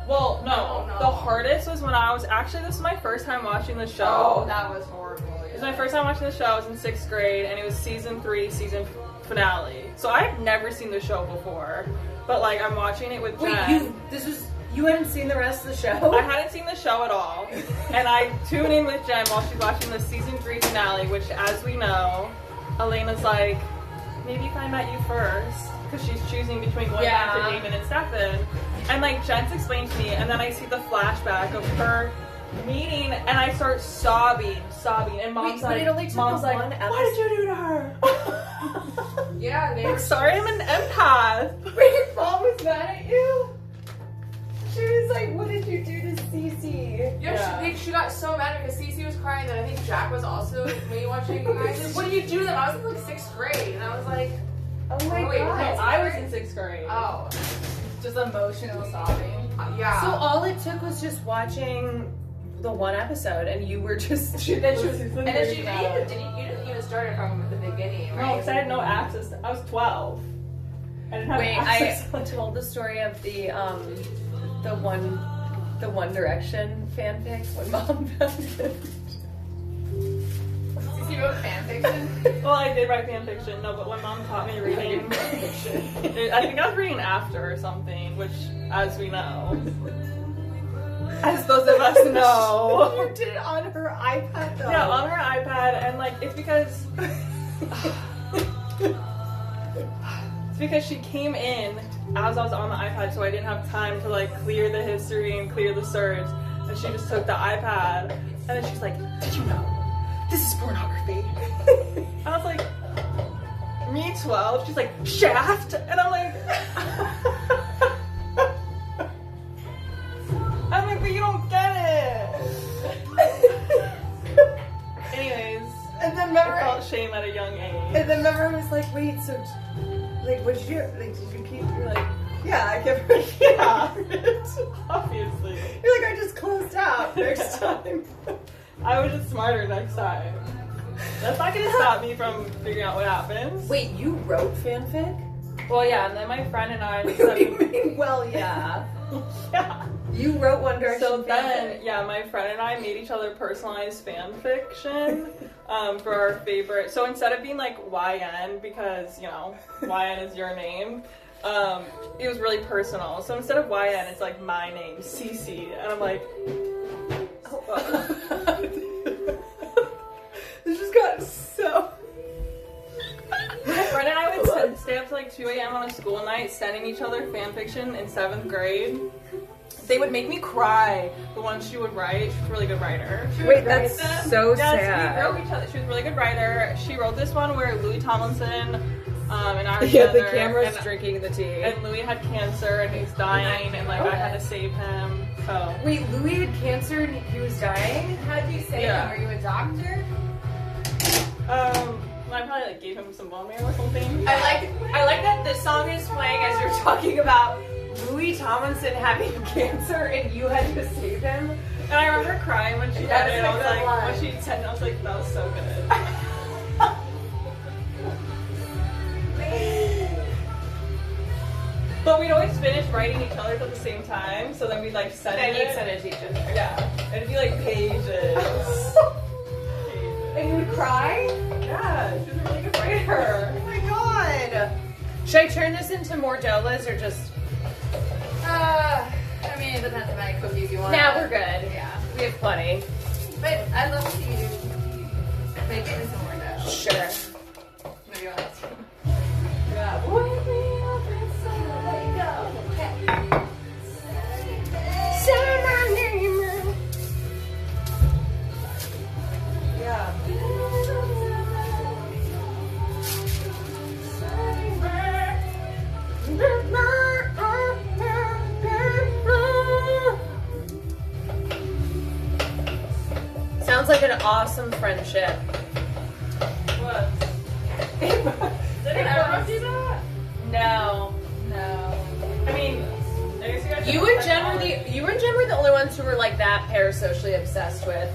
Well, no. Oh, no. The hardest was when I was, actually, this is my first time watching the show. Oh, that was horrible. It was my first time watching the show. I was in 6th grade, and it was season 3, season finale. So I've never seen the show before, but like I'm watching it with Jen. You hadn't seen the rest of the show? I hadn't seen the show at all, and I tune in with Jen while she's watching the season 3 finale, which, as we know, Elena's like, maybe if I met you first, because she's choosing between going back to Damon and Stefan, and like Jen's explained to me, and then I see the flashback of her meeting, and I start sobbing, and mom's but like, it only took mom's the like, one what did you do to her? Yeah, they Like, were sorry, I'm an empath. Wait, your mom was mad at you? She was like, what did you do to Cece? Yeah, she got so mad because Cece was crying that I think Jack was also maybe watching. And I was like, what do you do to them? I was in like 6th grade, and I was like, Oh my wait, god. No, I was in 6th grade. oh, Just emotional sobbing. yeah. So all it took was just watching the one episode, and you were just. and then she didn't bad. even start it from the beginning, No, right? because I had no access. I was 12. I didn't have Wait, access. I told the story of the One Direction fanfic when mom found it. Cece wrote fanfiction. Well, I did write fan fiction. No, but when mom taught me reading, I think I was reading After or something, which, as we know, as those of us know, You did it on her iPad though. yeah, on her iPad, and like it's because she came in as I was on the iPad, so I didn't have time to like clear the history and clear the search, and she just took the iPad, and then she's like, "Did you know this is pornography?" I was like, "Me 12?" She's like, "Shaft," and I'm like, but you don't get it. Anyways, And then I remember, felt shame at a young age. and then remember, I was like, wait, so, like, what did you do? Like, did you keep? You're like, yeah, I kept. Yeah, obviously. You're like, I just closed out next time. I was just smarter next time. That's not gonna stop me from figuring out what happens. Wait, you wrote fanfic? Well, yeah, and then my friend and I. What do you mean? Well, yeah. Yeah. You wrote One Direction So then, fanfic. yeah, my friend and I made each other personalized fan fiction for our favorite. So instead of being like YN, because, you know, YN is your name, it was really personal. So instead of YN, it's like my name, Cece, and I'm like, this just got so. My friend and I would stay up to like 2 a.m. on a school night sending each other fan fiction in 7th grade. They would make me cry. The ones she would write, she's a really good writer. Wait, that's so Yes, sad. we wrote each other. She was a really good writer. She wrote this one where Louis Tomlinson and I were Yeah, together. the camera's and, drinking the tea. and Louis had cancer and he's dying, and like I had to save him. So Wait, Louis had cancer and he was dying? How did you say Yeah. him? Are you a doctor? I probably like gave him some bone marrow or something. I like that this song is playing as you're talking about Louis Tomlinson having cancer and you had to save him. And I remember crying when she That did is it. a I was good like, line. when she said it, I was like, that was so good. But we'd always finish writing each other's at the same time, so then we'd like send And it. you'd send it to each other. Yeah, and it'd be like pages. And you would cry? Yeah, she was a really good writer. Oh my god. Should I turn this into more Dolas or just? I mean, it depends on how many cookies you want. Nah, we're good. Yeah. We have plenty. But I'd love to see you make it into more dough. Sure. Maybe I'll ask you. Yeah. Yeah. Sounds like an awesome friendship. What? Did everyone do that? No. No. I mean, I guess you guys You and Jen were the only ones who were like that parasocially obsessed with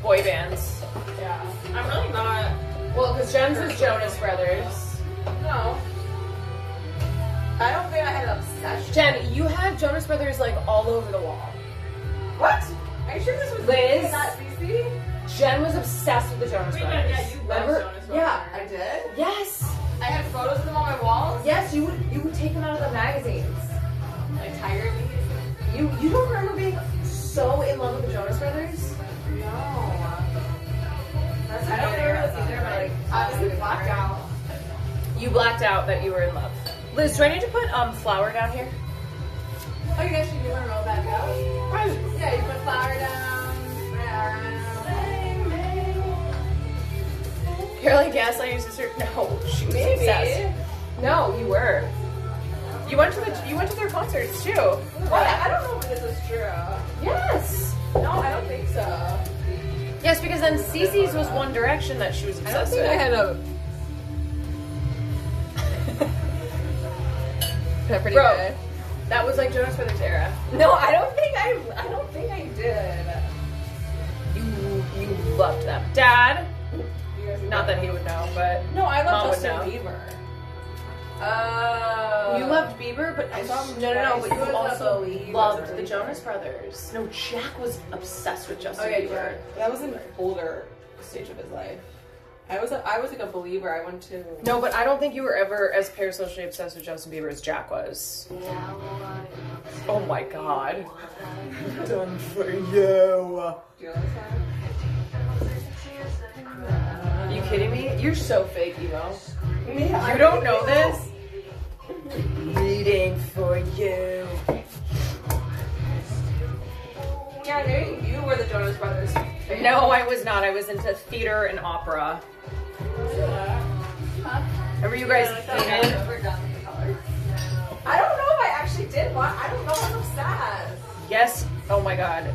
boy bands. Yeah. I'm really not. Well, because Jen's is Jonas Brothers. No. I don't think I had an obsession. Jen, you have Jonas Brothers like all over the wall. What? Are you sure this was Liz? not CC? Jen was obsessed with the Jonas Wait, Brothers. yeah, you love Remember? Jonas Brothers. Yeah, I did. Yes. I had photos of them on my walls. Yes, you would take them out of the magazines. Like Tiger Beat. You don't remember being so in love with the Jonas Brothers? No. I don't remember this either, but like obviously blacked out. You blacked out that you were in love. Liz, do I need to put flour down here? Oh, you guys should do one roll back out. Yeah, you put flour down, spread it around. You're like, yes, I used to serve. No, she was Maybe. obsessed. No, you were. You went to their concerts too. What? I don't know if this is true. Yes. No, I don't think so. Yes, because then Cece's was One Direction that she was I don't obsessed think with. I had a. They're pretty Bro. good. That was like Jonas Brothers era. No, I don't think I did. You loved them. Dad, You guys not that he would know, but No, I Mom love would Justin know. Bieber. Oh. You loved Bieber, but I saw him no, but twice. you also Believe loved or the Jonas Brothers. No, Jack was obsessed with Justin Okay, Bieber. that was an older stage of his life. I was like a believer. I went to. No, but I don't think you were ever as parasocially obsessed with Justin Bieber as Jack was. Oh my god. Done for you. Do you know this one? Are you kidding me? You're so fake, Emo. You don't know this? Reading for you. Yeah, I knew you were the Jonas Brothers fan. No, I was not. I was into theater and opera. Remember you guys hated? I don't know if I actually did watch. I don't know if I'm obsessed. Yes. Oh my god.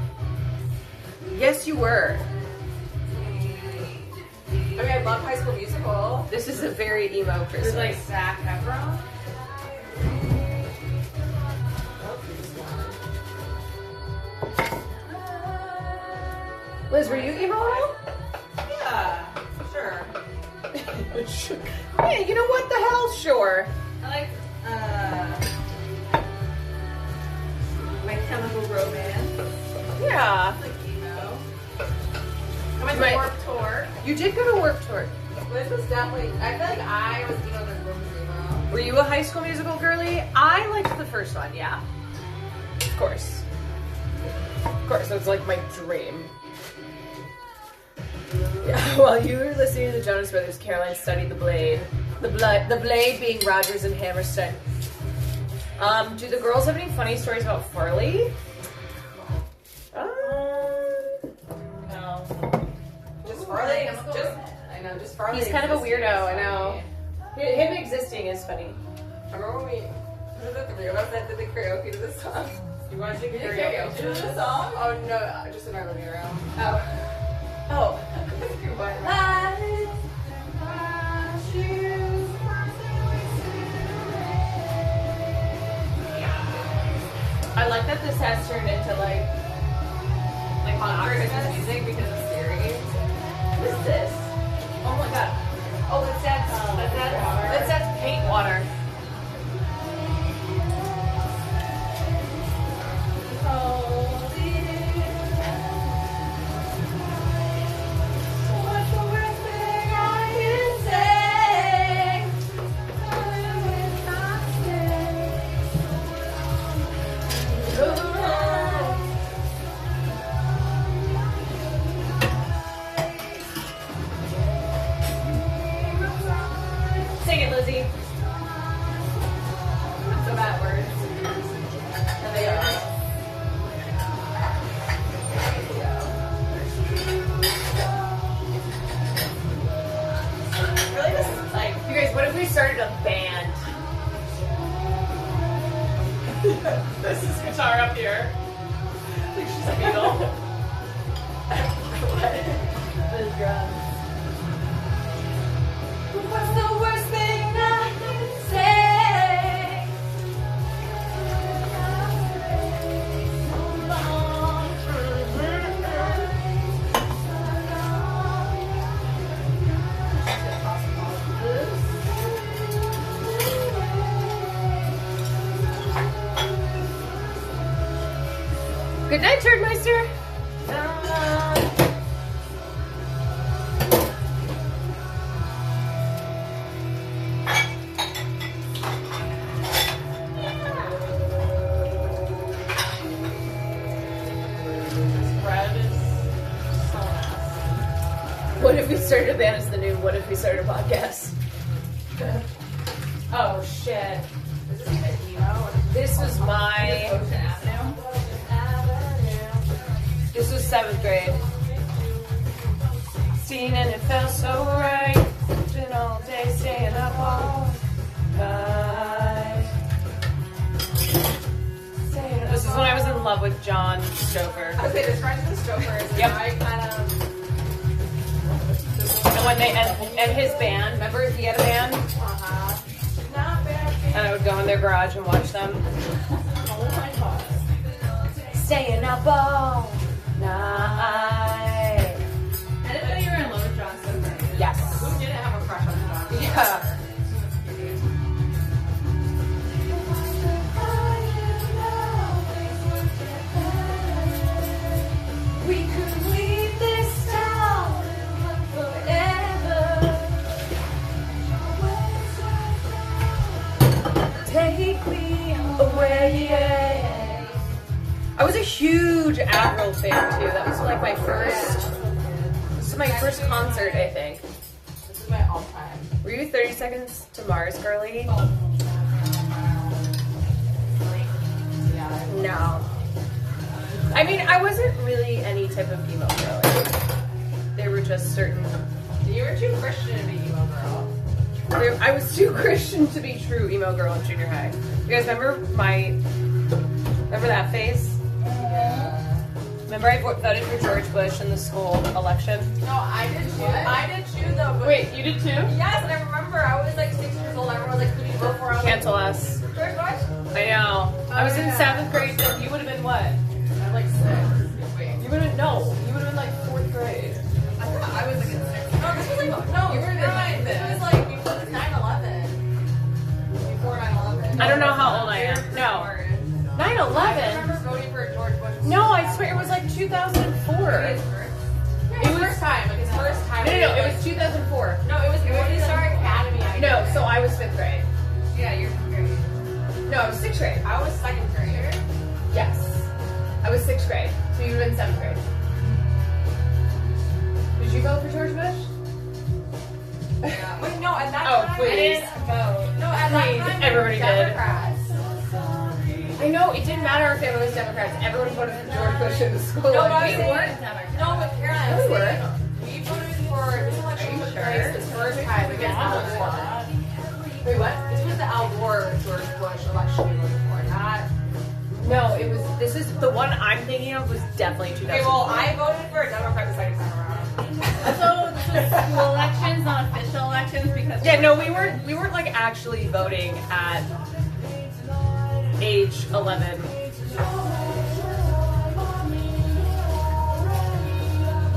Yes, you were. I mean, I love High School Musical. This is a very emo Christmas. There's like Zac Efron. Liz, were you emo at all? Yeah, sure. Yeah, you know what the hell? Sure. I like My Chemical Romance. Yeah. Like emo. I went to Right. Warped Tour. You did go to Warped Tour. Liz was definitely. I feel like I was emo than Liz was emo. Were you a High School Musical girly? I liked the first one, yeah. Of course. Of course, it was like my dream. Yeah, while you were listening to the Jonas Brothers, Caroline studied the Blade. The Blade being Rodgers and Hammerstein. Do the girls have any funny stories about Farley? No. Just Farley. I know, just Farley. He's kind of a existing weirdo, I is know. funny. Him existing is funny. Remember when the three of us that did the karaoke to this song? You want to sing Karaoke to this song? Oh no, just in our living room. Oh. I like that this has turned into like concert Christmas music because of Siri. What is this? Oh my god. Oh, that's paint water. Sing it, Lizzie. That's so bad words. And they are. Really, this is like, you guys, what if we started a band? This is guitar up here. Like she's a Beatle. The drums. What's the worst thing I can say? Good night, Turdmeister. What if we started a band as the new What If We Started a Podcast? Oh shit. Is this even emo? This was my... Ocean Avenue? This was 7th grade. Seen and it felt so right. Been all day staying up all night. This is when I was in love with John Stoker. Okay, this friend with Stoker is Yep. I kind of. And when and his band, remember he had a band? Not bad. And I would go in their garage and watch them. Oh my god. Staying up all night. I didn't know you were in love with John Stoker. Yes. Who didn't have a crush on John Stoker? Yeah. We could leave this town forever. Take me away. I was a huge Avril fan too. That was like my first. This is my first concert, I think. This is my all-time. Were you 30 Seconds to Mars girly? Yeah. No. I mean, I wasn't really any type of emo girl. There were just certain. You were too Christian to be emo girl. I was too Christian to be true emo girl in junior high. You guys remember that phase? Remember I voted for George Bush in the school election? No, I did too. I did too, though. But Wait, you did too? yes, and I remember I was like 6 years old. Everyone was like, "Who do you vote for?" I was like, Cancel us. George Bush. I know. I was in yeah. 7th grade, so you would have been what? I'm like 6. Wait, You would have no. You would have been like 4th grade. I thought I was like in 6th. No, this was like no. You were the 9th. This was like before 9/11. Before 9/11. I don't know how old I am. No. 9/11. I remember voting for George Bush. No, I swear it was like 2004. His first time. Like his first time. No, it was 2004. No, it was Morning Star Academy. No, so I was 5th grade. Yeah, you're grade. No, I was 6th grade. I was 2nd grade. Yes. I was 6th grade. So you were in 7th grade. Did you vote for George Bush? Wait, no, at that Oh, time, please. I didn't vote. No, at that Please, time, everybody did. Democrats. I know, it didn't matter if it was Democrats. Everyone voted for George Bush in the school. No, but Like, we weren't Democrats. No, but Caroline, No, we weren't. we voted for this election took sure? place the first time against Al Gore. Wait, what? This was the Al Gore George Bush election we voted for, not. No, it was, this is, the one I'm thinking of was definitely 2000. Okay, well, I voted for a Democrat the second time around. So this was school elections, not official elections, because Yeah, no, we weren't like actually voting at age 11.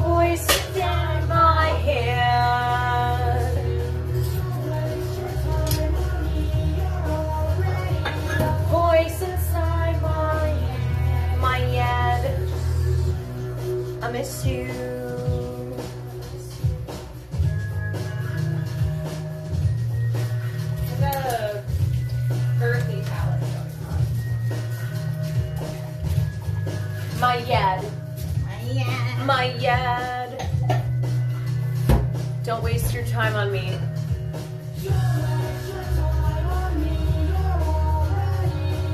Voice in my head. Voice inside my head. I miss you. The earthy palette going on. My yad. My yad. Don't waste your time on me.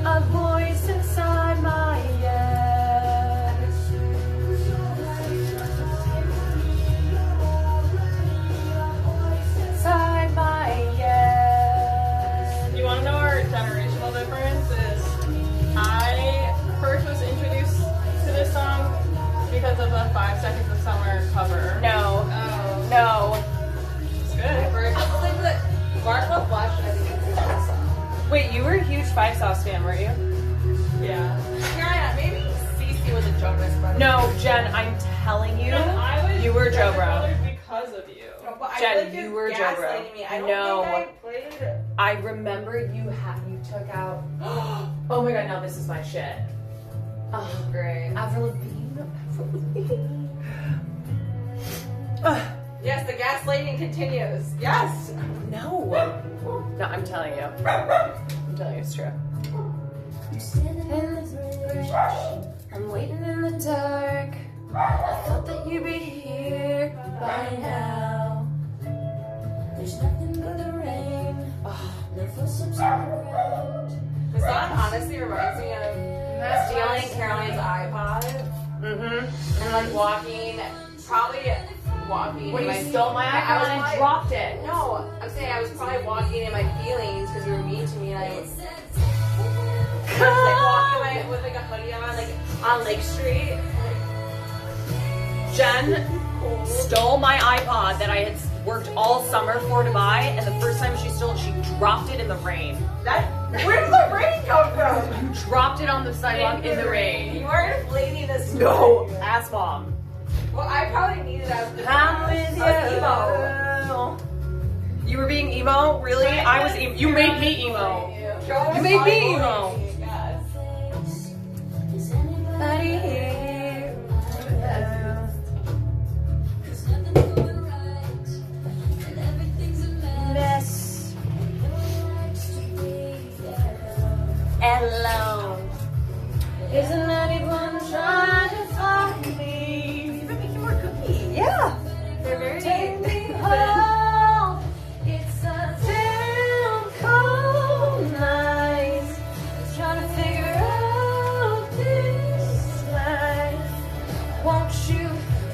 A voice inside my head. Inside my head. You want to know our generational difference? Is I first was introduced to this song because of the 5 Seconds of Summer cover. No. Oh. No. It's good. First, I was like, Mark LaFlesh, I think, introduced this song. Wait, you were a huge Five Sauce fan, weren't you? Yeah. Yeah, maybe Cece was a Jonas Brothers. No, Jen, I'm telling you, I was you were Joe Jonas Bro. Brothers because of you. But I Jen, feel like you you're were Joe Bro. gaslighting me. I don't No. think I played. I remember you took out. Oh my god! Now this is my shit. Oh, Great. Avril Lavigne. Yes, the gaslighting continues. Yes. No. No, I'm telling you. I'm telling you it's true. I'm waiting in the dark. I thought that you'd be here by now. There's nothing but the rain. No footsteps on the ground. The song honestly reminds me of stealing Caroline's iPod Mm-hmm. and like walking. When in you stole my I iPhone was and probably- dropped it. No, I'm saying I was probably walking in my feelings because you were mean to me, and I was like walking with like a hoodie on, like on Lake Street. Jen stole my iPod that I had worked all summer for to buy, and the first time she stole it, she dropped it in the rain. Where did the rain come from? Dropped it on the sidewalk in the rain. You are inflating this story. No, ass mom. Well, I probably needed that. I'm with emo. You were being emo? Really? I was emo. You made me emo. You made me emo. Yes. Buddy here. Mess. Alone. Isn't anyone trying to find me? You've been making more cookies. Yeah. They're very Take me home. It's a damn cold night. Trying to figure out this life. Won't you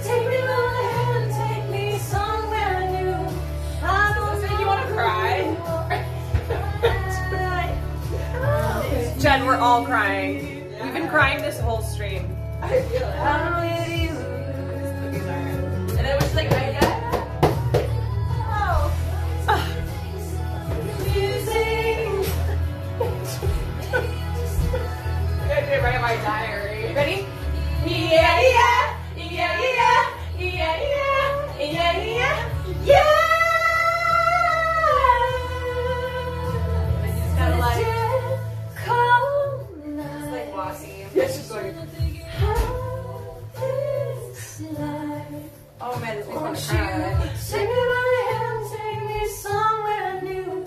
take me by the hand, take me somewhere new? I don't Does it make you want to cry? Jen, we're all crying. We've been crying this whole stream. I feel it. I'm with you. And it was like, I get Oh. Musing. I'm gonna do it right in my diary. Ready? Yeah, yeah, yeah, yeah, yeah, yeah, yeah, yeah, yeah. And you just kind of like, it's like walking. It's just like, oh man, this makes me want to cry. Take me by the hand, take me somewhere new.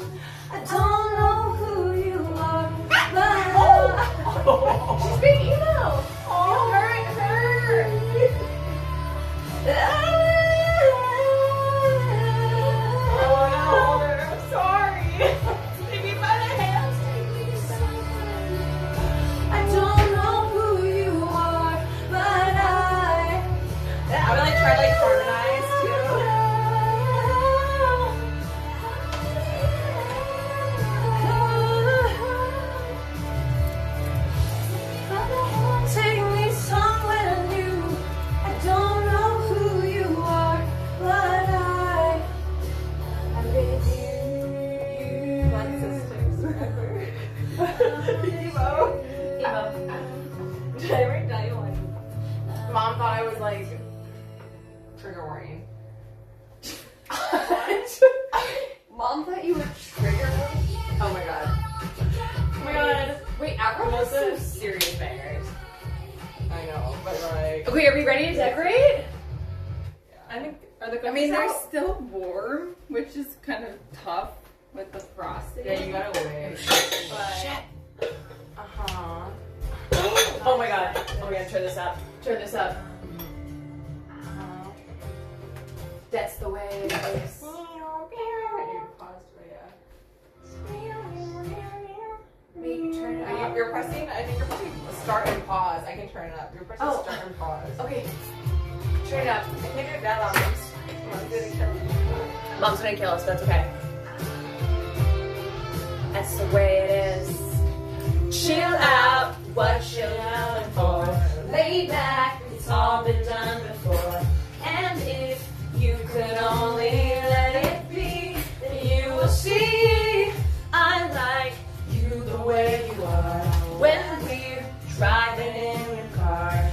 I don't know Emo. Did I ever tell you one? Mom thought I was like trigger warning. Mom thought you were trigger. Oh my god. Oh my god. Wait, Afro has some serious bangers. I know, but like. Okay, are we ready to decorate? I think. Are the cookies I mean, they're out? still warm, which is kind of tough with the frosting. Yeah, you gotta wait. Shit. Uh-huh. Oh my god. Oh my god, turn this up. Turn this up. That's the way it is. Maybe turn it up. You're pressing, I think you're pressing start and pause. I can turn it up. You're pressing Oh. start and pause. Okay. Turn it up. I can't do that on this. Mom's gonna kill us, that's okay. That's the way it is. Chill out, what you yelling for? Lay back, it's all been done before. And if you could only let it be, then you will see I like you the way you are. When we're driving in your car,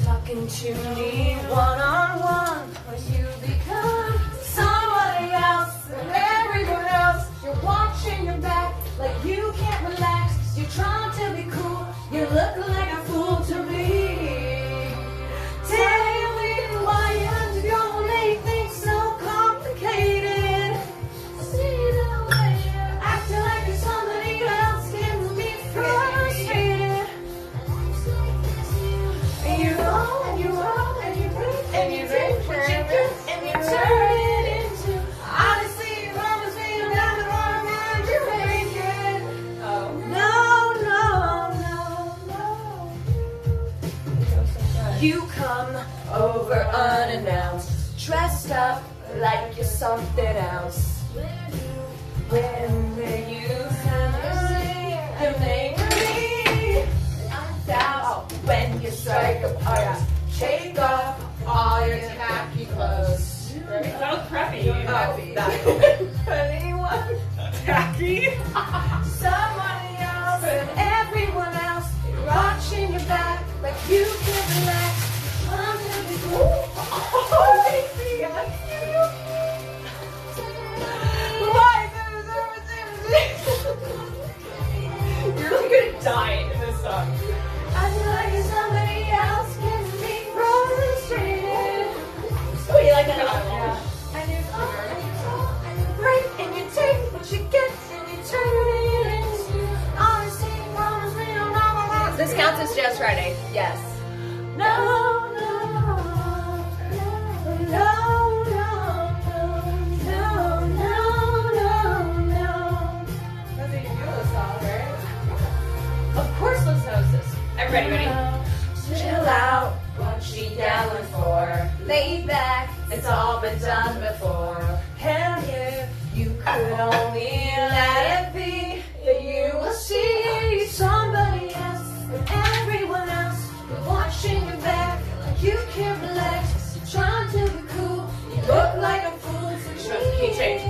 talking to me one-on-one, or you become somebody else and everyone else. You're watching your back like you can't relax. You're trying to be cool, you look like a fool to me. Tell me why you have to go and make things so complicated. See the way you're acting like you're somebody else can be frustrated. And you roll and you roll and you drink and you drink what you drink and you turn it into honestly, promise me you'll never want to mind you make it. Oh no, no, no, no. You come over unannounced, dressed up like you're something else. When you and make me doubt when you strike a pose, take off all your tacky clothes. That was preppy. Oh, that anyone tacky. somebody else and everyone else watching your back like you can relax. I'm gonna be cool. Oh, baby, I like you. Why is everything? You're really gonna die in this song. I feel like somebody else can be frustrated. Oh, you like that? Yeah. And you fall, and you fall, and you break, and you take what you get, and you turn it into honesty, promise me you'll never last. This counts as just Friday. Yes. No, no, no, no, no, no, no, no. That's how you feel this song, right? Of course, Liz knows this. Everybody ready? Chill out, what she yelling for? Lay back, it's all been done before. And if you could only let it be, then you will see somebody else and everyone else. You're watching your back like you can't relax. You're trying to be cool, you look like a fool to me. Key change.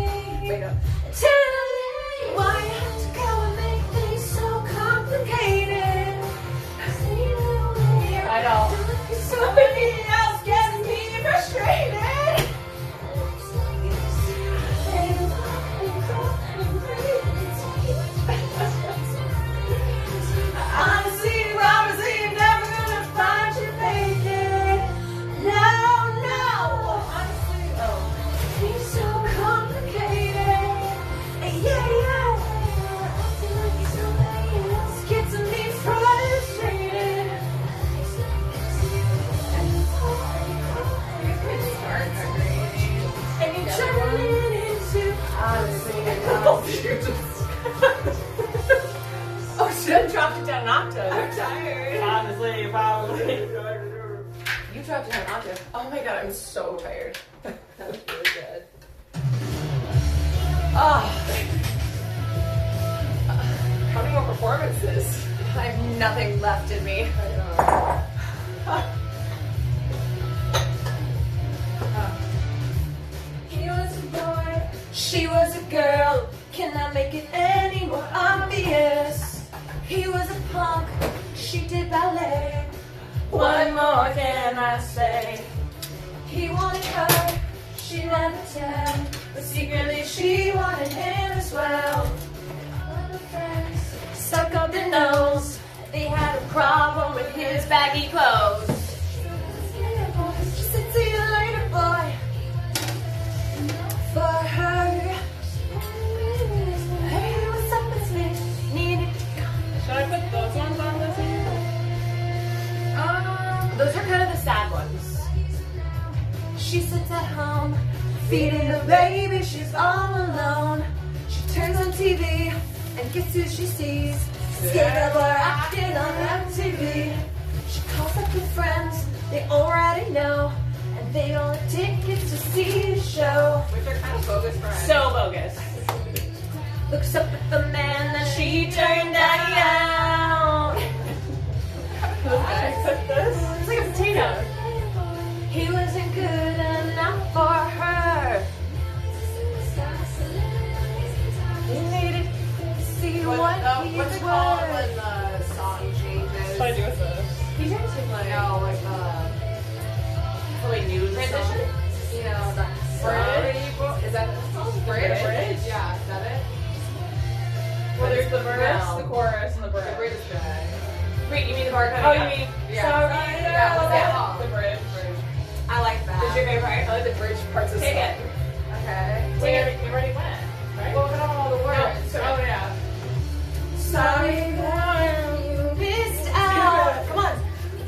Wait up. Tell me why you have to go and make things so complicated. I know. Somebody else gets me frustrated. Honestly, obviously, you're never gonna find your bacon. No, no. Honestly, it's so complicated. Yeah, yeah. Acting like somebody else gets me frustrated. And you turn it into honestly. Oh, should have dropped it down an octave. I'm tired. Honestly, probably. You dropped it down an octave. Oh my god, I'm so tired. That was really good. How many more performances? I have nothing left in me. He was a boy, she was a girl. Can I make it any any more obvious. He was a punk, she did ballet. What more can I say? He wanted her, she never tell, but secretly she wanted him as well. Other friends stuck up their nose, they had a problem with his baggy clothes. She said, see you later, boy. For her, hey, what's up with me? Needed to come. Should I put those ones on this here? Those are kind of the sad ones. She sits at home, feeding the baby, she's all alone. She turns on TV, and guess who she sees? Skater boy acting on MTV. She calls up her friends, they already know, and they own tickets to see the show. Which are kind of bogus friends. So bogus. Looks up at the man that she turned down. It's like a potato. He wasn't good enough for her. He needed to see what he What's was it called worth. when the song changes? What do I do with this? He turned to like No, like like news transition. You know, the Bridge? Is that the bridge? Bridge? Yeah, is that it? Well, there's the verse, No. the chorus, and the bridge. The bridge is good. Wait, you mean the part Oh, coming you up? mean Yeah. sorry? Yeah, what's that called? The bridge. I like that. Is your favorite part? I like the bridge parts of the Take song. it. Okay. We already went, right? Well, we don't know all the words. So, oh yeah. Sorry that you missed out. Come on.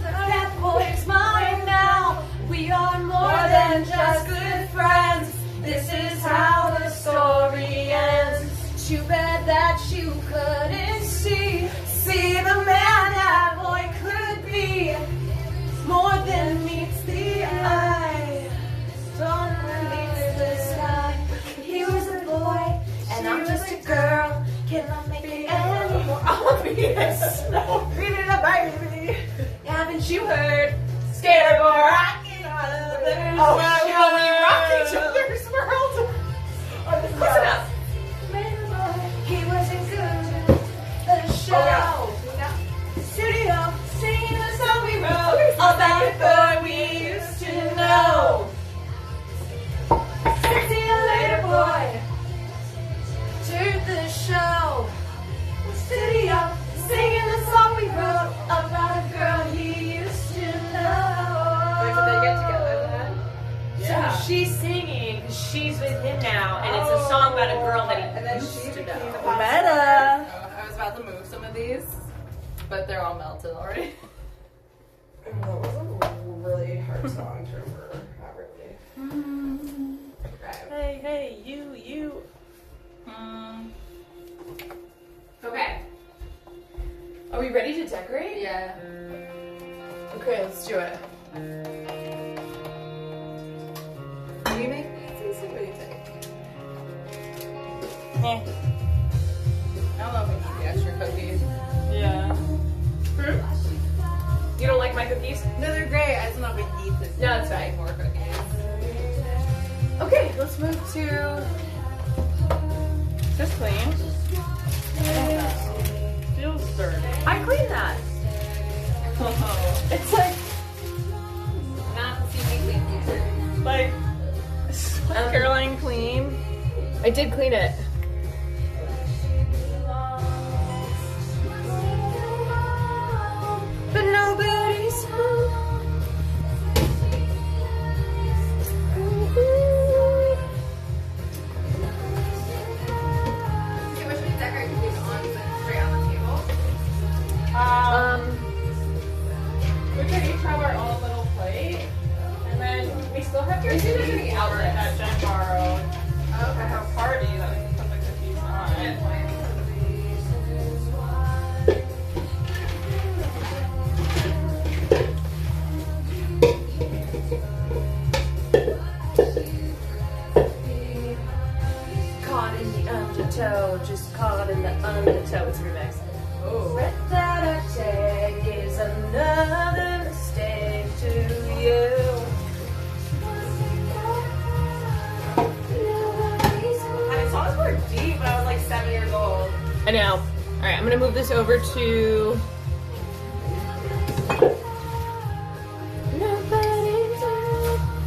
That boy's mine now. We are more than just good friends. This is how the story ends. Too bad that you couldn't see the man that boy could be. More than meets the eye. Don't release the sky. He was a boy, and I'm just a girl. Cannot make it any more obvious. No, treated a baby. Haven't you heard? Skater boy rocking all of the Oh, shall we rock each yeah. other's world? Listen up. He wasn't good. The show. Studio, singing the song we wrote about a boy we used to know. See you later, boy. To the show. Studio, singing the song we wrote about a girl he used to know. Wait, did they get together then? Yeah. So she's singing because she's with him now, and it's a song about a girl that he And then used she to became know. the pop Meta. star. I was about to move some of these, but they're all melted already. That was a really hard song to remember. Not really. Okay. Hey, you. Okay. Are we ready to decorate? Yeah. Okay, let's do it. Do you make these? What do you think? Eh. I don't know if we need the extra cookies. Yeah. You don't like my cookies? No, they're great. I just don't know if we need this. No, it's fine. More cookies. Okay, let's move to. Just clean. Feels dirty. I cleaned that. It's like. Not seemingly clean. Like, Caroline clean. I did clean it. But nobody's home. Okay, what should we decorate these on? Straight on the table? We could each have our own little plate. And then we still have your You're CD doing for outfits. that Jen borrowed. Okay. Have a party that we can put I know. All right, I'm gonna move this over to.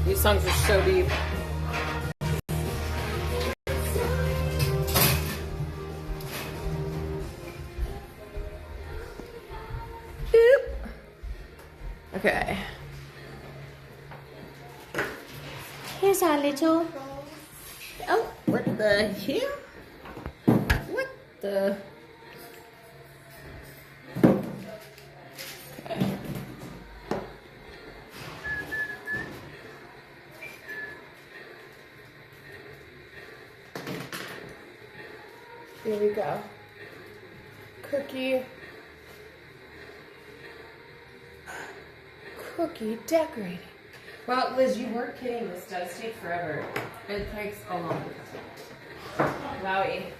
These songs are so deep. Boop. Okay. Here's our little. Oh, what the hell? What the? Okay. Here we go. Cookie decorating. Well, Liz, you weren't kidding. This does take forever. It takes a long time. Wowie.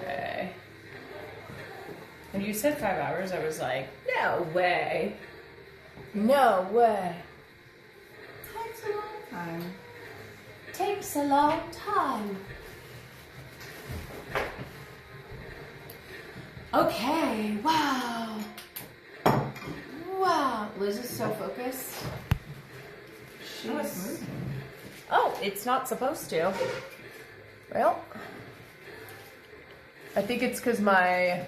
Okay. When you said 5 hours, I was like, no way. No way. Takes a long time. Takes a long time. Okay, wow. Wow. Liz is so focused. She's... Oh, it's not supposed to. Well, I think it's because my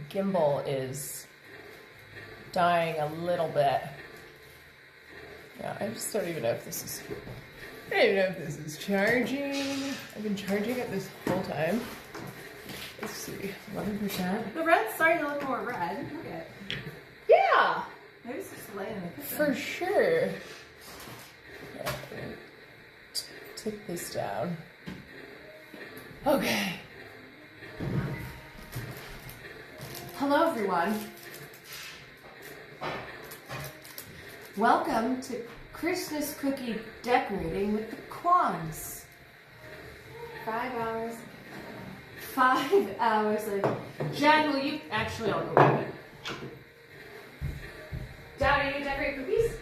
gimbal is dying a little bit. Yeah, I just don't even know if this is... I don't even know if this is charging. I've been charging it this whole time. Let's see, 11%. The red's starting to look more red. Look at it. Yeah! Maybe it's just laying in the kitchen. For sure. Take this down. Okay. Hello, everyone. Welcome to Christmas cookie decorating with the Kwans. 5 hours. 5 hours later. Jen, will you... Actually, I'll go grab it. Dad, are you going to decorate cookies?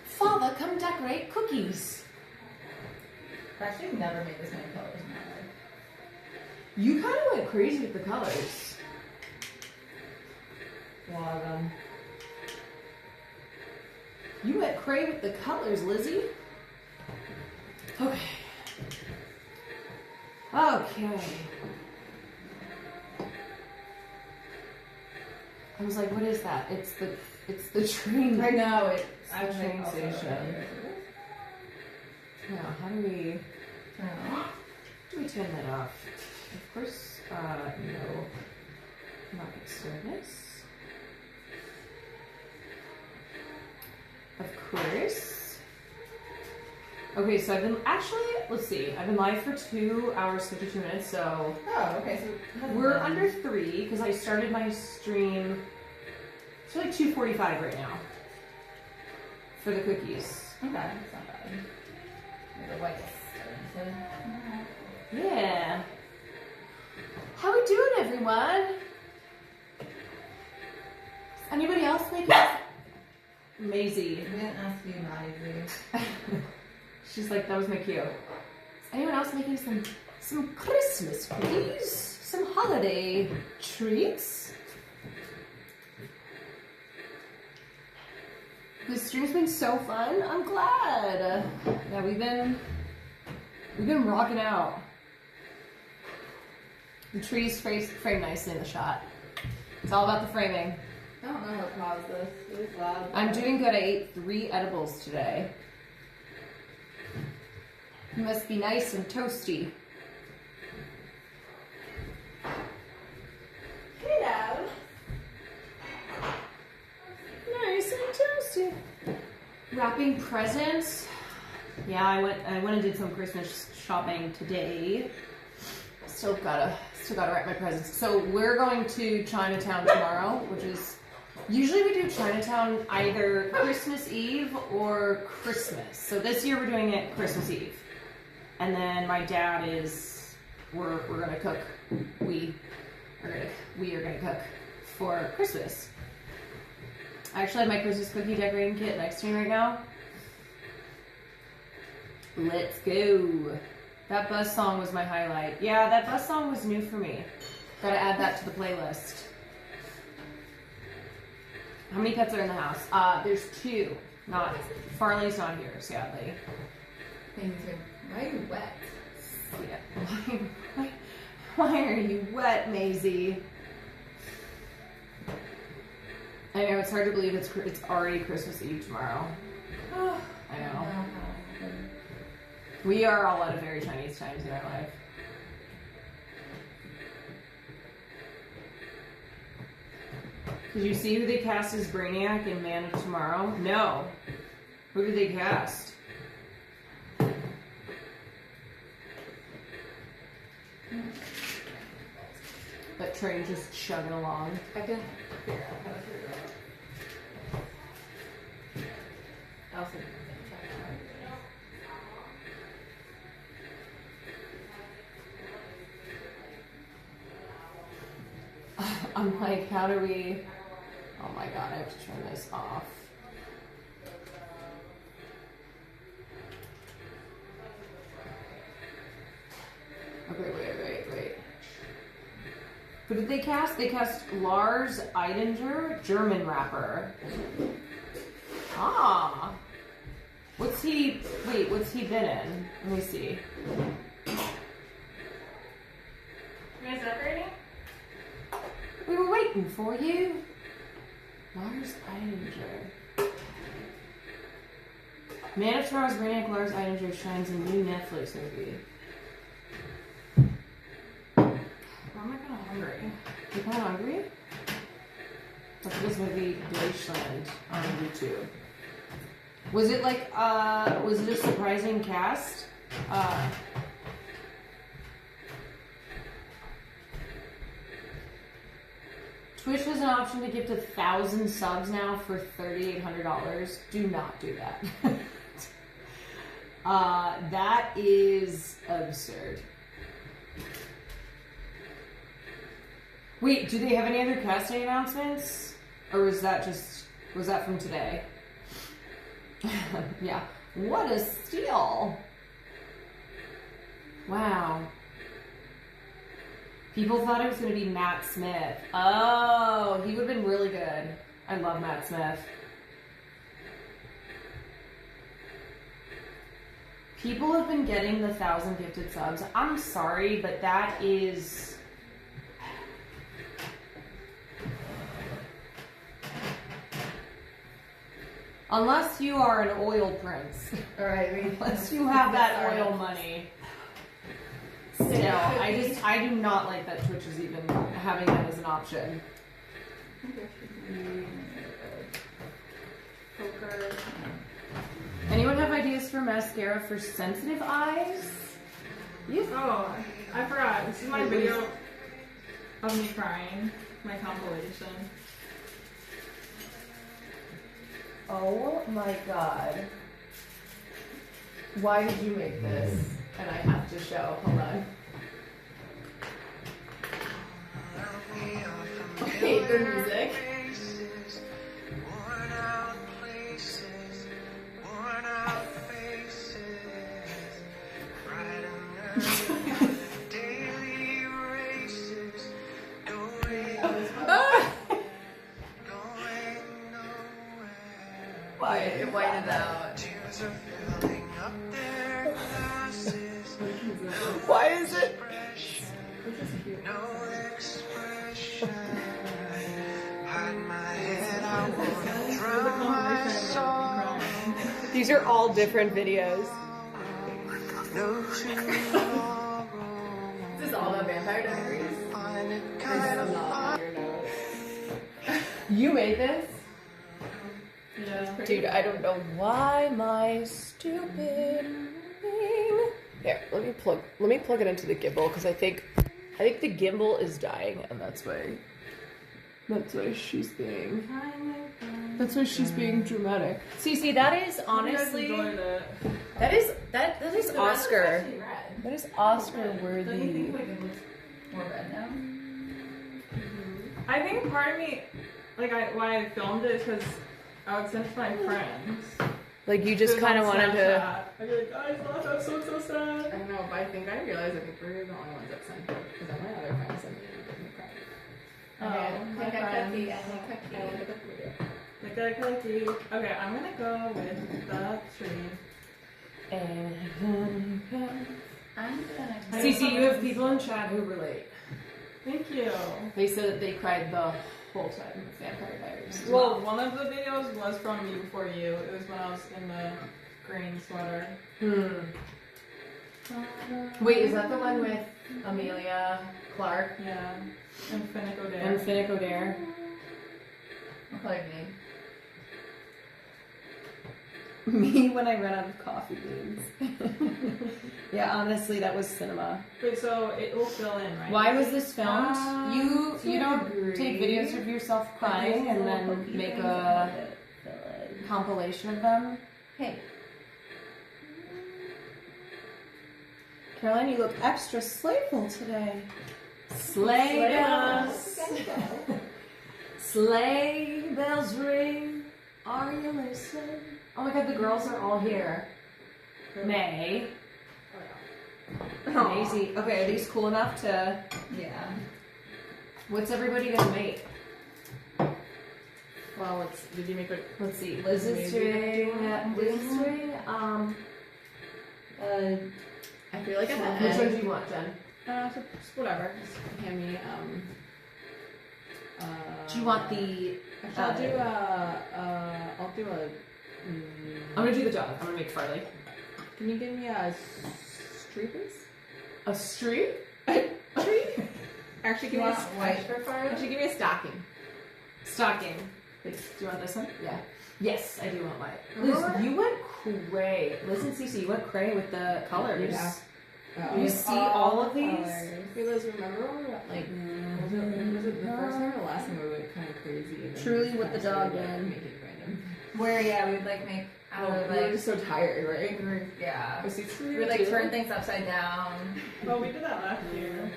Father, come decorate cookies. I actually never made this many colors in my life. You kind of went crazy with the colors. A lot of them. You went cray with the colors, Lizzie. Okay. Okay. I was like, what is that? It's the train. I know it. The train station. Now, how do we turn that off? Of course, no. Market service. Of course. Okay, so I've been let's see. I've been live for 2 hours, 52 minutes, so. Oh, okay. So we're under 3 because I started my stream. It's like 2:45 right now for the cookies. Okay, that's not bad. The white Yeah. How we doing, everyone? Anybody else making? Maisie. I didn't ask you, Maisie. She's like, that was my cue. Is anyone else making some Christmas cookies? Some holiday treats? This stream's been so fun. I'm glad. Yeah, we've been rocking out. The trees frame nicely in the shot. It's all about the framing. I don't know what caused this. It was loud. I'm doing good. I ate 3 edibles today. You must be nice and toasty. Wrapping presents. Yeah, I went and did some Christmas shopping today. Still gotta wrap my presents. So we're going to Chinatown tomorrow, which is usually we do Chinatown either Christmas Eve or Christmas. So this year we're doing it Christmas Eve, and then my dad is we're gonna cook. We are gonna cook for Christmas. I actually have my Christmas cookie decorating kit next to me right now. Let's go. That Buzz song was my highlight. Yeah, that Buzz song was new for me. Gotta add that to the playlist. How many pets are in the house? There's 2. Not Farley's not here, sadly. Why are you wet? Yeah. Why are you wet, Maisie? I know, it's hard to believe it's already Christmas Eve tomorrow. I know. We are all at a very Chinese times in our life. Did you see who they cast as Brainiac in Man of Tomorrow? No. Who did they cast? That train just chugging along. I can figure out how to figure it out. I'll figure it out. I'm like, how do we... Oh my god, I have to turn this off. Okay, wait. Who did they cast? They cast Lars Eidinger, German rapper. Ah. What's he been in? Let me see. You guys decorating? We were waiting for you. Lars Eidinger. Man of Tomorrow's Brainiac Lars Eidinger shines a new Netflix movie. Why am I kind of hungry? You kind of hungry? Look at this movie, Deutschland, on YouTube. Was it like, was it a surprising cast? Twitch has an option to gift 1,000 subs now for $3,800. Do not do that. That is absurd. Wait, do they have any other casting announcements? Or was that from today? Yeah. What a steal! Wow. People thought it was going to be Matt Smith. Oh, he would have been really good. I love Matt Smith. People have been getting the 1,000 gifted subs. I'm sorry, but that is... Unless you are an oil prince. Alright, Unless you have that oil money. Still, I do not like that Twitch is even having that as an option. Poker. Anyone have ideas for mascara for sensitive eyes? Oh, I forgot. This is my video of me crying. My compilation. Oh my god. Why did you make this? And I have to show. Hold on. Hate the music. It whitened out. Why is it? These are all different videos. This is all about Vampire Diaries. This is not on your notes. You made this? Yeah. Dude, I don't know why my stupid thing. Here, let me plug it into the gimbal because I think the gimbal is dying, and that's why she's being dramatic. See, that is honestly that is Oscar. That is Oscar worthy. More red now. I think part of me, why I filmed it is because I would send to my friends. Like you just kind of wanted to. I'd be like, guys, look, I'm so sad. I know, but I think I realized we're the only ones that sent it because then my other friends sent me and it made me cry. Okay, my take a friends. cookie. I need cookie. I want the cookie. Like a cookie. Okay, I'm gonna go with the tree. I'm gonna. Cece, you have people in chat who relate. Thank you. They said that they cried the whole time with Vampire Diaries. Well, one of the videos was from Me Before You. It was when I was in the green sweater. Wait, is that the one with Amelia Clark Yeah. And Finnick O'Dare. and Finnick O'Dare? What color do you need? Me when I ran out of coffee beans. Yeah, honestly, that was cinema. Wait, so it will fill in, right? Why was this filmed? You to a don't degree. take videos of yourself crying and then make a compilation of them? Hey. Caroline, you look extra slayful today. Sleigh bells. Sleigh bells ring. Are you listening? Oh my god, the girls are all here. May. Maisie. Okay, are these cool enough to... Yeah. What's everybody gonna make? Well, did you make it? Let's see. Liz's doing... I feel like at the which one end. do you want, Jen? So just whatever. Just hand me. Do you want the... I'll do a. I'm gonna do the dog. I'm gonna make Farley. Can you give me a street, please? A street? Actually, give me a white for Farley? Actually, give me a stocking. Stocking. Please. Do you want this one? Yeah. Yes, I do want white. Liz, you went cray. Liz and Cece, you went cray with the colors. Yeah. You see all of these? Hey Liz, remember when we went, was it the first time or the last time we went kind of crazy? And then Truly just what the kinda dog started, did. Make it random. Where, yeah, we'd like make out of We were like, just so tired, right? yeah. Was it We'd like turn things upside down. Oh, we did that last year.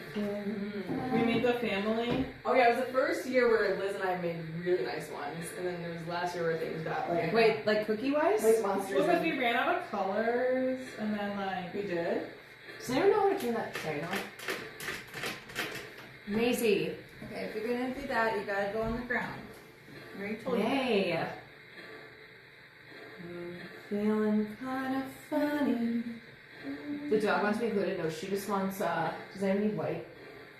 We made the family. Oh yeah, it was the first year where Liz and I made really nice ones, and then there was last year where things got like Wait, like cookie-wise? like monsters. Well, because we ran out of colors, and then We did. Does anyone know how to turn that? Sorry, no. Maisie. Okay, if you're gonna do that, you gotta go on the ground. I already told you. Hey. Feeling kind of funny. The dog wants to be included. No, she just wants, does anyone need white?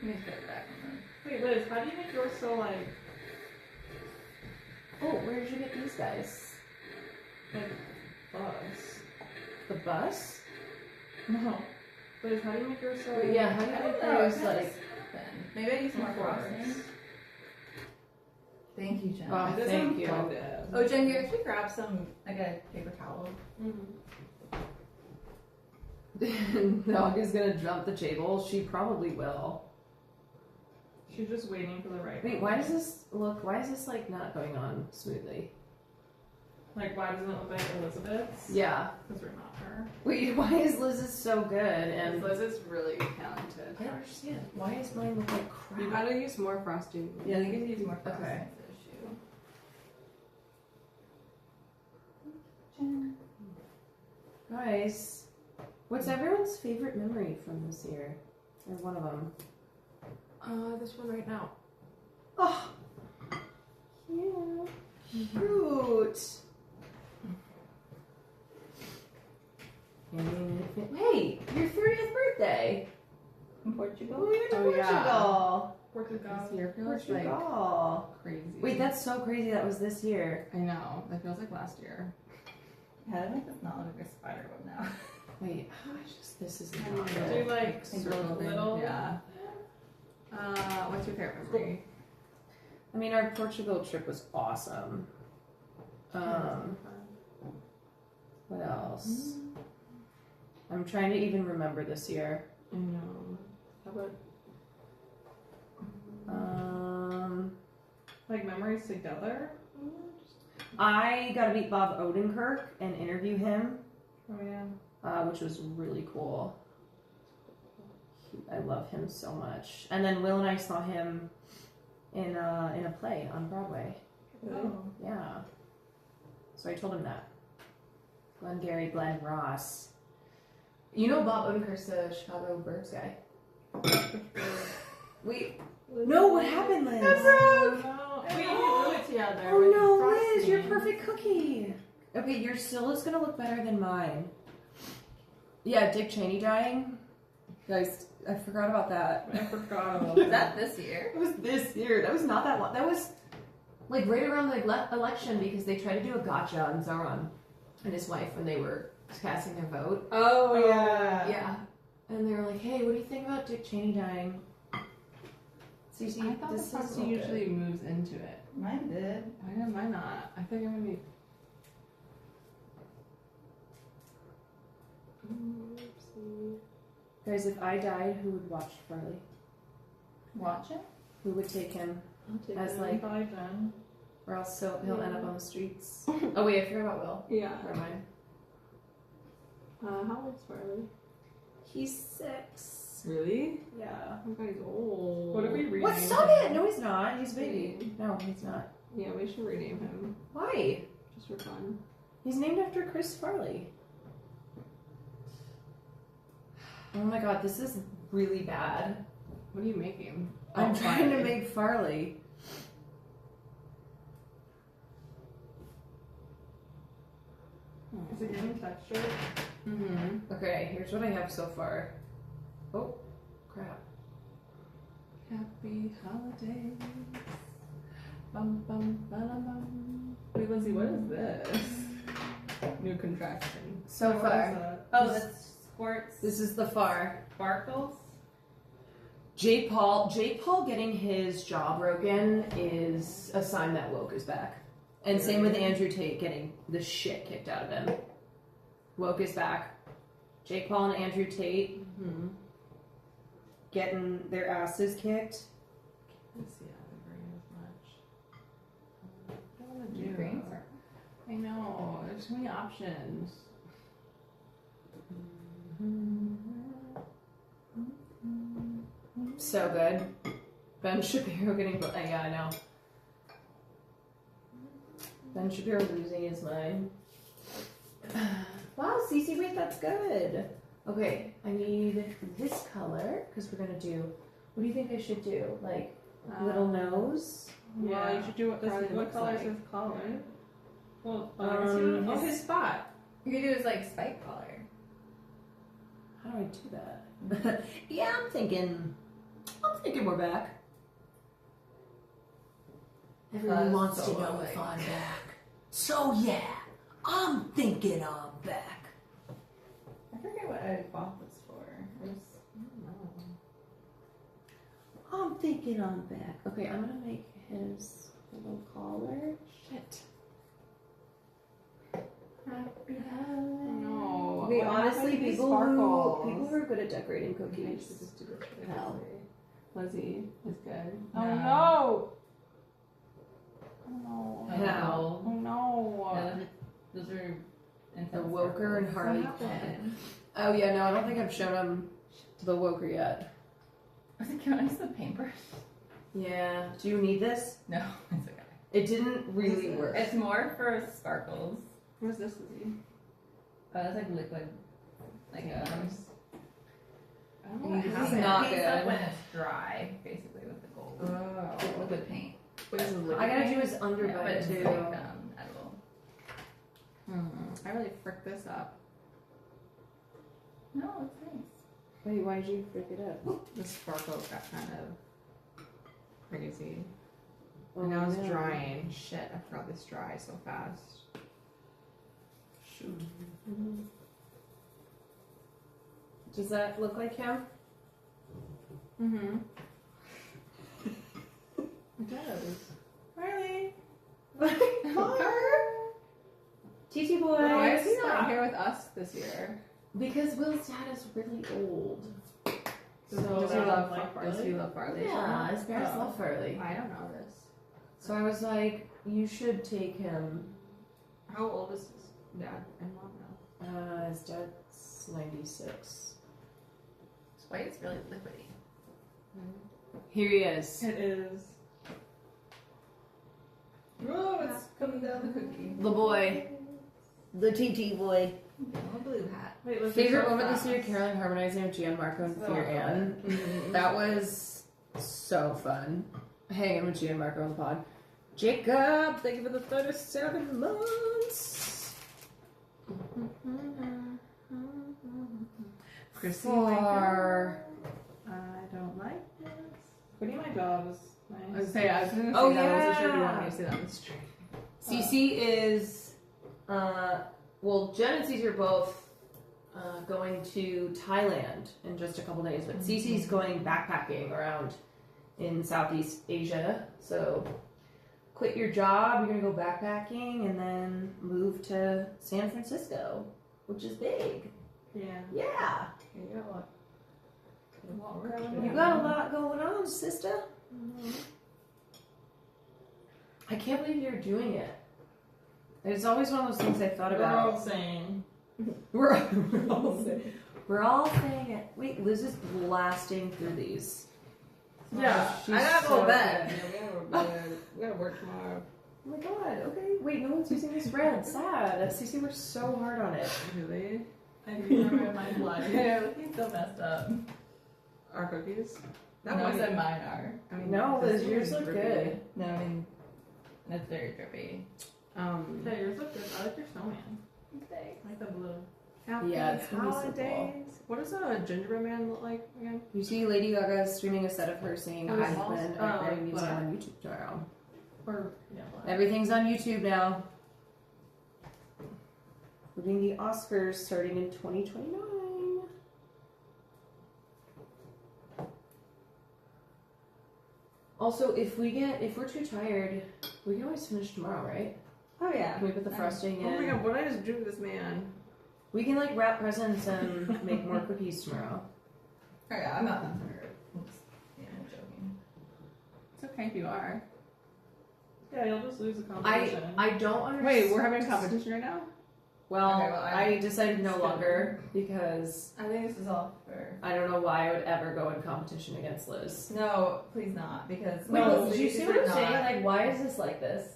Let me put it back on Wait, Liz, how do you make yours so like Oh, where did you get these guys? buzz? The bus? No. Liz, how do you make yours so Yeah, how do you make those, like... Maybe I use more frosting. Thank you, Jen. Oh, thank you. Oh, Jen, you actually grab some, like a paper towel. Dog is gonna jump the table. She probably will. She's just waiting for the right Wait, one. why is this like not going on smoothly? Like, why doesn't it look like Elizabeth's? Yeah. Because we're not her. Wait, why is Liz's so good and Liz is really talented. I don't understand. Why is mine look like crap? You gotta use more frosting. Yeah, I think you use more frosting Okay. for the shoe. Guys, what's everyone's favorite memory from this year? Or one of them? This one right now. Oh, cute. Hey, your 30th birthday. In Portugal? We went to Oh, yeah. Portugal. This year feels like Portugal. crazy. Wait, that's so crazy. That was this year. I know. That feels like last year. Yeah, that makes it not look like a spider web now. Wait, this is I not don't know. Do you like Circle thing. little? Yeah. What's your favorite memory? I mean, our Portugal trip was awesome. What else? I'm trying to even remember this year. I know. How about like memories together? I got to meet Bob Odenkirk and interview him, Oh yeah. which was really cool. I love him so much. And then Will and I saw him in a play on Broadway. Oh. Yeah. So I told him that. Glengarry Glen Ross. You know Bob Odenkirk's the Chicago Burbs guy. Wait. No, what happened, Liz? Oh, no. We do it together. Oh with no, Liz, frosting. your perfect cookie. Okay, yours still is gonna look better than mine. Yeah, Dick Cheney dying. Guys, I forgot about that. I forgot about Was that this year? It was this year. That was not that long. That was like right around the election because they tried to do a gotcha on Zoran and his wife when they were casting their vote. Oh yeah. Yeah. And they were like, hey, what do you think about Dick Cheney dying? Cece, I thought this the is frosting usually moves into it. Mine did. Why did mine not? I think I'm gonna be. Guys, if I died, who would watch Farley? Watch it? Who would take him? I'll take As it. like- Bye, Jen. Or else he'll end up on the streets. Oh wait, I forgot about Will. Yeah. Never mind. How old's Farley? He's 6. Really? Yeah. That guy's old. What are we rename What? Stop him? it! No, he's not. He's a baby. No, he's not. Yeah, we should rename him Why? just for fun. He's named after Chris Farley. Oh my god, this is really bad. What are you making? I'm Oh, trying to Farley. make Farley. Is it giving texture? Mm-hmm. Okay, here's what I have so far. Oh, crap. Happy holidays. Bum bum bum. Wait, Lizzie, what is this? New contraction. So What is far. that? Oh, that's squirts. This is the far. Sparkles. Jake Paul getting his jaw broken is a sign that woke is back. And same with Andrew Tate getting the shit kicked out of him. Woke is back. Jake Paul and Andrew Tate getting their asses kicked. Let's see how they bring as much. I don't want to do Greens? I know. There's too many options. So good. Ben Shapiro getting... yeah, I know. Ben Shapiro losing his mind. Wow, Cece, wait, that's good. Okay, I need this color, because we're going to do... What do you think I should do? Like, little nose? Yeah, you should do what Probably what looks color is like. his collar? Well, Oh, his spot. You could do his like spike collar. How do I do that? Yeah, I'm thinking we're back. Everyone wants to know if I'm back. So yeah, I'm thinking I'm back. I forget what I bought this for. It was, I don't know. I'm thinking I'm back. Okay, I'm gonna make his little collar. Shit. Happy holidays. No. Okay, what honestly, happened to these people sparkles? who are good at decorating Maybe I cookies. should just do this for Hell. Lizzie is good. No. Oh no! Oh no. Hell. Oh no. Yeah, those are The Woker and Harley What Quinn. happened? Oh yeah, no, I don't think I've shown him the Woker yet. Can I use the paintbrush? Yeah. Do you need this? No, it's okay. It didn't really work. It's more for sparkles. Where's this, Lizzie? It's like liquid. Like I don't know You what This is happened. not it paints up good. when it's dry, basically with the gold. Oh. Liquid paint. What is it, liquid I gotta paint? do his Yeah, underbite but it's too. like edible. I really fricked this up. No, it's nice. Wait, why did you freak it up? The sparkles got kind of crazy. Oh, And now it's no. drying. Shit, I forgot this dry so fast. Does that look like him? Mm-hmm. It does. Riley. TT boy. Why is he not down here with us this year? Because Will's dad is really old. Does he love Farley? Yeah, his parents love Farley. I don't know this. So I was like, you should take him. How old is his dad and mom now? His dad's 96. His white's really liquidy. Here he is. It is. Oh, it's coming down the cookie. The boy. The TT boy. A blue hat. Wait, let's Favorite so moment fast. this year, Caroline harmonizing with Gianmarco and Fear Ann. That was so fun. Hanging with Gianmarco on the pod. Jacob, thank you for the 37 months. Chrissy For... I don't like this. Quitting my job is nice. I was gonna say that. Oh, I wasn't sure if you yeah. wanted me to say that on the stream. Cece is, well, Jen and Cece are both going to Thailand in just a couple days, but Cece's going backpacking around in Southeast Asia. So quit your job, you're gonna go backpacking, and then move to San Francisco, which is big. Yeah. Yeah, You got what? you got a lot going on, sister. I can't believe you're doing it. It's always one of those things I thought We're about. all saying. We're all saying it. Wait, Liz is blasting through these. Yeah. She's I gotta so go to bed. good. We gotta work tomorrow. Oh my god, okay. Wait, no one's using this bread. Sad. Cece worked so hard on it. Really? I remember my blood. Yeah, he's still messed up. Our cookies? No, I said mine are. I mean, No, this Liz, yours is look drippy. good. No, I mean, that's very drippy. Yeah, yours look good. I like your snowman. Thanks. I like the blue. Happy Yeah, it's gonna be so holidays. What does a gingerbread man look like again? You see Lady Gaga streaming a set of her singing Oh, I it's Open also- Great Music black. on YouTube tomorrow. Or, yeah, black. Everything's on YouTube now. Including the Oscars starting in 2029. Also, if we're too tired, we can always finish tomorrow, right? Oh yeah. Can we put the frosting in? Oh my god, what did I just do to this man? We can like wrap presents and make more cookies tomorrow. Oh yeah, I'm not that hungry. Yeah, I'm joking. It's okay if you are. Yeah, you'll just lose the competition. I don't understand. Wait, we're having a competition right now? Well, Okay, well, I decided no longer because I think this is all fair. I don't know why I would ever go in competition against Liz. No, please not, because Wait, no, did you see what I'm saying? Like, why is this like this?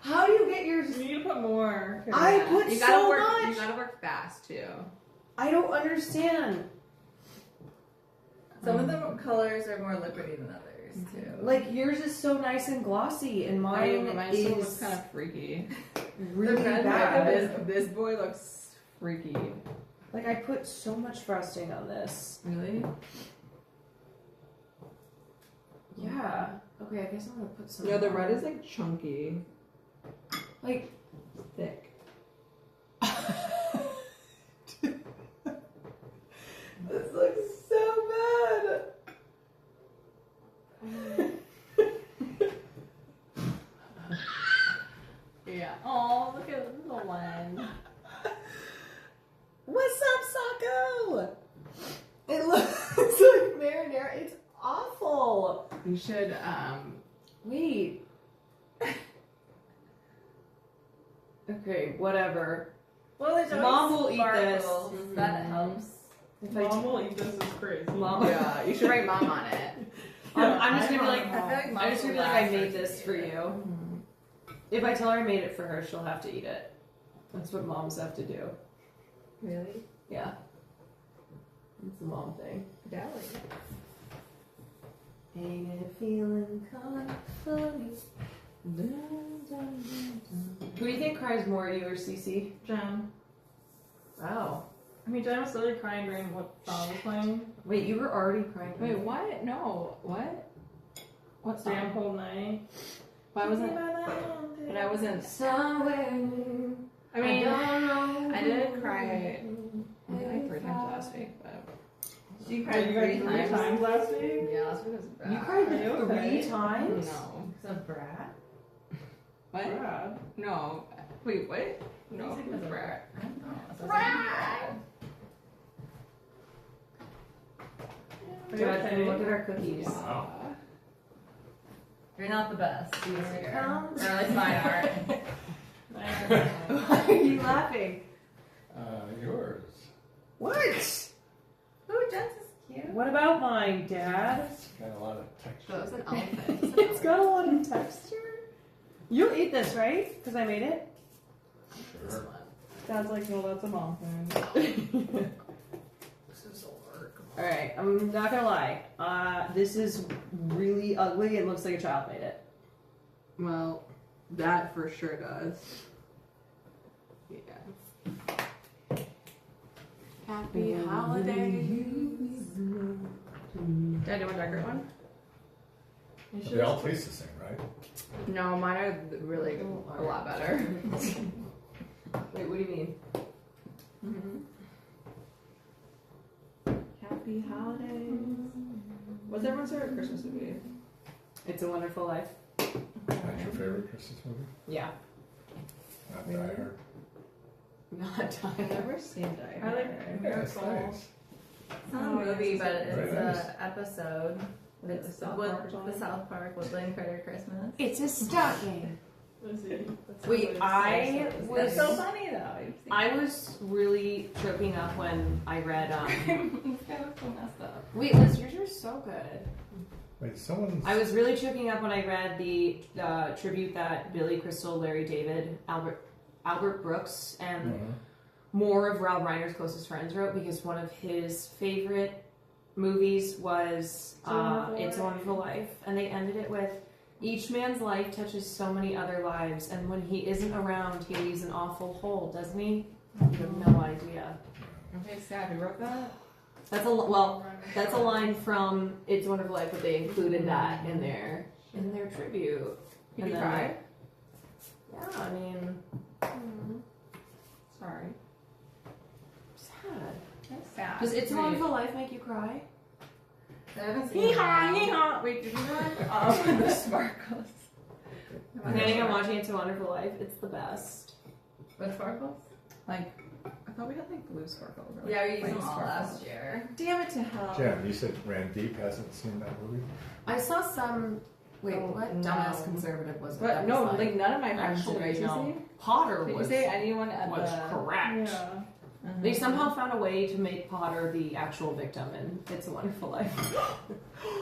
How do you get yours? You need to put more. I put You gotta so work. much. You gotta work fast too. I don't understand. Some of the colors are more liquidy than others too. Like yours is so nice and glossy, and mine Mine still is looks kind of freaky. really bad. This boy looks freaky. Like I put so much frosting on this. Really? Yeah. Okay, I guess I'm gonna put some. No, the more. red is like chunky, like thick. This looks so bad. Yeah. Oh, look at the little one. What's up, Sako? It looks like marinara. It's awful. You should Wait. Okay, whatever. Well, there's Mom always will eat this. sparkles. That helps. If Mom will eat this is crazy. Mom. yeah, you should write mom on it. I'm just gonna be like, I feel like I'm just gonna be like, I made this for you. Mm-hmm. If I tell her I made it for her, she'll have to eat it. That's what moms have to do. Really? Yeah. It's a mom thing. Dally. Ain't it feeling kinda funny? Who do you think cries more, you or Cece? Jen. Wow. I mean, Jen was literally crying during what song was playing. Wait, you were already crying. Wait, what? No, what? What Damn song? cold night. Why wasn't? But I wasn't. Somewhere. I mean, don't know. I did cry. I think 3 times last week, but She Cried cried you three guys 3 times last week? yeah, last week was bad. You cried Are you 3 okay? times? No. It's a brat. What? Brad. No. Wait, what? No. Music was a rat. I don't know. So Jonathan, look at our cookies. Wow. you're not the best. These year. comes. Or at least mine aren't. Why are you laughing? Yours. What? Ooh, Jen's is cute. What about mine, Dad? It's got a lot of texture. That was an elephant. It's got a lot of texture. You'll eat this, right? Because I made it. Sure. Dad's like, no, that's a mom thing. This is so hard. All right, I'm not gonna lie. This is really ugly. It looks like a child made it. Well, that for sure does. Yeah. Happy holidays. Dad, do you want a darker one? They all taste the same, right? No, mine are really a lot better. Wait, what do you mean? Happy holidays. What's everyone's favorite Christmas movie? It's a Wonderful Life. That's your favorite Christmas movie? Yeah. Not Die Hard. Not I've time. never seen Die I like Hard. Yeah, it's nice. It's not a movie, but it's Very an nice. episode. It's The South with Park one? the South Park Woodland Critter Christmas. It's a stocking. Let's see. Wait, I That's was so funny though. I was really choking up when I read. This guy was so messed up. Wait, Liz, yours are so good. Wait, someone's. I was really choking up when I read the tribute that Billy Crystal, Larry David, Albert Brooks, and more of Rob Reiner's closest friends wrote, because one of his favorite movies was It's a Wonderful Life, and they ended it with, each man's life touches so many other lives, and when he isn't around, he leaves an awful hole, doesn't he? You have no idea. Okay, sad. Who wrote that? That's a line from It's a Wonderful Life, but they included that in their tribute. Did And you then, cry? Yeah, I mean, Sorry. sad. That's sad. Does It's a Wait. Wonderful Life make you cry? I haven't seen it. Yeehaw! Wait, did you know? The sparkles. Planning on watching It's a Wonderful Life. It's the best. What sparkles? Like, I thought we had like blue sparkles. Or, like, Yeah, we used white them all sparkles. last year. Damn it to hell. Jen, you said Randeep hasn't seen that movie? I saw some. Wait, Oh, what? no. Dumbass conservative was it? But That no, was like none of my friends actually, did, right? no. Did Potter you was say anyone at was the... correct. Yeah. They somehow found a way to make Potter the actual victim in It's a Wonderful Life.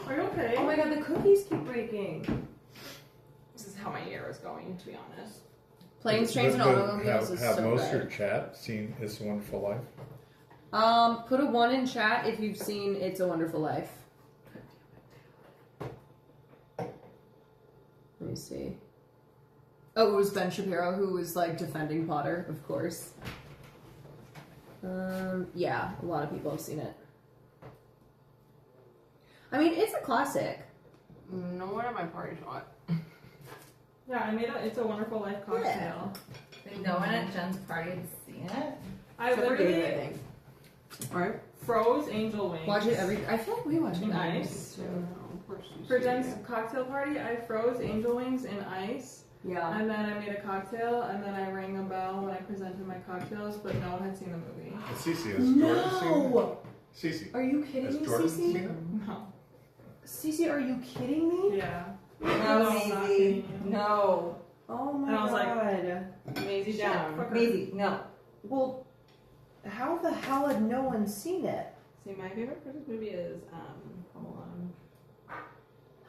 Are you okay? Oh my god, the cookies keep breaking. This is how my year is going, to be honest. Planes, Trains, and Automobiles is Have so most of your good. chat seen It's a Wonderful Life? Put a 1 in chat if you've seen It's a Wonderful Life. Let me see. Oh, it was Ben Shapiro who was like defending Potter, of course. Yeah, a lot of people have seen it. I mean, it's a classic. No one at my party shot. Yeah, I made It's a Wonderful Life cocktail. Like, no one at Jen's party had seen it. I Except for David, I literally think. Right? froze angel wings. Watch it every. I feel like we watch it In every ice? week, too. For Jen's cocktail party, I froze angel wings in ice. Yeah. And then I made a cocktail, and then I rang a bell when I presented my cocktails, but no one had seen the movie. Cece, has Jordan seen it? No! Cece, Are you kidding has me, Jordan seen Cece? it? No. Cece, are you kidding me? Yeah. No, I'm not Maisie. kidding you. No. Oh my And I was like, god. Maisie down. Fuck her. Maisie, no. Well, how the hell had no one seen it? See, my favorite Christmas movie is, hold on.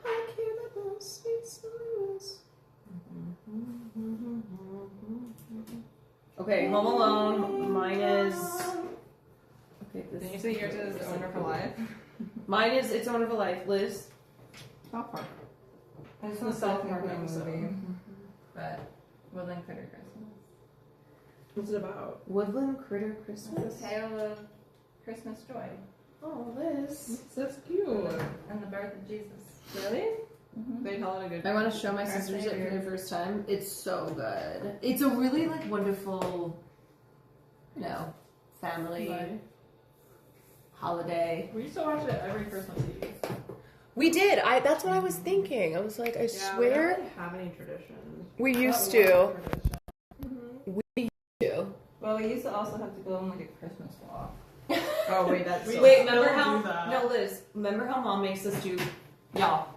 I came up with sweet silence. Okay, Home Alone. Mine is. Okay, this. Did you say yours is A Wonderful Life? Mine is It's a Wonderful Life. Liz. South Park. It's the the South South Park Park episode. movie. But Woodland Critter Christmas. What's it about? Woodland Critter Christmas. It's a tale of Christmas joy Oh, Liz. That's cute. and the birth of Jesus. Really? They tell it a good I want to show my Our sisters it for favorite. the first time. It's so good. It's a really like wonderful, family Right. holiday. We used to watch it every Christmas Eve. We did. That's what I was thinking. I was like, I Yeah, we don't really have any traditions. we used Not one to. tradition. Well, we used to also have to go on like a Christmas walk. Oh wait, that's so Wait, still remember do how? that. No, Liz. Remember how Mom makes us do? Y'all,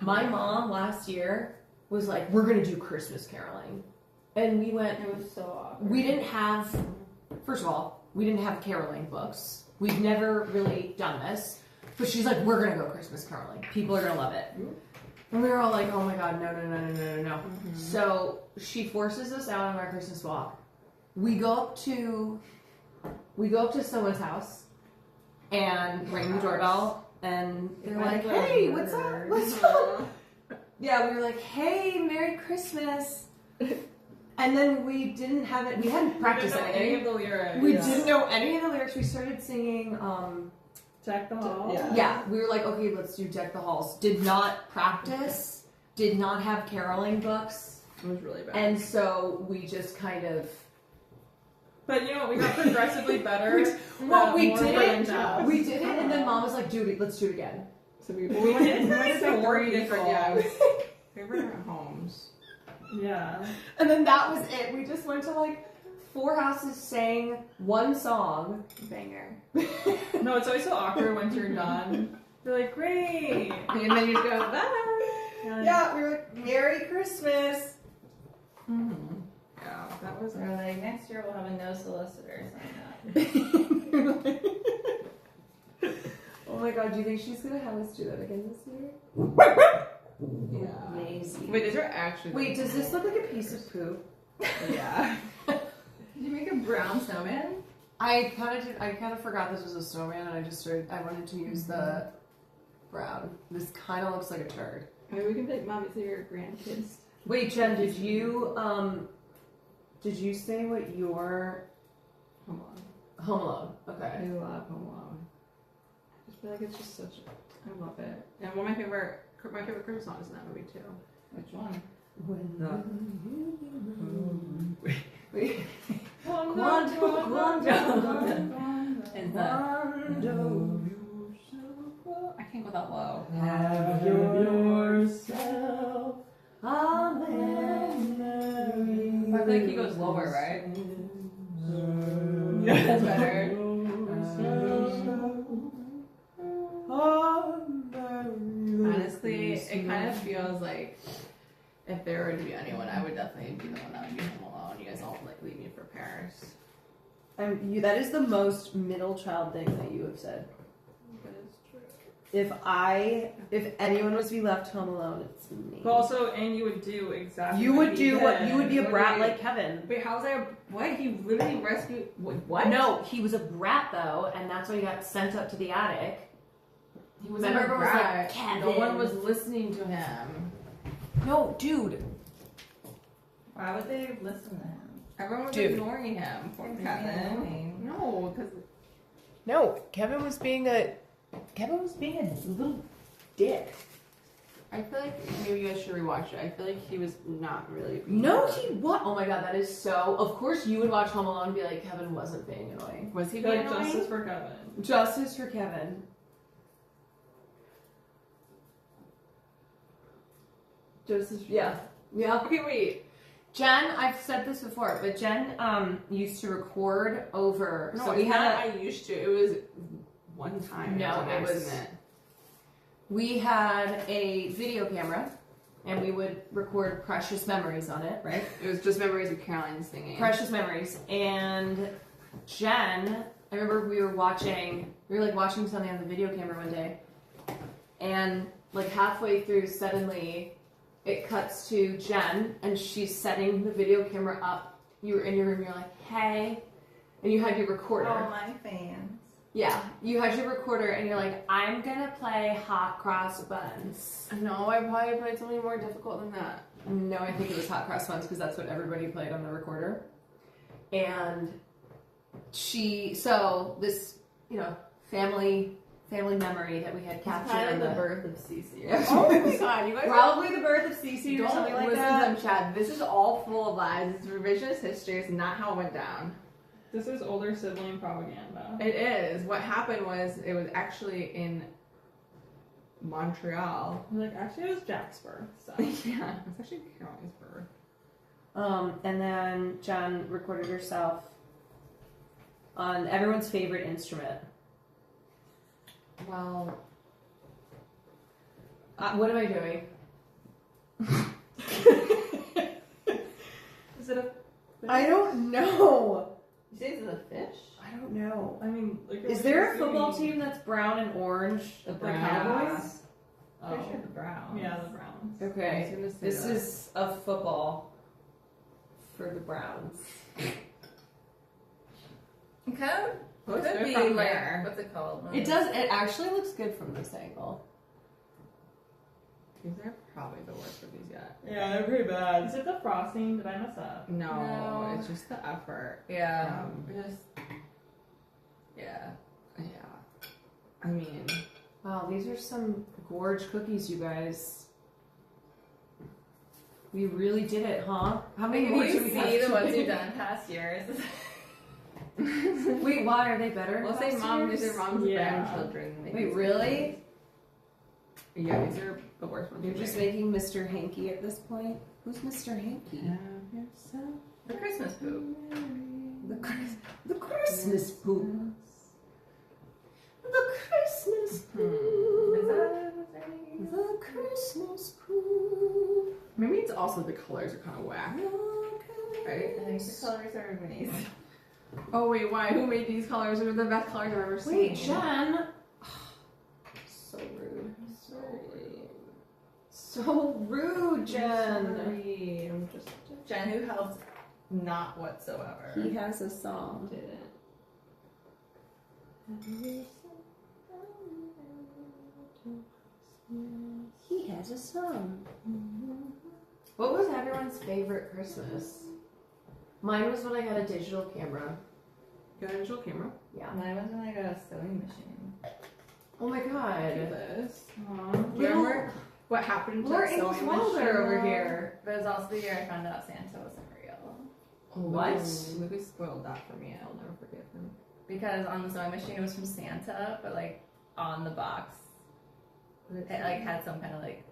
my mom last year was like, "We're gonna do Christmas caroling," and we went. It was so awkward. We didn't have. First of all, we didn't have caroling books. We've never really done this. But she's like, "We're gonna go Christmas caroling. People are gonna love it." And we were all like, "Oh my god, no!" So she forces us out on our Christmas walk. We go up to someone's house and ring the doorbell, and they're like, "Hey, what's up? What's up?" Yeah, we were like, "Hey, Merry Christmas." And then we didn't have it. We hadn't practiced didn't know any of anything. the lyrics. We didn't know any of the lyrics. We started singing. Deck the Hall. Yeah, we were like, okay, let's do Deck the Halls. Did not practice. Did not have caroling books. It was really bad. And so we just kind of. But you know what? We got progressively better. Well, we more did brain it. jobs. We did it, and then Mom was like, "Dude, let's do it again." So we went to 4 three different people. different homes. Yeah. And then that was it. We just went to like 4 houses, sang one song. Banger. No, it's always so awkward once you're done. You're like, great. And then you go, bye. Yeah, we were like, "Merry Christmas." Yeah, that was. We're like, next year we'll have a no solicitors on that. Oh my god, do you think she's gonna have us do that again this year? Yeah. Amazing. Wait, these are actually. Wait, does this look like a piece of poop? Yeah. Did you make a brown snowman? I kind of forgot this was a snowman, and I wanted to use the brown. This kind of looks like a turd. Maybe we can be like, Mom, these are your grandkids. Wait, Jen, did you say what your Home Alone. Home Alone? Okay. I love Home Alone. I just feel like it's just such. I love it. And one of my favorite Christmas songs is in that movie too. Which one? I can't go that low. Have yourself a I feel like he goes lower, right? Yeah, that's better. Honestly, it kind of feels like if there were to be anyone, I would definitely be the one that would be home alone. You guys all like leave me for Paris. That is the most middle child thing that you have said. That is true. If anyone was to be left home alone, it's me. But also, and you would do exactly. You would he do what did. you would be a brat like Kevin. Wait, how's that? What? He literally rescued. What? No, he was a brat though, and that's why he got sent up to the attic. He was Remember, a everyone was like, brat. Kevin. No one was listening to him. No, dude. Why would they listen to him? Everyone was Dude. ignoring him. Poor He's Kevin. annoying. No, because No, Kevin was being a little dick. I feel like maybe you guys should rewatch it. I feel like he was not really. No, he what? Oh my god, that is so. Of course, you would watch Home Alone and be like, Kevin wasn't being annoying. Was he I feel being like annoying? justice for Kevin. Justice for Kevin. Justice, yeah. Okay, wait. Jen, I've said this before, but Jen used to record over. No, so it's we not. had I used to. It was one time. No, an it was- accident. we had a video camera, and we would record precious memories on it, right? It was just memories of Caroline singing. Precious memories. And Jen, I remember we were watching something on the video camera one day, and like halfway through, suddenly it cuts to Jen, and she's setting the video camera up. You were in your room, you're like, hey, and you had your recorder. All my fans. Yeah, you had your recorder, and you're like, I'm gonna play Hot Cross Buns. No, I probably played something more difficult than that. No, I think it was Hot Cross Buns because that's what everybody played on the recorder. And this, family memory that we had captured. Probably on the birth of Cece. Oh my god, you guys Probably the birth of Cece or don't something like listen that. to them, Chad. This is all full of lies. It's revisionist history. It's not how it went down. This is older sibling propaganda. It is. What happened was it was actually in Montreal. I'm like, actually, it was Jack's birth. So. Yeah, it's actually Caroline's birth. And then Jen recorded herself on everyone's favorite instrument. Well, What am I doing? is it a? I don't know. You say it's a fish? I don't know. I mean, Is there a football team that's brown and orange? The Cowboys? Pretty sure the Browns. Yeah, the Browns. I Okay. was gonna say This that. is a football for the Browns. It kind of Looks could good be from like there. what's it called? It does. It actually looks good from this angle. These are probably the worst of these yet. Yeah, they're pretty bad. Is it the frosting? Did I mess up? No, it's just the effort. Yeah. Just Yeah. yeah. I mean, Wow, these are some gorge cookies, you guys. We really did it, huh? How many more Can do you we see have the to ones do? you've done past years? Wait, why are they better? we'll say past mom. years? These are mom's Yeah. grandchildren. Wait, really? Yeah, these are the worst ones. You're just making Mr. Hanky at this point? Who's Mr. Hanky? The Christmas poop. The Christmas poop. The Christmas poop. Is that what's their name? The Christmas poop. Maybe it's also the colors are kind of whack, right? I think the colors are minis. Oh wait, why? Who made these colors? They're the best colors I've ever seen. Wait, Jen. So rude. So rude, Jen. Sorry, I'm just Jen, who helped not whatsoever. He has a song. didn't. He has a song. What was everyone's favorite Christmas? Mine was when I got a digital camera. You got a digital camera? Yeah. Mine was when I got a sewing machine. Oh my god. This. Remember? What happened to We're that English sewing Wilder machine? over here. But it was also the year I found out Santa wasn't real. What? Louis spoiled that for me. I'll never forgive him. Because on the sewing machine it was from Santa, but like on the box it like had some kind of like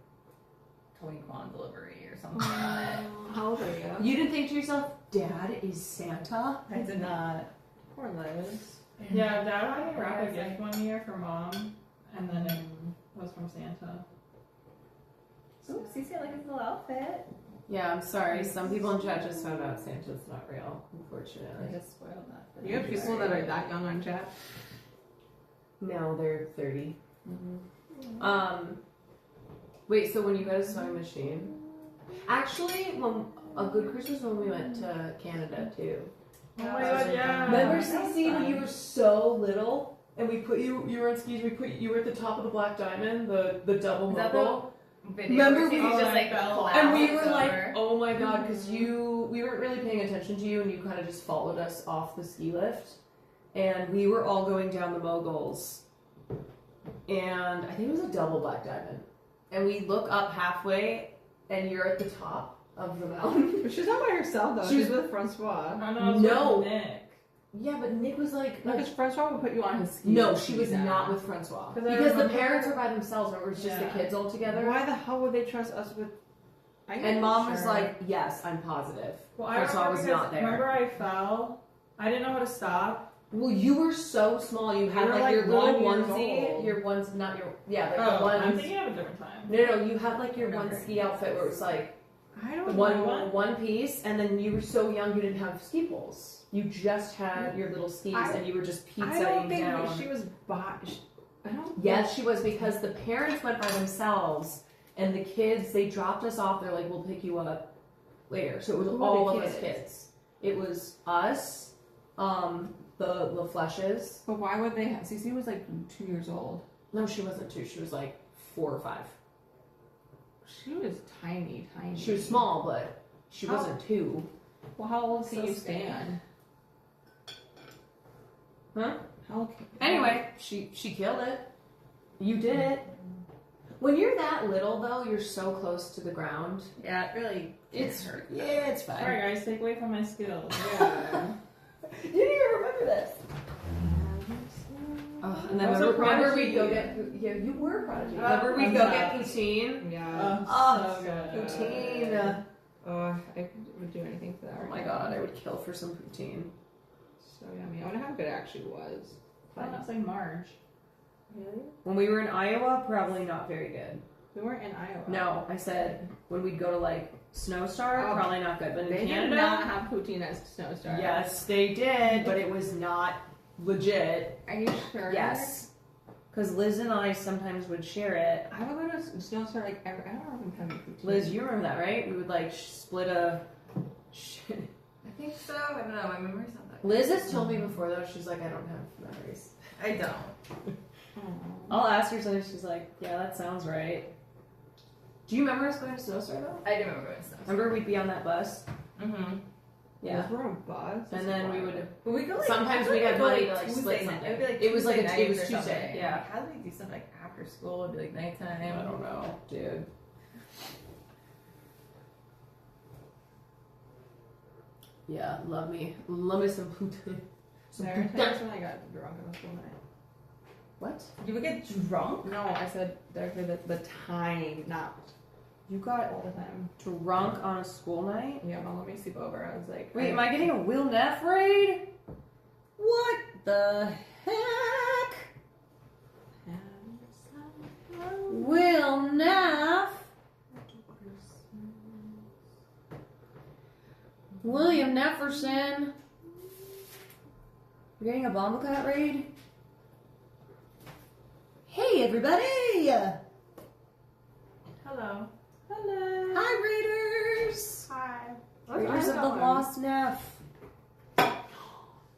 Tony Kwan delivery or something on it. How old are you? You didn't think to yourself, Dad is Santa? I did not. Poor Liz. Yeah, Dad had me wrap a Yeah, gift one year for Mom, and then it was from Santa. Ooh, Cece like his little outfit. Yeah, I'm sorry. Some people in chat just found out Santa's not real, unfortunately. I just spoiled that. for You have them. people that are that young on chat. No, they're 30. Wait, so when you got a sewing machine? Actually, when a good Christmas when we went to Canada too. Oh my god, yeah. Remember, that was Cece, when fun. you were so little and we put you were on skis, you were at the top of the Black Diamond, the double Is that mogul. Video Remember where we Cece just like fell collapsed And we were over. like, oh my god, because we weren't really paying attention to you and you kind of just followed us off the ski lift. And we were all going down the moguls. And I think it was a double Black Diamond. And we look up halfway and you're at the top of the mountain. But she's not by herself though. She She's with Francois. I know, it's No. with Nick. Yeah, but Nick was like... Because Francois would put you on his skis. No, she was not with Francois. 'Cause I Because the remember- parents were by themselves. Remember, it was just Yeah. the kids all together. Why the hell would they trust us with? And Mom was like, yes, I'm positive. Well, I Francois remember was because not there. remember I fell. I didn't know how to stop. Well, you were so small. You had were, like like, your little 1 years onesie. old. Your one's not your like the Oh, I'm ones. thinking of a different time. No, you had like your one Remember. ski outfit where it was like I the don't one one piece, and then you were so young you didn't have ski poles. You just had your little skis, and you were just I don't pizzaing think down. that she was I don't. Yes, she was, because the parents went by themselves, and the kids, they dropped us off. They're like, we'll pick you up later. So it was Who were all the of us kids? kids. It was us, the Fleshes. But why would they? Cece was like 2 years old. No, she wasn't 2. She was like 4 or 5. She was tiny. She was small, but she How- wasn't 2. Well, how old So can you skinny. stand? Huh? How? Anyway, she killed it. You did it. When you're that little, though, you're so close to the ground. Yeah, it really It's hurt. yeah, it's fine. Sorry guys, take away from my skills. Yeah. You didn't even remember this. Oh, and then I was a remember we'd go prodigy. get you were a prodigy. Oh, Remember we'd I'm go not. get poutine. Yeah. Oh, so good. Poutine. Oh, I would do anything for that. Oh my god, I would kill for some poutine. so yummy. I wonder how good it actually was. I thought it was like Marge. Really? When we were in Iowa, probably not very good. We weren't in Iowa. No, I said when we'd go to like Snowstar, probably not good. But in They Canada, did not have poutine as Snowstar. yes, they did, but it was not legit. Are you sure? Yes, because Liz and I sometimes would share it. I would go to Snowstar like every. I don't remember having poutine. Liz, you remember that, right? We would like split a. I think so. I don't know. My memory's not that. Liz has told me before though. She's like, I don't have memories. I don't. I'll ask her something. She's like, yeah, that sounds right. Do you remember us going to Snowstar though? I do remember going to Snowstar. Remember we'd be on that bus? Mm-hmm. Yeah. We were on a bus. And then we would. But we go like Sometimes we we'd have go money like to like Tuesday split night. something. It would be like It was like Tuesday it was night or Tuesday. something. Yeah. Like, how do we do something like after school? It'd be like nighttime. I don't know, dude. Yeah, love me some poutine. Sarah, that's when I got drunk on a school night. What? You would get drunk? No, I said the time, not You got all the time. drunk on a school night? Yeah, Mom let me sleep over. I was like, Wait, am I getting a Will Neff raid? What the heck? Will Neff? William Nefferson. We're getting a Bombacat raid? Hey, everybody! Hello. Hello. Hi, Raiders! Hi. Raiders of the Lost Neff.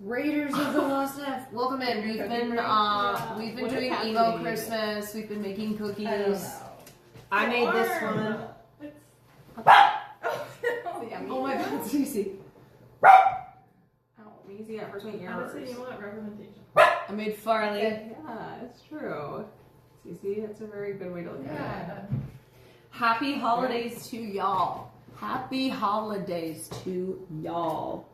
Raiders of the Lost Neff. Welcome in. We've been doing emo Christmas. We've been making cookies. I don't know. I made this one. Oh my god, Cece. Oh, easy at first my ears. Honestly, you want representation. I made Farley. Yeah, it's true. Cece, that's a very good way to look at it. Happy holidays to y'all. Happy holidays to y'all.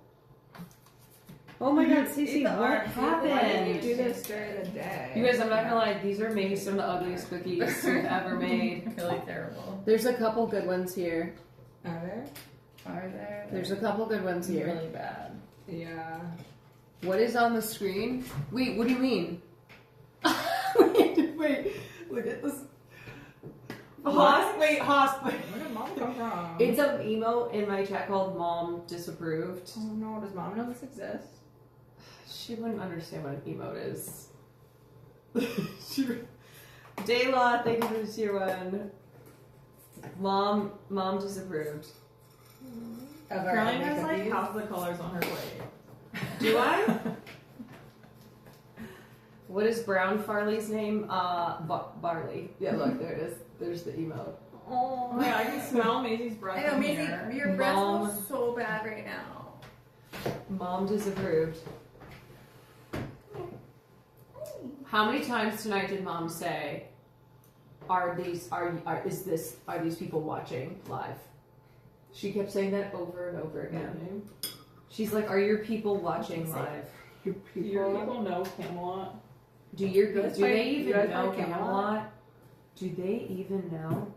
Oh my god, Cece, what Why do you happened? do this during the day? You guys, I'm not gonna lie, these are maybe some of the ugliest cookies we've ever made. Really terrible. There's a couple good ones here. Are there? Are there? There's a couple good ones here. Really bad. Yeah. What is on the screen? Wait, what do you mean? wait, look at this. Hoss. Where did Mom come from? It's an emo in my chat called Mom Disapproved. Oh no, does Mom know this exists? She wouldn't understand what an emote is. Dayla, thank you for the tier 1. Mom Disapproved. Caroline has like half the colors on her plate. Do I? What is Brown Farley's name? Barley. Yeah, look, there it is. There's the emote. Oh my god, I can smell Maisie's breath. I know, in Maisie, here. your breath Mom. smells so bad right now. Mom Disapproved. How many times tonight did Mom say, are these people watching live? She kept saying that over and over again. She's like, are your people watching live? Your Do your people know Camelot? Do they even know Camelot? Do they even know?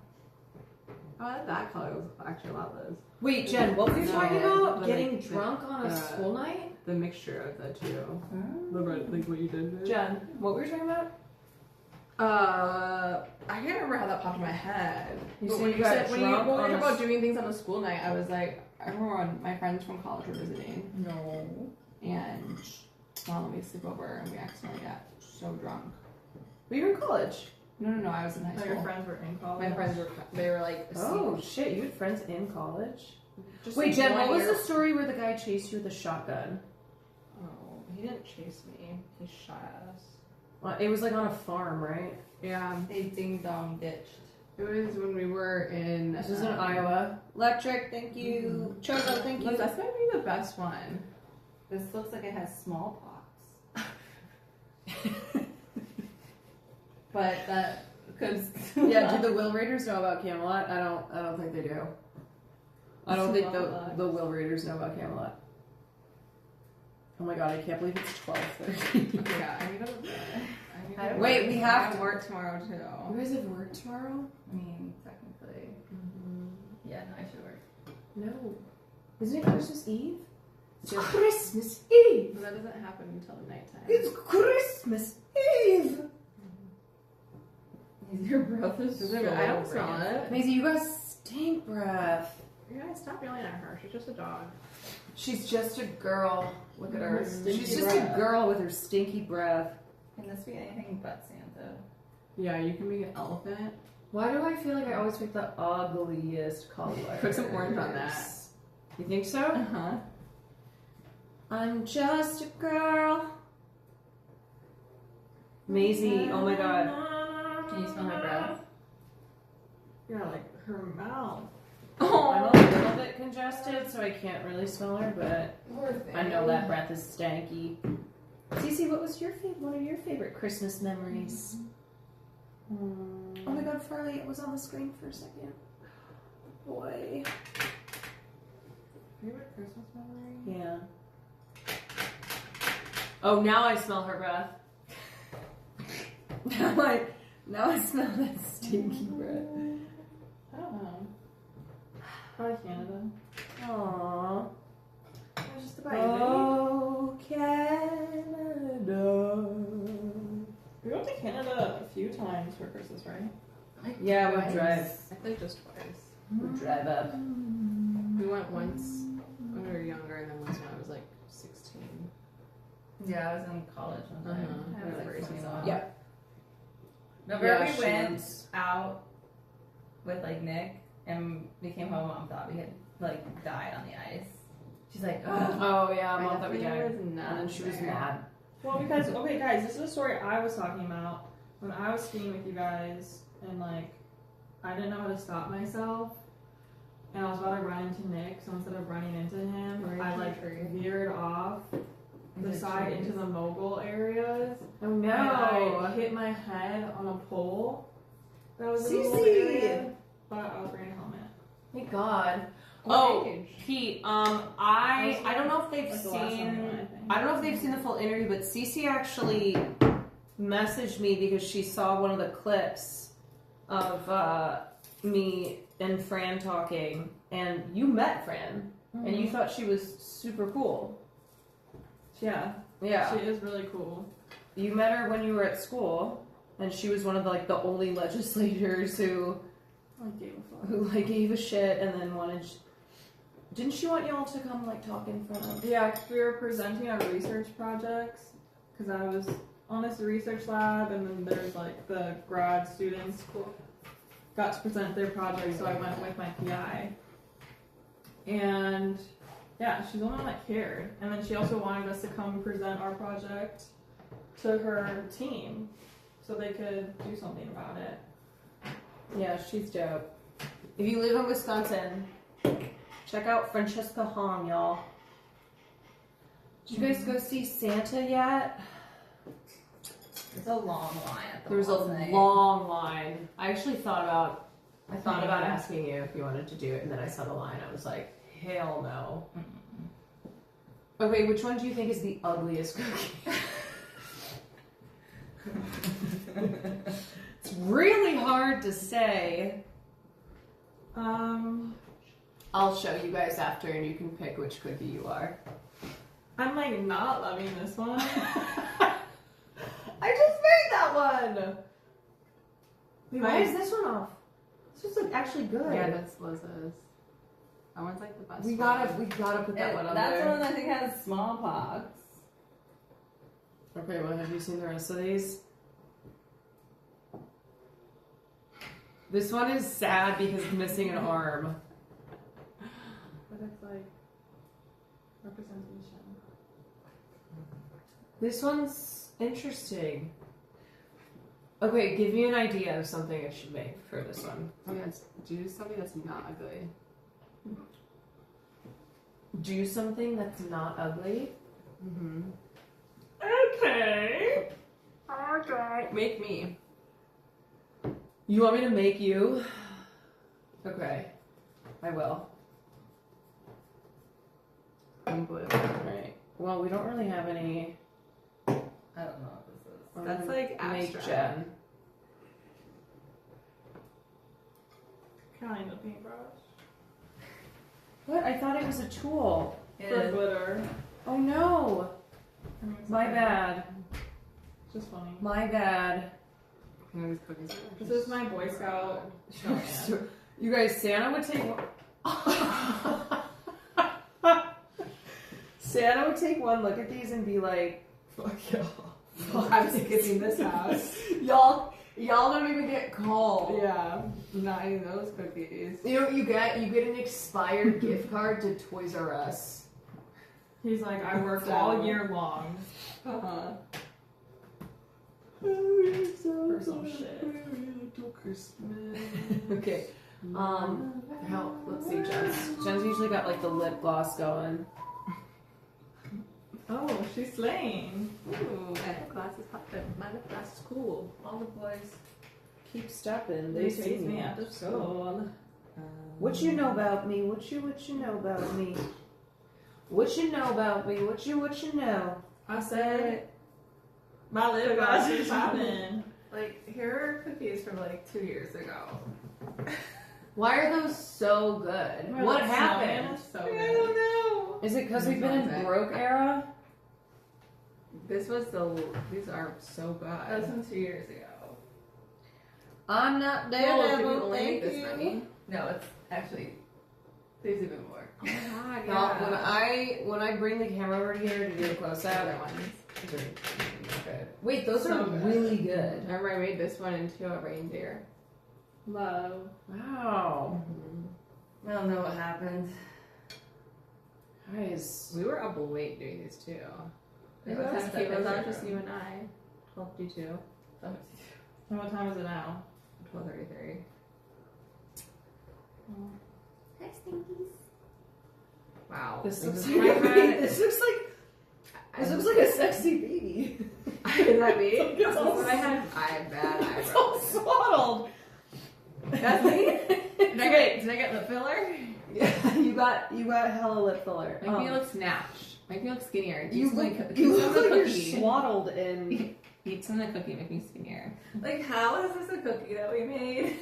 Oh, that color was actually a lot less. Wait, Jen, what were you talking about? the- Getting the- drunk on a school night? The mixture of the two. Like what you did. Jen, what were you talking about? I can't remember how that popped in my head. You But said when you you got said when we drunk were on talking a about doing things on a school night, I was like, I remember when my friends from college were visiting, No. and Mom let me sleep over, and we accidentally got so drunk. Were you in college? No, I was in high Oh, school. your friends were in college. My friends were like, Oh shit, you had friends in college? Just Wait, like Jen, 1 what was year- the story where the guy chased you with a shotgun? Oh, he didn't chase me. He shot at us. Well, it was like on a farm, right? Yeah, They ding dong ditched. it was when we were in. This was in Iowa. Electric, thank you. Choco, thank you. Look, that's might be the best one. This looks like it has smallpox. But that could. Yeah, do the Will Raiders know about Camelot? I don't think they do. I don't think the Will Raiders know about Camelot. Oh my god, I can't believe it's 12:30. Yeah, I need to. Wait, we have to work tomorrow too. You guys have work tomorrow? I mean, technically. Yeah, no, I should work. No. Isn't it Christmas Eve? It's Christmas Eve. But that doesn't happen until the nighttime. It's Christmas Eve. Your breath is so I don't smell it. Maisie, you got stink breath. You guys stop yelling at her. She's just a dog. She's just a girl. Look at her. Stinky She's just breath. a girl with her stinky breath. Can this be anything but Santa? Yeah, you can make an elephant. Why do I feel like I always pick the ugliest color? Put some orange on that. You think so? Uh-huh. I'm just a girl. Maisie, oh my god. Can you smell her breath? Yeah, like her mouth. I'm a little bit congested, so I can't really smell her, but I know that breath is stanky. Cece, what was one of your favorite Christmas memories? Oh my god, Farley, it was on the screen for a second. Boy. Favorite Christmas memory? Yeah. Oh, now I smell her breath. Now I smell that stinky breath. I don't know. Probably Canada. Aww. It's just about Oh, Canada. We went to Canada a few times for Christmas, right? Yeah, we drive. I think just twice. We drive up. We went once when we were younger, and then once when I was like 16. Yeah, I was in college one time. Uh-huh. I was like 21. Yeah. Remember Yeah, we she went was. out with like Nick and we came home, Mom thought we had like died on the ice. She's like, ugh. Oh, yeah, I Mom thought we died. was And not then she was there. mad. Well, because, okay, guys, this is a story I was talking about when I was skiing with you guys, and like, I didn't know how to stop myself, and I was about to run into Nick, so instead of running into him, I like veered off the side into the mogul areas. Oh And I hit my head on a pole that was in the mogul area, but I was wearing a helmet. Thank God. What Oh, age? Pete, I don't know if they've Like the last seen, one, I think. I don't know if they've seen the full interview, but Cece actually messaged me because she saw one of the clips of me and Fran talking, and you met Fran, and you thought she was super cool. Yeah, Yeah. she is really cool. You met her when you were at school, and she was one of the only legislators who gave a shit and then wanted. Didn't she want y'all to come talk in front of? Yeah, 'cause we were presenting our research projects, because I was on this research lab, and then there's the grad students got to present their project, so I went with my PI. And yeah, she's the only one that cared. And then she also wanted us to come present our project to her team, so they could do something about it. Yeah, she's dope. If you live in Wisconsin, check out Francesca Hong, y'all. Did you guys go see Santa yet? There's a long line at the There was a wall tonight. long line. I actually thought about asking you if you wanted to do it, and then I saw the line. I was like, hell no. Okay, which one do you think is the ugliest cookie? It's really hard to say. I'll show you guys after, and you can pick which cookie you are. I'm not loving this one. I just made that one. Wait, why is this one off? This one's actually good. Yeah, that's Liz's. That one's the best. We gotta put that one on That's there. the one I think has smallpox. Okay, well, have you seen the rest of these? This one is sad because it's missing an arm. But it's representation. This one's interesting. Okay, give me an idea of something I should make for this one. Oh yeah, do something that's not ugly. Do something that's not ugly? Mm-hmm. Okay. Okay. Make me. You want me to make you? Okay. I will. I'm blue. Alright. Well, we don't really have any. I don't know what this is. That's Make abstract. Jen. Kind of paintbrush. What? I thought it was a tool. For glitter. Oh no! My bad. Just funny. My bad. This is my Boy Scout snowman. You guys, Santa would take Santa would take one look at these and be like, "Fuck y'all. I'm skipping this house. y'all don't even get called." Yeah, not even those cookies. You know what you get? You get an expired gift card to Toys R Us. He's like, I worked all year long. Uh-huh. For some shit. Okay. Let's see, Jen's usually got like the lip gloss going. Oh, she's slaying. Ooh, my lip gloss is popping. My lip gloss is cool. All the boys keep stepping. They see chase me out of school. What you know about me? What you know about me? What you know about me? What you know? I said, my lip gloss is popping. Like, here are cookies from like 2 years ago. Why are those so good? My What lip happened? snowman is so I good. don't know. Is it because we've been in broke era? These are so That good. was from 2 years ago. I'm not Did we Daredevil. only make Thank this you. many? No, it's actually, there's even more. Oh my god, No, when I bring the camera over here to do a close up, other ones. good. Wait, those So are good. really good. Remember I made this one into a reindeer. Love. Wow, I don't know what happened. guys. We were up late doing these too. It was not just you and I. 12:52. And what time is it now? 12:33. Hi, Stinkies. Wow. This This looks is like my bad. this looks like a sexy baby. Is that me? It's all- I had bad It's all eyebrows. swaddled. That's me? Did I get lip filler? Yeah, you got hella lip filler. Make me look snatched. Make me look skinnier. You Eat some look of you the look like you're cookie. swaddled in. Eat some of the cookie. Make me skinnier. Like, how is this a cookie that we made?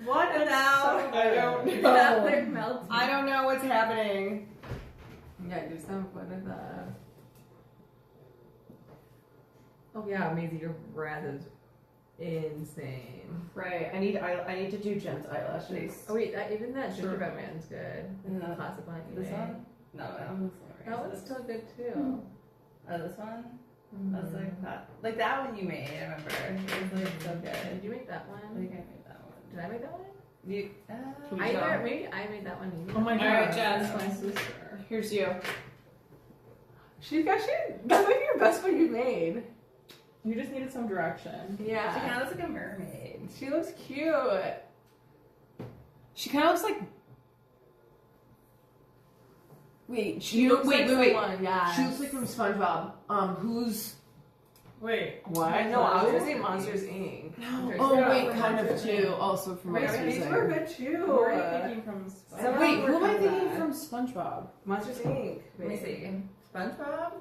What? And now I don't know. now they're melting. I don't know what's happening. Yeah, do some one of the. Oh yeah, amazing! Your breath is insane. Right. I need to do Jen's eyelashes. Oh wait, even that gingerbread man's good. The classic one. This anyway. one? No, I'm sorry. That one's still good too. Oh, this one? That's like that. Like that one you made, I remember. It was like so good. Did you make that I one? think I made that one. Did I make that one? You, Maybe I made that one. Oh my god, Alright, Jen. Jen. My sister. Here's you. That's like your best one you made. You just needed some direction. she Yeah. kind of looks like a mermaid. She looks cute. She kind of looks like. Wait. She looks like someone, yeah. She looks like from SpongeBob. Who's? Wait. What? No, I was gonna say Monsters Inc. No. Monsters Oh Inc. wait, kind of too. Also from Wait, Monsters these Inc. were good too. Who are you thinking from Some Wait, were who am I kinda thinking bad. from SpongeBob? Monsters Inc. Let me see. SpongeBob?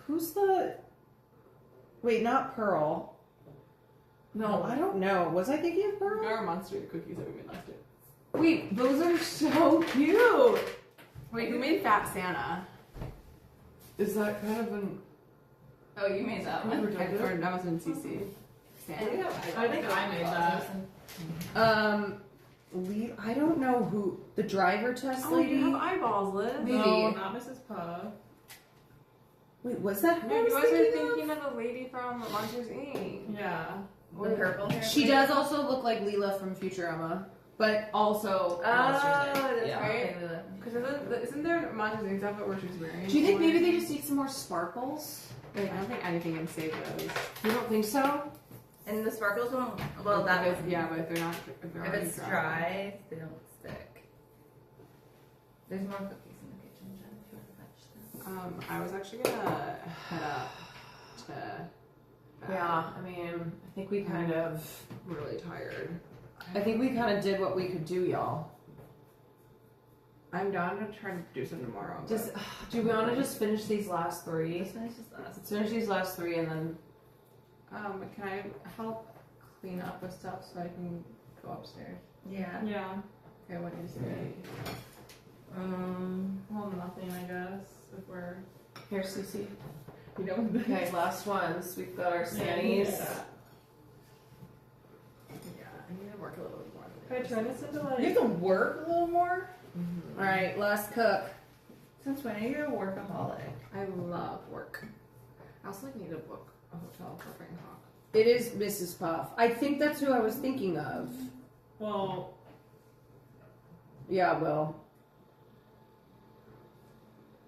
Who's the? Wait, not Pearl. No, I don't know. Was I thinking of Pearl? There are monster cookies that we made last year. Wait, those are so cute. Wait, who made Fat Santa? Is that kind of an? Oh, you made that one. That was in CC. Santa? I think I made that. I don't know who the driver test Oh, lady. you have eyeballs, Liz. Maybe. No, not Mrs. Puff. Wait, was that who No, I you was guys are thinking of? thinking of the lady from Monsters Inc. Yeah. The purple hair. She does also look like Leela from Futurama, but also Monsters Inc. that's Yeah. right. Because isn't there Monsters Inc. stuff where she's wearing? Do you think maybe they just need some more sparkles? I don't think anything can save those. You don't think so? And the sparkles one, well, that was, Yeah, but if they're not. if it's dry, they don't stick. There's more cookies in the kitchen, Jen, if you want to fetch them. I was actually gonna head up to. Yeah, I mean, I think we kind of. Really tired. I think we kind of did what we could do, y'all. I'm down to try to do some tomorrow. but- Just, do we want to just finish these last three? Let's finish this last. Let's finish these last three and then. Can I help clean up with stuff so I can go upstairs? Yeah. Yeah. Okay, what do you say? Well, nothing, I guess. If we're, Here, Cece. you know, Okay, last ones. We've got our Sannies. Yeah, I need to work a little bit more. Can I turn this into like? You have to work a little more? All right, last cook. Since when are you a workaholic? I love work. I also like need to book a hotel for Bangkok. It is Mrs. Puff. I think that's who I was thinking of. Well, Yeah, Will.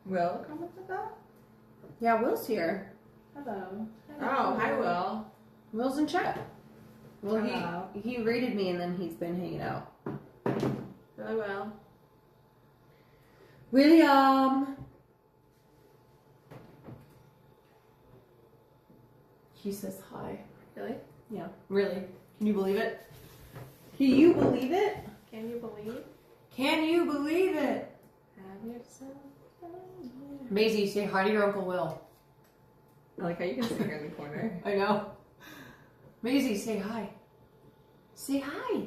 Will comment with that? Yeah, Will's here. Hello. Oh, hi, Will. Will's in chat. Well, Hello. he rated me and then he's been hanging out. Really well. William. He says hi. Really? Yeah, really. Can you believe it? Can you believe it? Can you believe? Can you believe it? Have yourself. Maisie, say hi to your Uncle Will. I like how you can sit here in the corner. I know. Maisie, say hi. Say hi.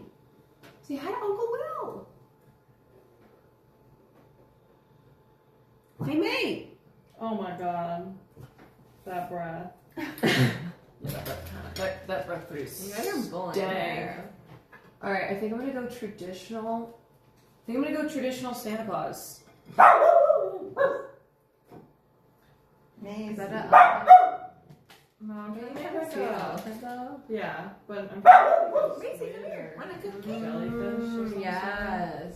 Say hi to Uncle Will. Hey, May. oh my god, that breath. That breath produced. You guys are bullying Dang. there. All right, I think I'm gonna go traditional. Santa Claus. Nice. Is that a No, I'm trying to Maybe think it's like an a. elephant though? Yeah, but I'm trying to think of Macy, come here. Want a cookie? jellyfish or something. Yes.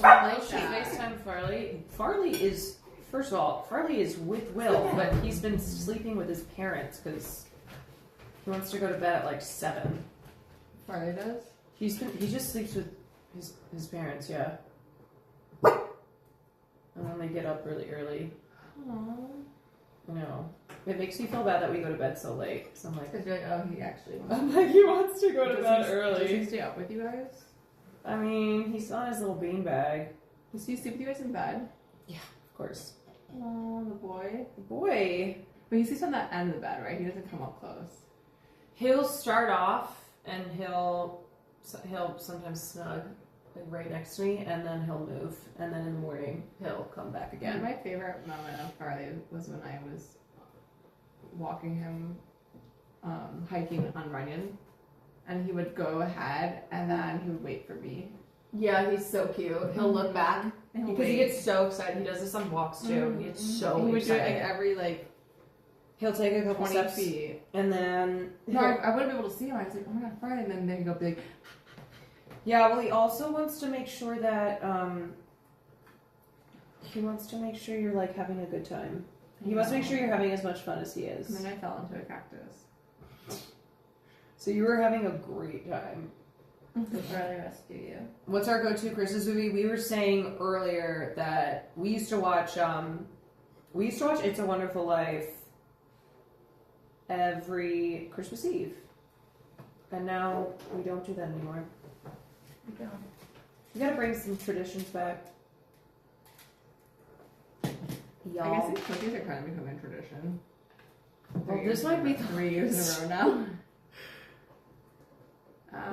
I like should that. FaceTime Farley. Farley is, first of all, Farley is with Will, but he's been sleeping with his parents because he wants to go to bed at like 7. Farley does? He just sleeps with his parents, yeah. And then they get up really early. Aww. I know. It makes me feel bad that we go to bed so late. So I'm like, Because you're like, oh, he actually wants I'm like, he wants to go to Does bed he early. stay up with you guys? I mean, he's on his little beanbag. Does he sleep with you guys in bed? Of course. Oh, the boy. Boy. But he sleeps on that end of the bed, right? He doesn't come up close. He'll start off and he'll sometimes snug like right next to me, and then he'll move, and then in the morning he'll come back again. My favorite moment of Farley was when I was walking him hiking on Runyon, and he would go ahead and then he would wait for me. Yeah, he's so cute. He'll look back And he'll because he wait. gets so excited. He does this on walks too. He gets so He would do it excited. like every like He'll take a couple 20 steps feet. and then No, I wouldn't be able to see him. I was like, oh my god, Farley, and then he'd go be like, yeah. Well, he also wants to make sure that you're like having a good time. He wants to make sure you're having as much fun as he and is. then I fell into a cactus. So you were having a great time. Did Farley rescue you? What's our go-to Christmas movie? We were saying earlier that we used to watch It's a Wonderful Life every Christmas Eve. And now we don't do that anymore. We don't. We gotta bring some traditions back. Y'all. I guess these cookies are kind of becoming a tradition. Well, this might be 3 years in a row now.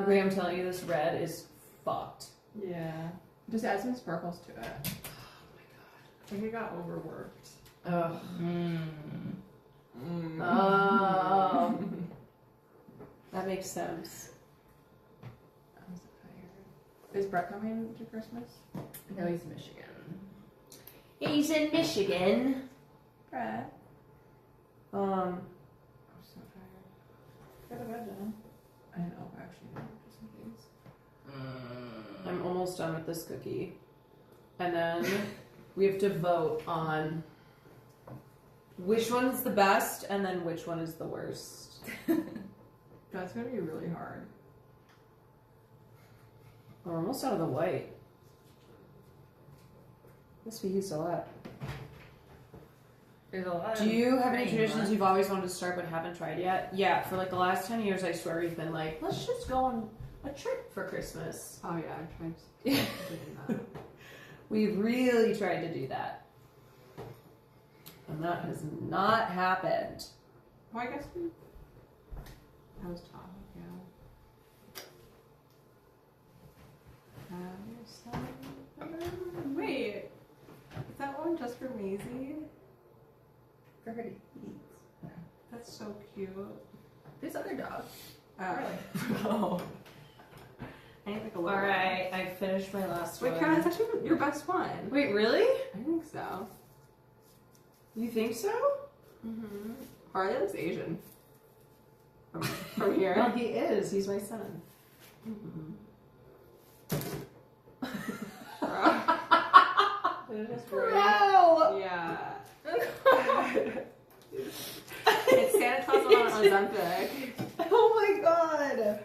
Okay, I'm telling you, this red is fucked. Yeah. Just add some sparkles to it. I think it got overworked. Ugh. Mm. Oh. That makes sense. I'm so tired. Is Brett coming to Christmas? No, he's in Michigan. He's in Michigan. Brett. Um, I'm so tired. Go to bed, Jenna. I know, actually, no, just in case. I'm almost done with this cookie. And then we have to vote on which one's the best and then which one is the worst. That's gonna be really hard. We're almost out of the white. Guess we used a lot. There's a lot Do of you have any cream traditions left. you've always wanted to start but haven't tried yet? Yeah, for like the last 10 years, I swear we've been like, let's just go on a trip for Christmas. Oh yeah, I tried doing that. We've really tried to do that. And that has not happened. Well, I guess I was talking, yeah. Have yourself a Wait, Maisie for her to eat. That's so cute. This other dog. Oh. I need like a little All right, I finished my last Wait, one. Karen, that's actually your best one. Wait, really? I think so. You think so? Mm-hmm. Harley looks Asian. From here. Well, he is. He's my son. Mm-hmm. Bro! Yeah. It's Santa Claus on Ozempic. Oh my god!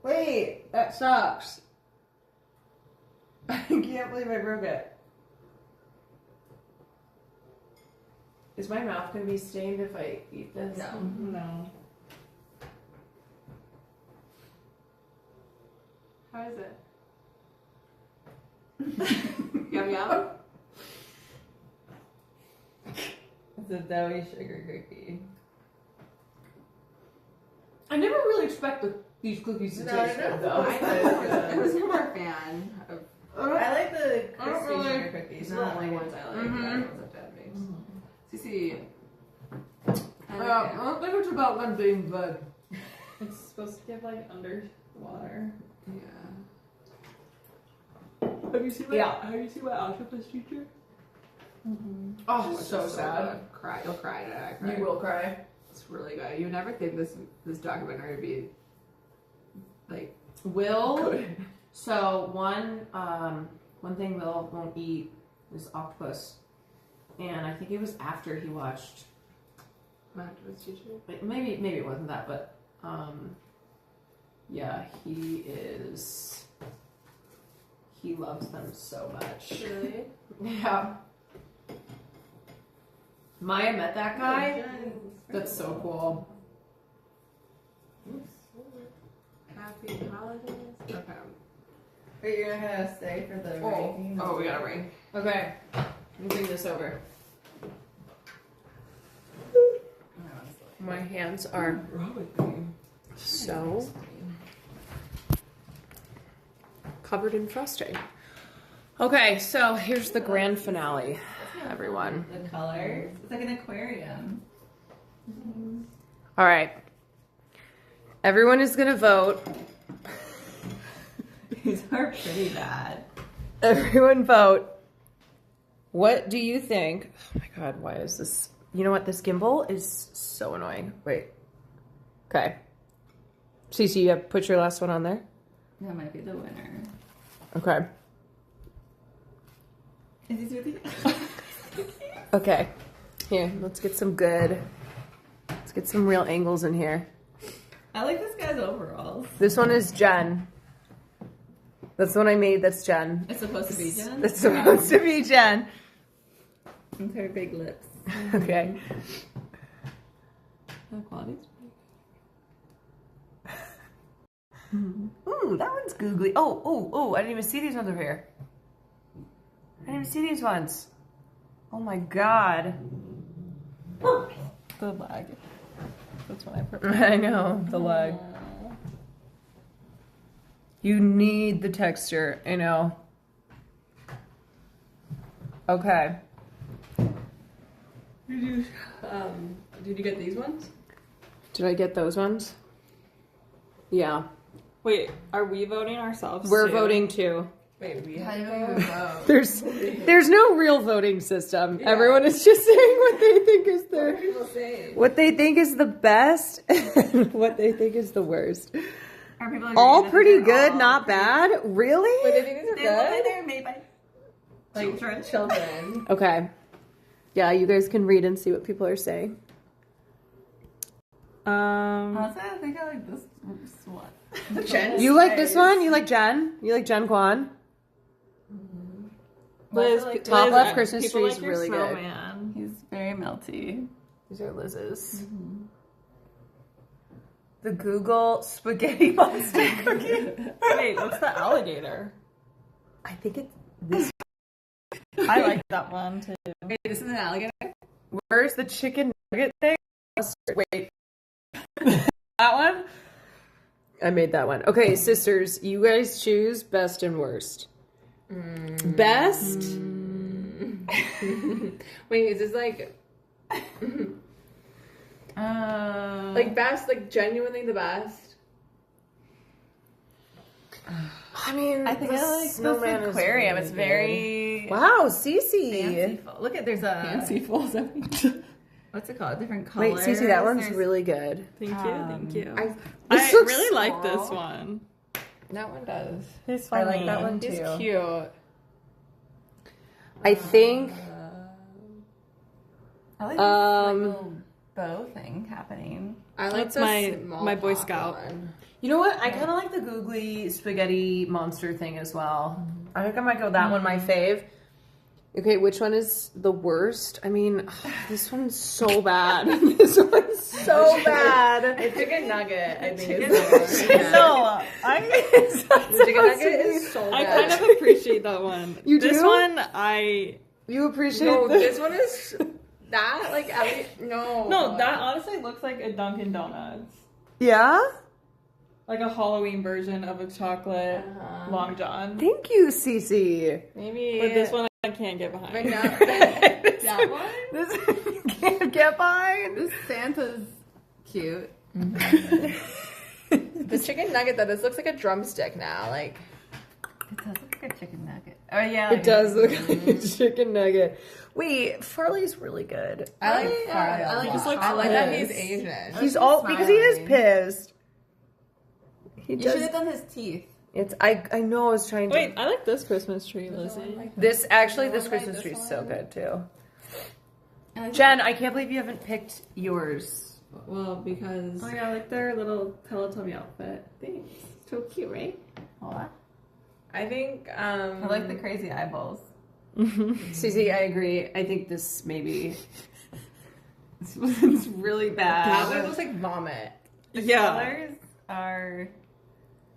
Wait, that sucks. I can't believe I broke it. Is my mouth gonna be stained if I eat this? No. How is it? Yum yum? It's a doughy sugar cookie. I never really expect these cookies to taste good though. I was never a fan of. I like the I don't crispy really- sugar cookies. These are the only ones I like. The other ones that Dad makes. CC. I I don't think it's about them being good. It's supposed to get like underwater. Yeah. Have you seen my octopus teacher? Oh, Which it's so is sad. good. Cry. You'll cry today. You will cry. It's really good. You would never think this documentary would be like Will. good. So one thing Will won't eat is octopus, and I think it was after he watched. Octopus teacher. Maybe it wasn't that, but yeah, he loves them so much. Really? Yeah. Maya met that guy. That's so cool. Happy holidays. Okay. Wait, you're not gonna stay for the ranking? Oh, we got a ring. Okay, let me bring this over. My hands are so covered in frosting. Okay, so here's the grand finale, everyone. The colors. It's like an aquarium. All right. Everyone is going to vote. These are pretty bad. Everyone vote. What do you think? Oh my God, why is this? You know what? This gimbal is so annoying. Wait. Okay. Cece, you have put your last one on there? That might be the winner. Okay. Is this really? Okay. Here, let's get some real angles in here. I like this guy's overalls. This one is Jen. That's the one I made. That's Jen. It's supposed to be Jen? It's supposed to be Jen. With her big lips. Okay. The quality's Ooh, that one's googly. Oh, I didn't even see these ones over here. I didn't even see these ones. Oh my God. the lag. That's what I prefer. I know, the lag. You need the texture, I know. Okay. Did you get these ones? Did I get those ones? Yeah. Wait, are we voting ourselves? We're too? voting too. Wait, we How have do we vote? There's no real voting system. Yeah. Everyone is just saying what they think is what they think is the best and what they think is the worst. Are people All pretty good, not bad. Really? Wait, they think these are They look like good? they're made by children. Okay. Yeah, you guys can read and see what people are saying. Honestly, I think I like this one. You like this one? You like Jen? You like Jen Kwan? Liz, top left Christmas tree is really good. Snowman. He's very melty. These are Liz's. The Google spaghetti monster cookie. Wait, what's the alligator? I think it's this. I like that one too. Wait, this is an alligator? Where's the chicken nugget thing? Wait. That one? I made that one. Okay, sisters, you guys choose best and worst. Best? Wait, is this like best, like genuinely the best? I mean, I think I like snowman this is aquarium. really It's good. very Wow, Cece. fanciful. Look at there's a Fanciful. what's it called? Different colors. Wait, Cece, that one's There's- really good. Thank you, thank you. I This I looks really like small. this one. that one does. He's I funny. like that one He's too. cute. I think I like this like, little bow thing happening. I like That's the my small Boy pop Scout. one. you know what? I kind of like the googly spaghetti monster thing as well. I think I might go with that one. My fave. Okay, which one is the worst? I mean, this one's so bad. This one's so bad. The chicken nugget, I think is No, the chicken nugget is so I bad. kind of appreciate that one. You This do? one, I You appreciate No, this? this one is that like no. That honestly looks like a Dunkin' Donuts, Yeah? like a Halloween version of a chocolate Long John. Thank you, Cece. maybe. But this one I can't get behind. But now, that one. This can't get behind. This Santa's cute. The chicken nugget though, this looks like a drumstick now. Like It does look like a chicken nugget. Oh yeah, It does look like a chicken nugget. Wait, Farley's really good. I like Farley. I like, Just looks I like that he's pissed. Asian. He's all because he is pissed. He You should does. have done his teeth. It's I know I was trying to. Wait, I like this Christmas tree, Lizzie. This Christmas tree is so good too. I like Jen, I can't believe you haven't picked yours. Well, because Oh yeah, I like their little Teletubby outfit. thanks. So cute, right? What? I think I like the crazy eyeballs. Cece, I agree. I think this maybe it's really that bad. one looks like vomit. Yeah. Colors are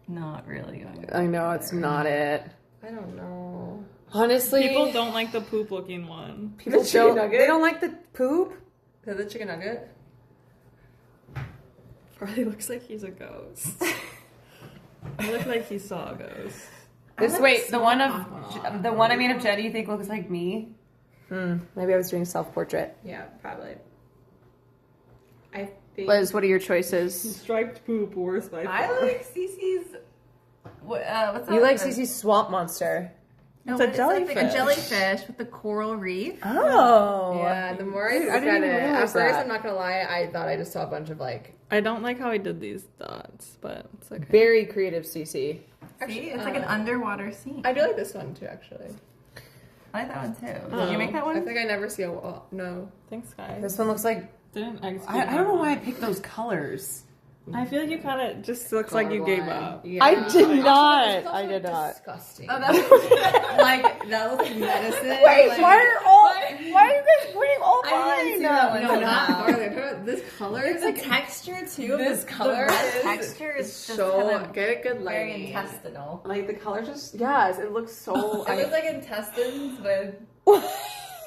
not really going. I know it's not it. I don't know. Honestly, People don't like the poop looking one. People The chicken don't. nugget? They don't like the poop. Is that the chicken nugget? Probably looks like he's a ghost. I look like he saw a ghost. This wait, the one I made of Jenny, you think looks like me? Maybe I was doing self-portrait. Yeah, probably. I think. Liz, what are your choices? Striped poop worse by far. I like Cece's. What's that? You like Cece's swamp monster? No, It's a what is it? Like a jellyfish. jellyfish with the coral reef. Oh, Yeah, the more I look didn't at even it, at realize first, that. I'm not gonna lie, I thought I just saw a bunch of like. I don't like how he did these dots, but it's okay. Very creative, Cece. See, it's like an underwater scene. I do like this one too, actually. I like that one too. Oh. Did you make that I one? think I never see a wall. No. Thanks, guys. This one looks like Didn't execute I don't know why I that picked those colors. one. I feel like you kind of just looks like you gave up. Yeah. I did not. It's also I did not. Disgusting. Oh, that like that looks like medicine. Wait, like, why are you guys putting all I didn't see mine? that one. No, not farther. This color is The like texture too. this the color red is texture is just so kind of get a good very lighting. intestinal. Like the color just yes, it looks so. It looks like intestines with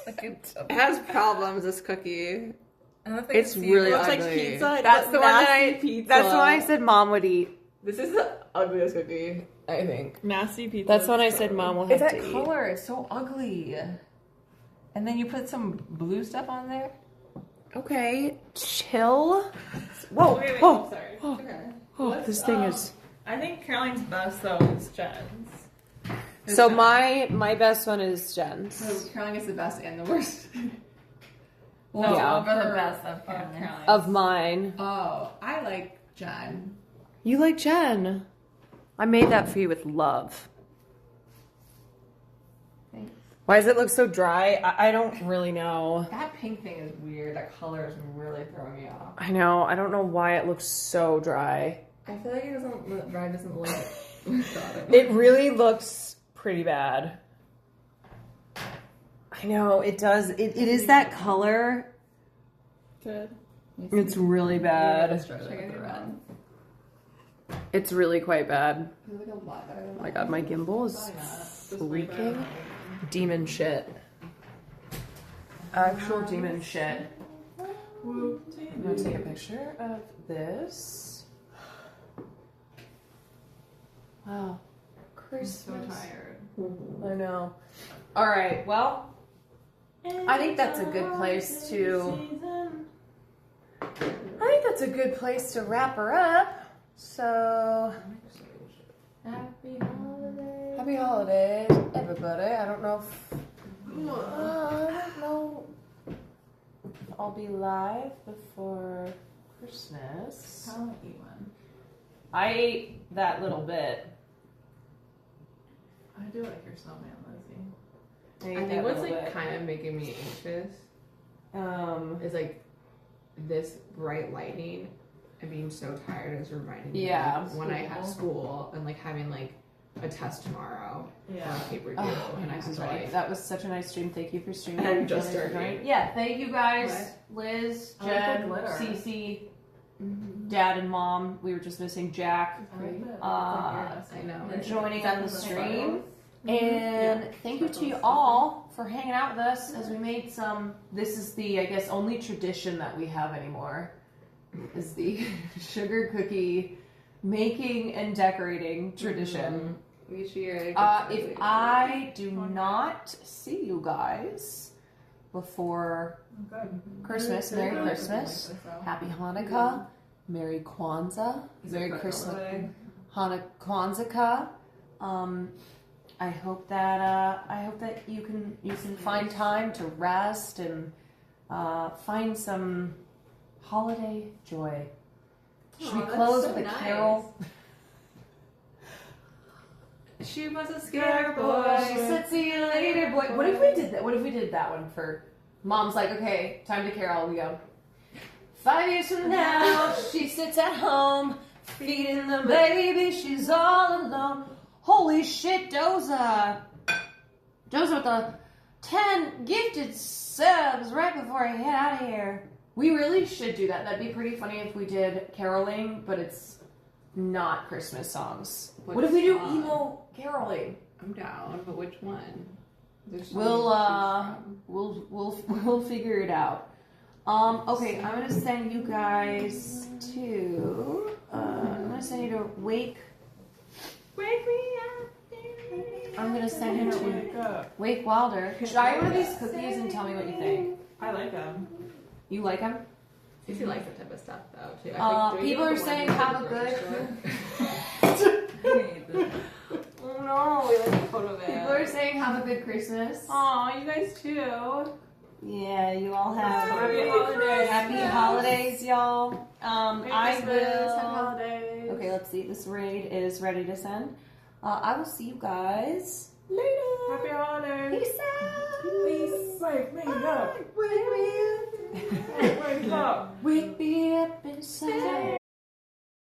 like it has problems. This cookie. I don't think It's really Looks like ugly. pizza. That's the one that I. Nasty pizza. That's the one I said Mom would eat. This is the ugliest cookie, I think. Nasty pizza. That's the one I is said so Mom will It's have that to eat. color. It's so ugly. And then you put some blue stuff on there. Okay, chill. Whoa, Wait, wait, whoa, I'm sorry. oh, Okay. oh, this thing is. I think Caroline's best though is Jen's. So my best one is Jen's. So Caroline is the best and the worst. Well, Yeah. for the best of Caroline. Caroline's. Of mine. Oh, I like Jen. You like Jen. I made that for you with love. Thanks. Why does it look so dry? I don't really know. That pink thing is weird. That color is really throwing me off. I know. I don't know why it looks so dry. I feel like it doesn't. Ryan doesn't like it. It really looks pretty bad. I know, it does. It is that color. Good. It's really bad. Check it out. It's really quite bad. It's like a lot better than Oh my god, my gimbal is freaking demon shit. Actual demon shit. I'm gonna take a picture of this. Wow. Christmas. I'm so tired. I know. All right. Well, I think that's a good place to. I think that's a good place to wrap her up. So, Happy holidays. happy holidays, everybody. I don't know if I'll be live before Christmas. I want to eat one. I ate that little bit. I do like your snowman, Lizzie. ate I think that what's little like bit. kind of making me anxious Um, is like this bright lighting and being so tired is reminding me Yeah. of when I have school and like having like a test tomorrow Yeah. for paper due oh, and I this have is to right. like That was such a nice stream. Thank you for streaming. And I'm just Really starting. great. Yeah, thank you guys, Liz, I like the Jen, glitter. Cece, Dad, and Mom. We were just missing Jack. I like that. I know. For joining on the stream. Mm-hmm. And thank you to you all for hanging out with us as we made some. This is the, I guess, only tradition that we have anymore is the sugar cookie making and decorating tradition. Each year. If I do not see you guys before Christmas, Merry Christmas, Happy Hanukkah, Merry Kwanzaa, Merry Christmas, Kwanzaa. I hope that you can find time to rest and find some holiday joy. Should we close with a carol? She was a scared boy. She said, "See you later, boy." What if we did that? What if we did that one for? Mom's like, "Okay, time to carol." We go. 5 years from now, she sits at home feeding the baby. She's all alone. Holy shit, Doza with the 10 gifted subs right before I head out of here. We really should do that. That'd be pretty funny if we did caroling, but it's not Christmas songs. What if we do emo caroling? I'm down, but which one? There's so We'll figure it out. Okay, I'm gonna send you guys to. I'm gonna send you to Wake Me Up. I'm gonna send you to Wake Wilder. Try one of these cookies and tell me what you think. I like them. You like them? Cece likes that type of stuff though too. People are saying have a good. Oh no, we like a photo of it. People are saying have a good Christmas. Aw, you guys too. Yeah, you all have Happy holidays. Happy holidays, y'all. I Happy will. holidays. Okay, let's see. This raid is ready to send. I will see you guys later. Happy holidays. Peace out. Please wake me up. Wake me up. Wake up. Wake me up inside.